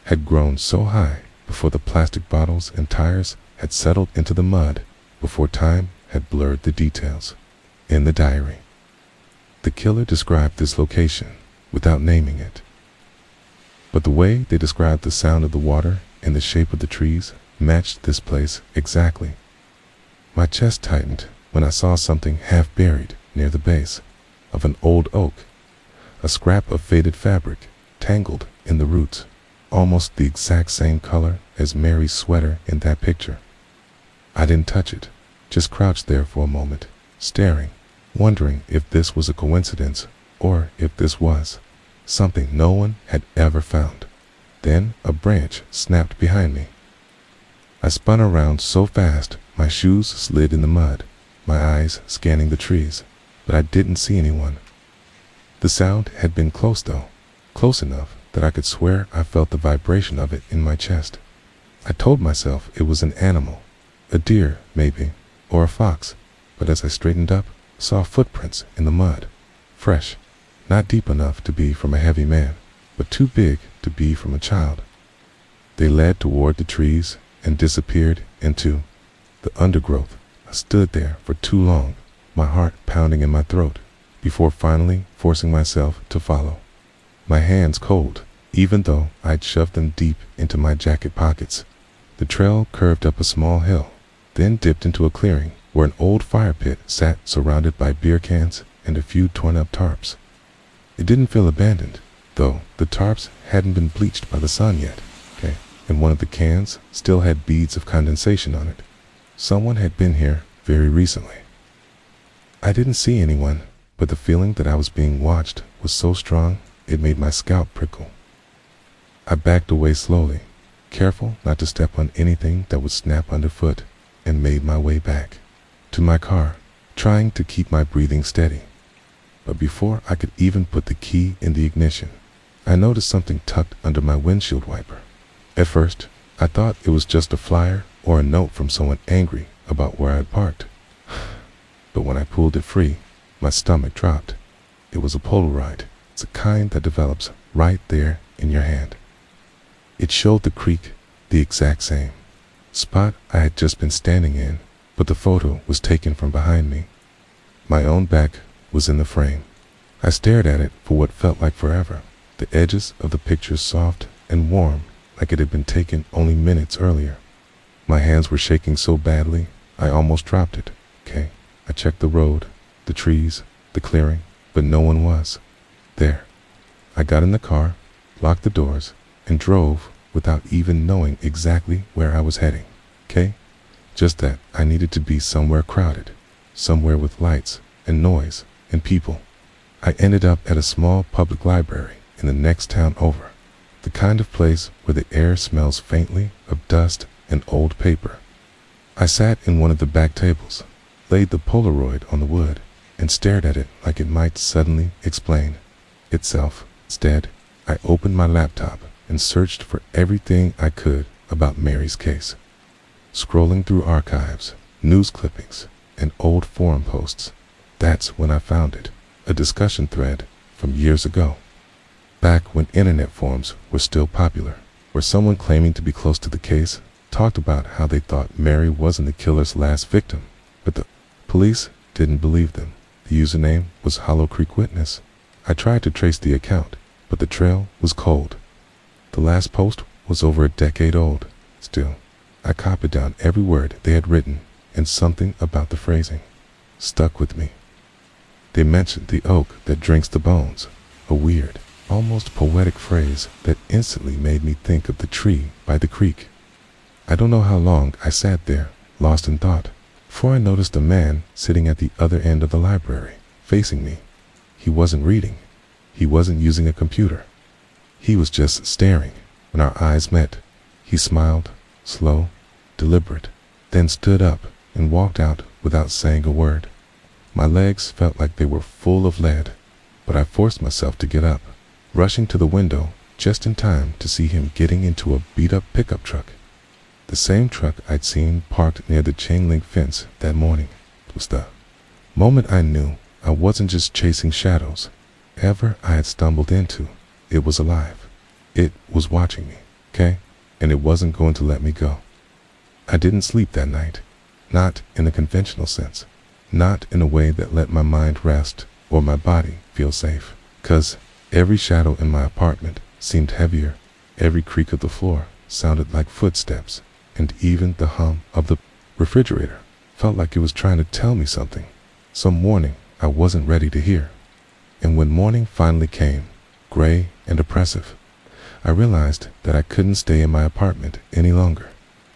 had grown so high, before the plastic bottles and tires had settled into the mud, before time had blurred the details. In the diary, the killer described this location without naming it. But the way they described the sound of the water and the shape of the trees matched this place exactly. My chest tightened when I saw something half buried near the base of an old oak, a scrap of faded fabric tangled in the roots, almost the exact same color as Mary's sweater in that picture. I didn't touch it, just crouched there for a moment, staring, wondering if this was a coincidence or if this was something no one had ever found. Then a branch snapped behind me. I spun around so fast my shoes slid in the mud, my eyes scanning the trees, but I didn't see anyone. The sound had been close though, close enough that I could swear I felt the vibration of it in my chest. I told myself it was an animal, a deer maybe, or a fox, but as I straightened up, saw footprints in the mud, fresh, not deep enough to be from a heavy man, but too big to be from a child. They led toward the trees and disappeared into the undergrowth. I stood there for too long, my heart pounding in my throat, before finally forcing myself to follow. My hands cold, even though I'd shoved them deep into my jacket pockets. The trail curved up a small hill, then dipped into a clearing where an old fire pit sat surrounded by beer cans and a few torn-up tarps. It didn't feel abandoned, though the tarps hadn't been bleached by the sun yet, and one of the cans still had beads of condensation on it. Someone had been here very recently. I didn't see anyone, but the feeling that I was being watched was so strong it made my scalp prickle. I backed away slowly, careful not to step on anything that would snap underfoot, and made my way back to my car, trying to keep my breathing steady. But before I could even put the key in the ignition, I noticed something tucked under my windshield wiper. At first, I thought it was just a flyer or a note from someone angry about where I had parked. But when I pulled it free, my stomach dropped. It was a Polaroid. It's a kind that develops right there in your hand. It showed the creek, the exact same spot I had just been standing in, but the photo was taken from behind me. My own back was in the frame. I stared at it for what felt like forever, the edges of the picture soft and warm like it had been taken only minutes earlier. My hands were shaking so badly, I almost dropped it. I checked the road, the trees, the clearing, but no one was there. I got in the car, locked the doors, and drove without even knowing exactly where I was heading. Just that I needed to be somewhere crowded, somewhere with lights and noise and people. I ended up at a small public library in the next town over, the kind of place where the air smells faintly of dust and old paper. I sat in one of the back tables, laid the Polaroid on the wood, and stared at it like it might suddenly explain itself. Instead, I opened my laptop and searched for everything I could about Mary's case. Scrolling through archives, news clippings, and old forum posts, that's when I found it, a discussion thread from years ago, back when internet forums were still popular, where someone claiming to be close to the case talked about how they thought Mary wasn't the killer's last victim, but the police didn't believe them. The username was Hollow Creek Witness. I tried to trace the account, but the trail was cold. The last post was over a decade old. Still, I copied down every word they had written, and something about the phrasing stuck with me. They mentioned the oak that drinks the bones, a weird, almost poetic phrase that instantly made me think of the tree by the creek. I don't know how long I sat there, lost in thought, before I noticed a man sitting at the other end of the library, facing me. He wasn't reading. He wasn't using a computer. He was just staring. When our eyes met, he smiled, slow, deliberate, then stood up and walked out without saying a word. My legs felt like they were full of lead, but I forced myself to get up, rushing to the window just in time to see him getting into a beat-up pickup truck. The same truck I'd seen parked near the chain-link fence that morning. It was the moment I knew I wasn't just chasing shadows. Whatever I had stumbled into, it was alive. It was watching me, and it wasn't going to let me go. I didn't sleep that night, not in the conventional sense, not in a way that let my mind rest or my body feel safe, 'cause every shadow in my apartment seemed heavier, every creak of the floor sounded like footsteps, and even the hum of the refrigerator felt like it was trying to tell me something, some warning I wasn't ready to hear. And when morning finally came, gray and oppressive, I realized that I couldn't stay in my apartment any longer,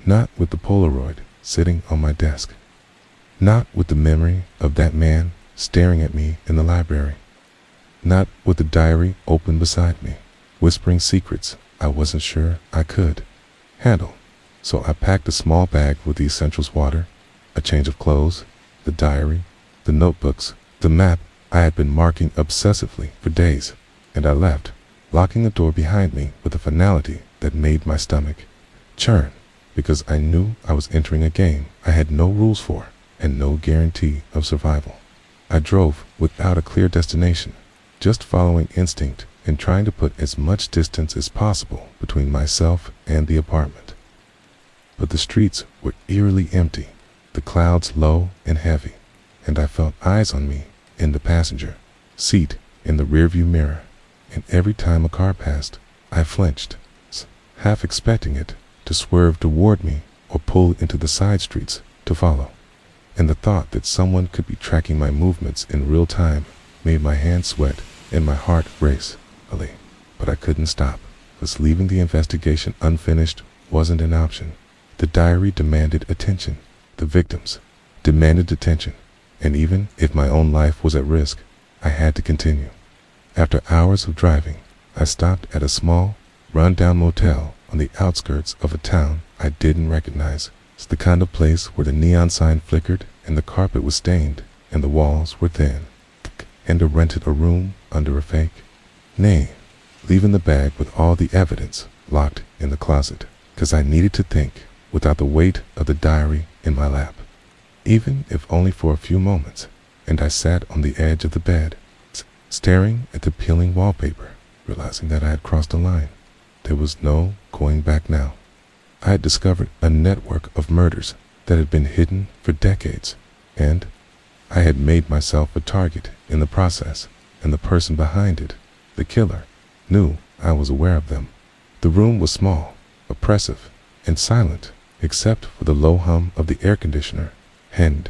not with the Polaroid sitting on my desk, not with the memory of that man staring at me in the library, not with the diary open beside me, whispering secrets I wasn't sure I could handle. So I packed a small bag with the essentials: water, a change of clothes, the diary, the notebooks, the map I had been marking obsessively for days, and I left, locking the door behind me with a finality that made my stomach churn, because I knew I was entering a game I had no rules for and no guarantee of survival. I drove without a clear destination, just following instinct and trying to put as much distance as possible between myself and the apartment. But the streets were eerily empty, the clouds low and heavy, and I felt eyes on me in the passenger seat, in the rearview mirror, and every time a car passed, I flinched, half expecting it to swerve toward me or pull into the side streets to follow. And the thought that someone could be tracking my movements in real time made my hands sweat and my heart race. But I couldn't stop, because leaving the investigation unfinished wasn't an option. The diary demanded attention. The victims demanded attention. And even if my own life was at risk, I had to continue. After hours of driving, I stopped at a small, run-down motel on the outskirts of a town I didn't recognize. It's the kind of place where the neon sign flickered and the carpet was stained and the walls were thin. And I rented a room under a fake name, leaving the bag with all the evidence locked in the closet, because I needed to think without the weight of the diary in my lap, even if only for a few moments. And I sat on the edge of the bed, staring at the peeling wallpaper, realizing that I had crossed a line. There was no going back now. I had discovered a network of murders that had been hidden for decades, and I had made myself a target in the process, and the person behind it, the killer, knew I was aware of them. The room was small, oppressive, and silent, except for the low hum of the air conditioner, and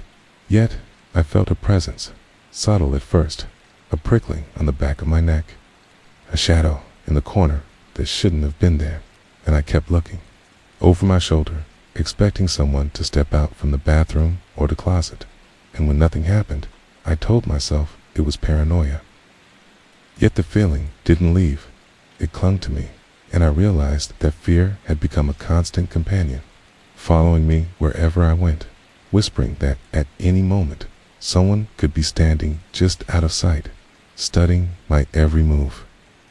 yet I felt a presence, subtle at first, a prickling on the back of my neck, a shadow in the corner that shouldn't have been there, and I kept looking over my shoulder, expecting someone to step out from the bathroom or the closet. And when nothing happened, I told myself it was paranoia. Yet the feeling didn't leave. It clung to me, and I realized that fear had become a constant companion, following me wherever I went, whispering that at any moment someone could be standing just out of sight, studying my every move.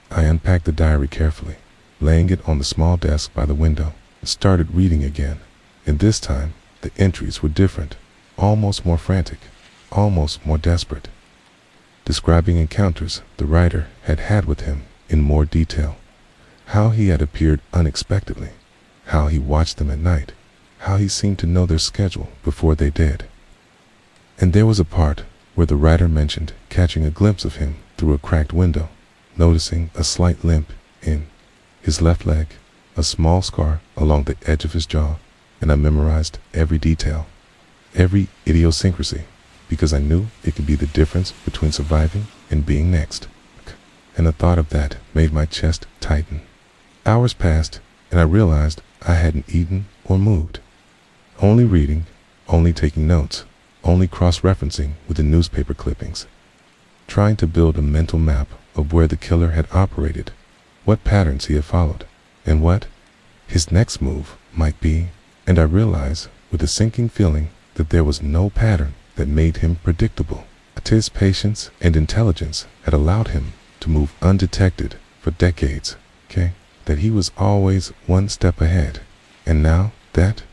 I unpacked the diary carefully, laying it on the small desk by the window, and started reading again. And this time, the entries were different, almost more frantic, almost more desperate, describing encounters the writer had had with him in more detail, how he had appeared unexpectedly, how he watched them at night, how he seemed to know their schedule before they did. And there was a part where the writer mentioned catching a glimpse of him through a cracked window, noticing a slight limp in his left leg, a small scar along the edge of his jaw, and I memorized every detail, every idiosyncrasy, because I knew it could be the difference between surviving and being next. And the thought of that made my chest tighten. Hours passed, and I realized I hadn't eaten or moved. Only reading, only taking notes, only cross-referencing with the newspaper clippings, trying to build a mental map of where the killer had operated, what patterns he had followed, and what his next move might be. And I realized with a sinking feeling that there was no pattern that made him predictable. That his patience and intelligence had allowed him to move undetected for decades, that he was always one step ahead. And now that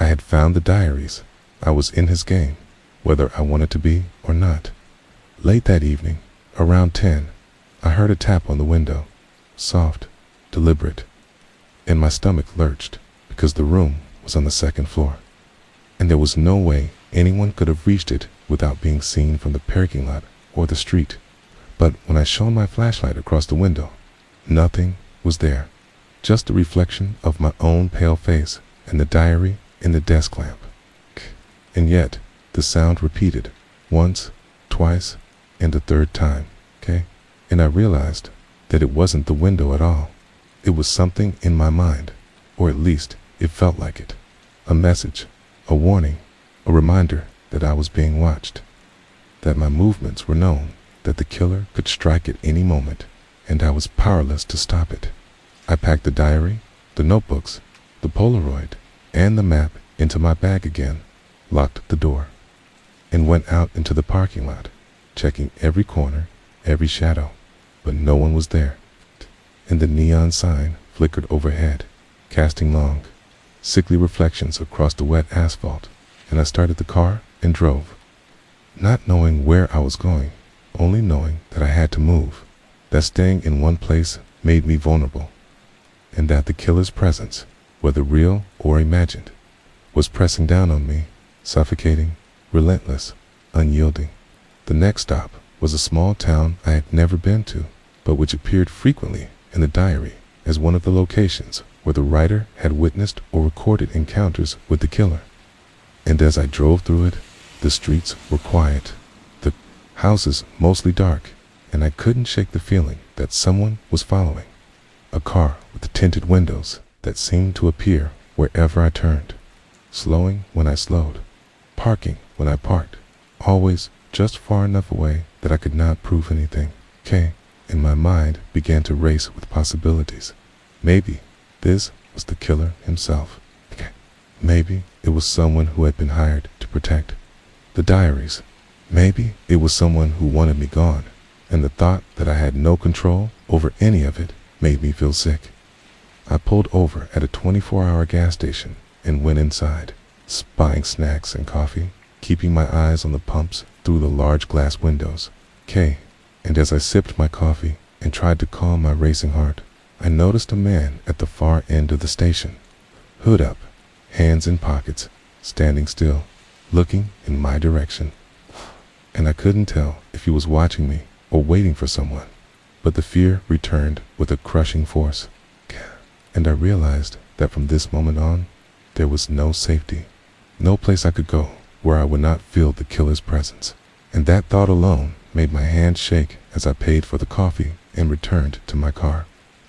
I had found the diaries, I was in his game, whether I wanted to be or not. Late that evening, around 10, I heard a tap on the window, soft, deliberate, and my stomach lurched because the room was on the second floor, and there was no way anyone could have reached it without being seen from the parking lot or the street. But when I shone my flashlight across the window, nothing was there, just a reflection of my own pale face and the diary in the desk lamp. And yet, the sound repeated, once, twice, and a third time, And I realized that it wasn't the window at all. It was something in my mind, or at least it felt like it. A message, a warning, a reminder that I was being watched, that my movements were known, that the killer could strike at any moment, and I was powerless to stop it. I packed the diary, the notebooks, the Polaroid, and the map into my bag again, locked the door, and went out into the parking lot, checking every corner, every shadow, but no one was there. And the neon sign flickered overhead, casting long, sickly reflections across the wet asphalt, and I started the car and drove, not knowing where I was going, only knowing that I had to move, that staying in one place made me vulnerable, and that the killer's presence, whether real or imagined, was pressing down on me, suffocating, relentless, unyielding. The next stop was a small town I had never been to, but which appeared frequently in the diary as one of the locations where the writer had witnessed or recorded encounters with the killer. And as I drove through it, the streets were quiet, the houses mostly dark, and I couldn't shake the feeling that someone was following. A car with tinted windows that seemed to appear wherever I turned, slowing when I slowed, parking when I parked, always just far enough away that I could not prove anything. And my mind began to race with possibilities. Maybe this was the killer himself. Maybe it was someone who had been hired to protect the diaries. Maybe it was someone who wanted me gone, and the thought that I had no control over any of it made me feel sick. I pulled over at a 24-hour gas station and went inside, buying snacks and coffee, keeping my eyes on the pumps through the large glass windows. And as I sipped my coffee and tried to calm my racing heart, I noticed a man at the far end of the station, hood up, hands in pockets, standing still, looking in my direction. And I couldn't tell if he was watching me or waiting for someone, but the fear returned with a crushing force. And I realized that from this moment on, there was no safety, no place I could go where I would not feel the killer's presence. And that thought alone made my hand shake as I paid for the coffee and returned to my car.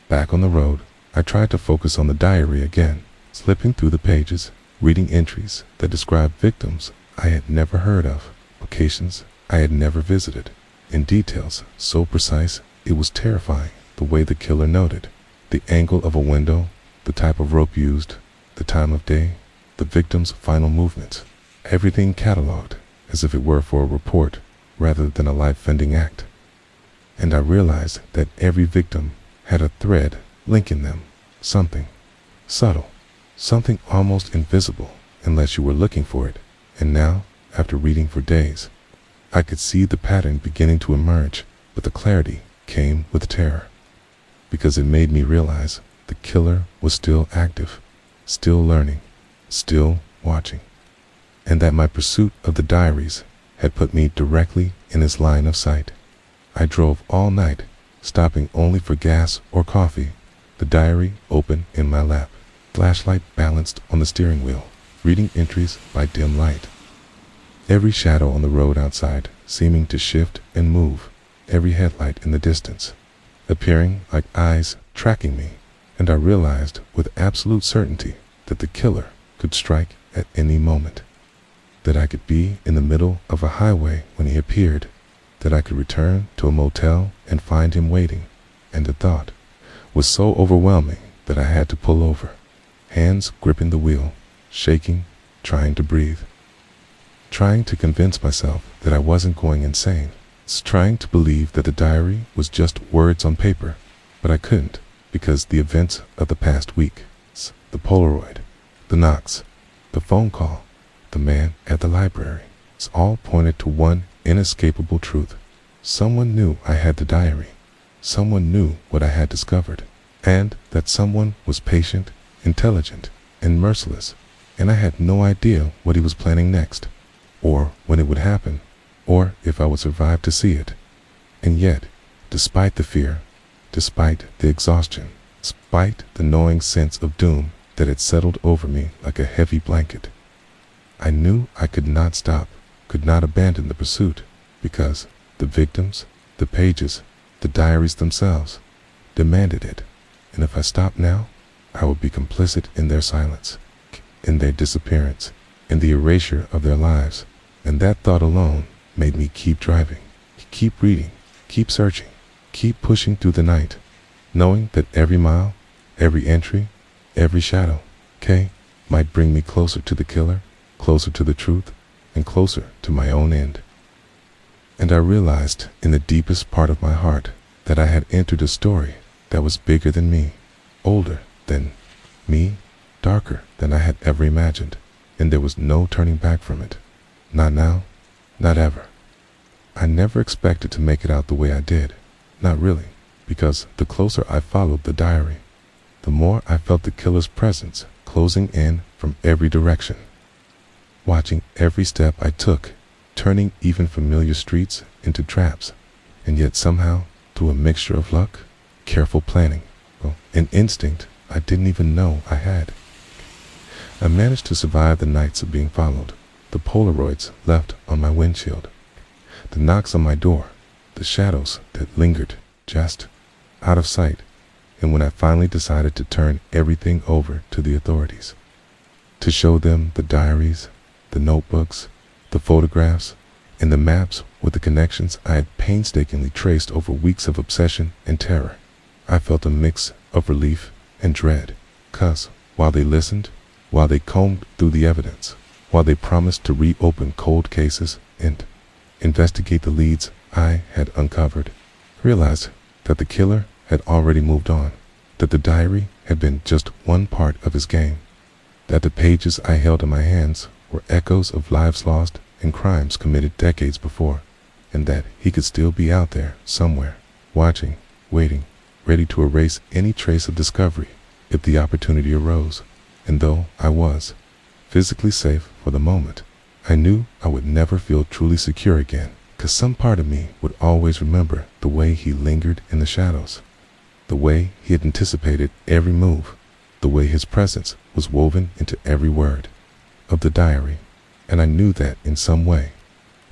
Back on the road, I tried to focus on the diary again, slipping through the pages, reading entries that described victims I had never heard of, locations I had never visited, in details so precise it was terrifying. The way the killer noted the angle of a window, the type of rope used, the time of day, the victim's final movements, everything cataloged as if it were for a report rather than a life-ending act. And I realized that every victim had a thread linking them, something subtle, something almost invisible unless you were looking for it. And now, after reading for days, I could see the pattern beginning to emerge, but the clarity came with terror, because it made me realize the killer was still active, still learning, still watching, and that my pursuit of the diaries had put me directly in his line of sight. I drove all night, stopping only for gas or coffee, the diary open in my lap, flashlight balanced on the steering wheel, reading entries by dim light. Every shadow on the road outside seeming to shift and move, every headlight in the distance, appearing like eyes tracking me, and I realized with absolute certainty that the killer could strike at any moment, that I could be in the middle of a highway when he appeared, that I could return to a motel and find him waiting, and the thought was so overwhelming that I had to pull over, hands gripping the wheel, shaking, trying to breathe, trying to convince myself that I wasn't going insane, trying to believe that the diary was just words on paper, but I couldn't, because the events of the past week, the Polaroid, the knocks, the phone call, the man at the library, all pointed to one inescapable truth. Someone knew I had the diary. Someone knew what I had discovered, and that someone was patient, intelligent, and merciless, and I had no idea what he was planning next, or when it would happen, or if I would survive to see it. And yet, despite the fear, despite the exhaustion, despite the gnawing sense of doom that had settled over me like a heavy blanket, I knew I could not stop, could not abandon the pursuit, because the victims, the pages, the diaries themselves demanded it. And if I stopped now, I would be complicit in their silence, in their disappearance, in the erasure of their lives. And that thought alone made me keep driving, keep reading, keep searching, keep pushing through the night, knowing that every mile, every entry, every shadow, might bring me closer to the killer, closer to the truth, and closer to my own end. And I realized in the deepest part of my heart that I had entered a story that was bigger than me, older than me, darker than I had ever imagined, and there was no turning back from it. Not now, not ever. I never expected to make it out the way I did, not really, because the closer I followed the diary, the more I felt the killer's presence closing in from every direction, watching every step I took, turning even familiar streets into traps, and yet somehow, through a mixture of luck, careful planning, an instinct I didn't even know I had. I managed to survive the nights of being followed, the Polaroids left on my windshield, the knocks on my door, the shadows that lingered just out of sight, and when I finally decided to turn everything over to the authorities, to show them the diaries, the notebooks, the photographs, and the maps with the connections I had painstakingly traced over weeks of obsession and terror, I felt a mix of relief and dread, 'cause while they listened, while they combed through the evidence, while they promised to reopen cold cases and investigate the leads I had uncovered, I realized that the killer had already moved on, that the diary had been just one part of his game, that the pages I held in my hands were echoes of lives lost and crimes committed decades before, and that he could still be out there somewhere, watching, waiting, ready to erase any trace of discovery if the opportunity arose. And though I was physically safe for the moment, I knew I would never feel truly secure again, 'cause some part of me would always remember the way he lingered in the shadows, the way he had anticipated every move, the way his presence was woven into every word of the diary. And I knew that in some way,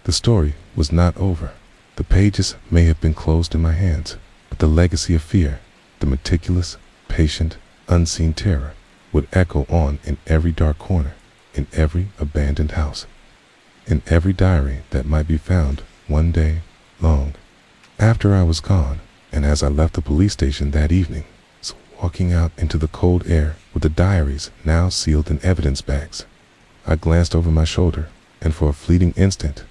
the story was not over. The pages may have been closed in my hands, but the legacy of fear, the meticulous, patient, unseen terror, would echo on in every dark corner, in every abandoned house, in every diary that might be found one day long after I was gone. And as I left the police station that evening, walking out into the cold air with the diaries now sealed in evidence bags, I glanced over my shoulder, and for a fleeting instant,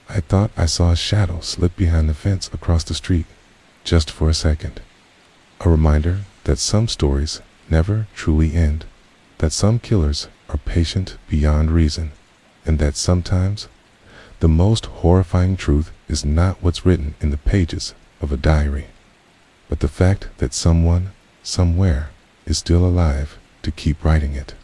I thought I saw a shadow slip behind the fence across the street, just for a second. A reminder that some stories never truly end, that some killers are patient beyond reason, and that sometimes the most horrifying truth is not what's written in the pages of a diary, but the fact that someone, somewhere, is still alive to keep writing it.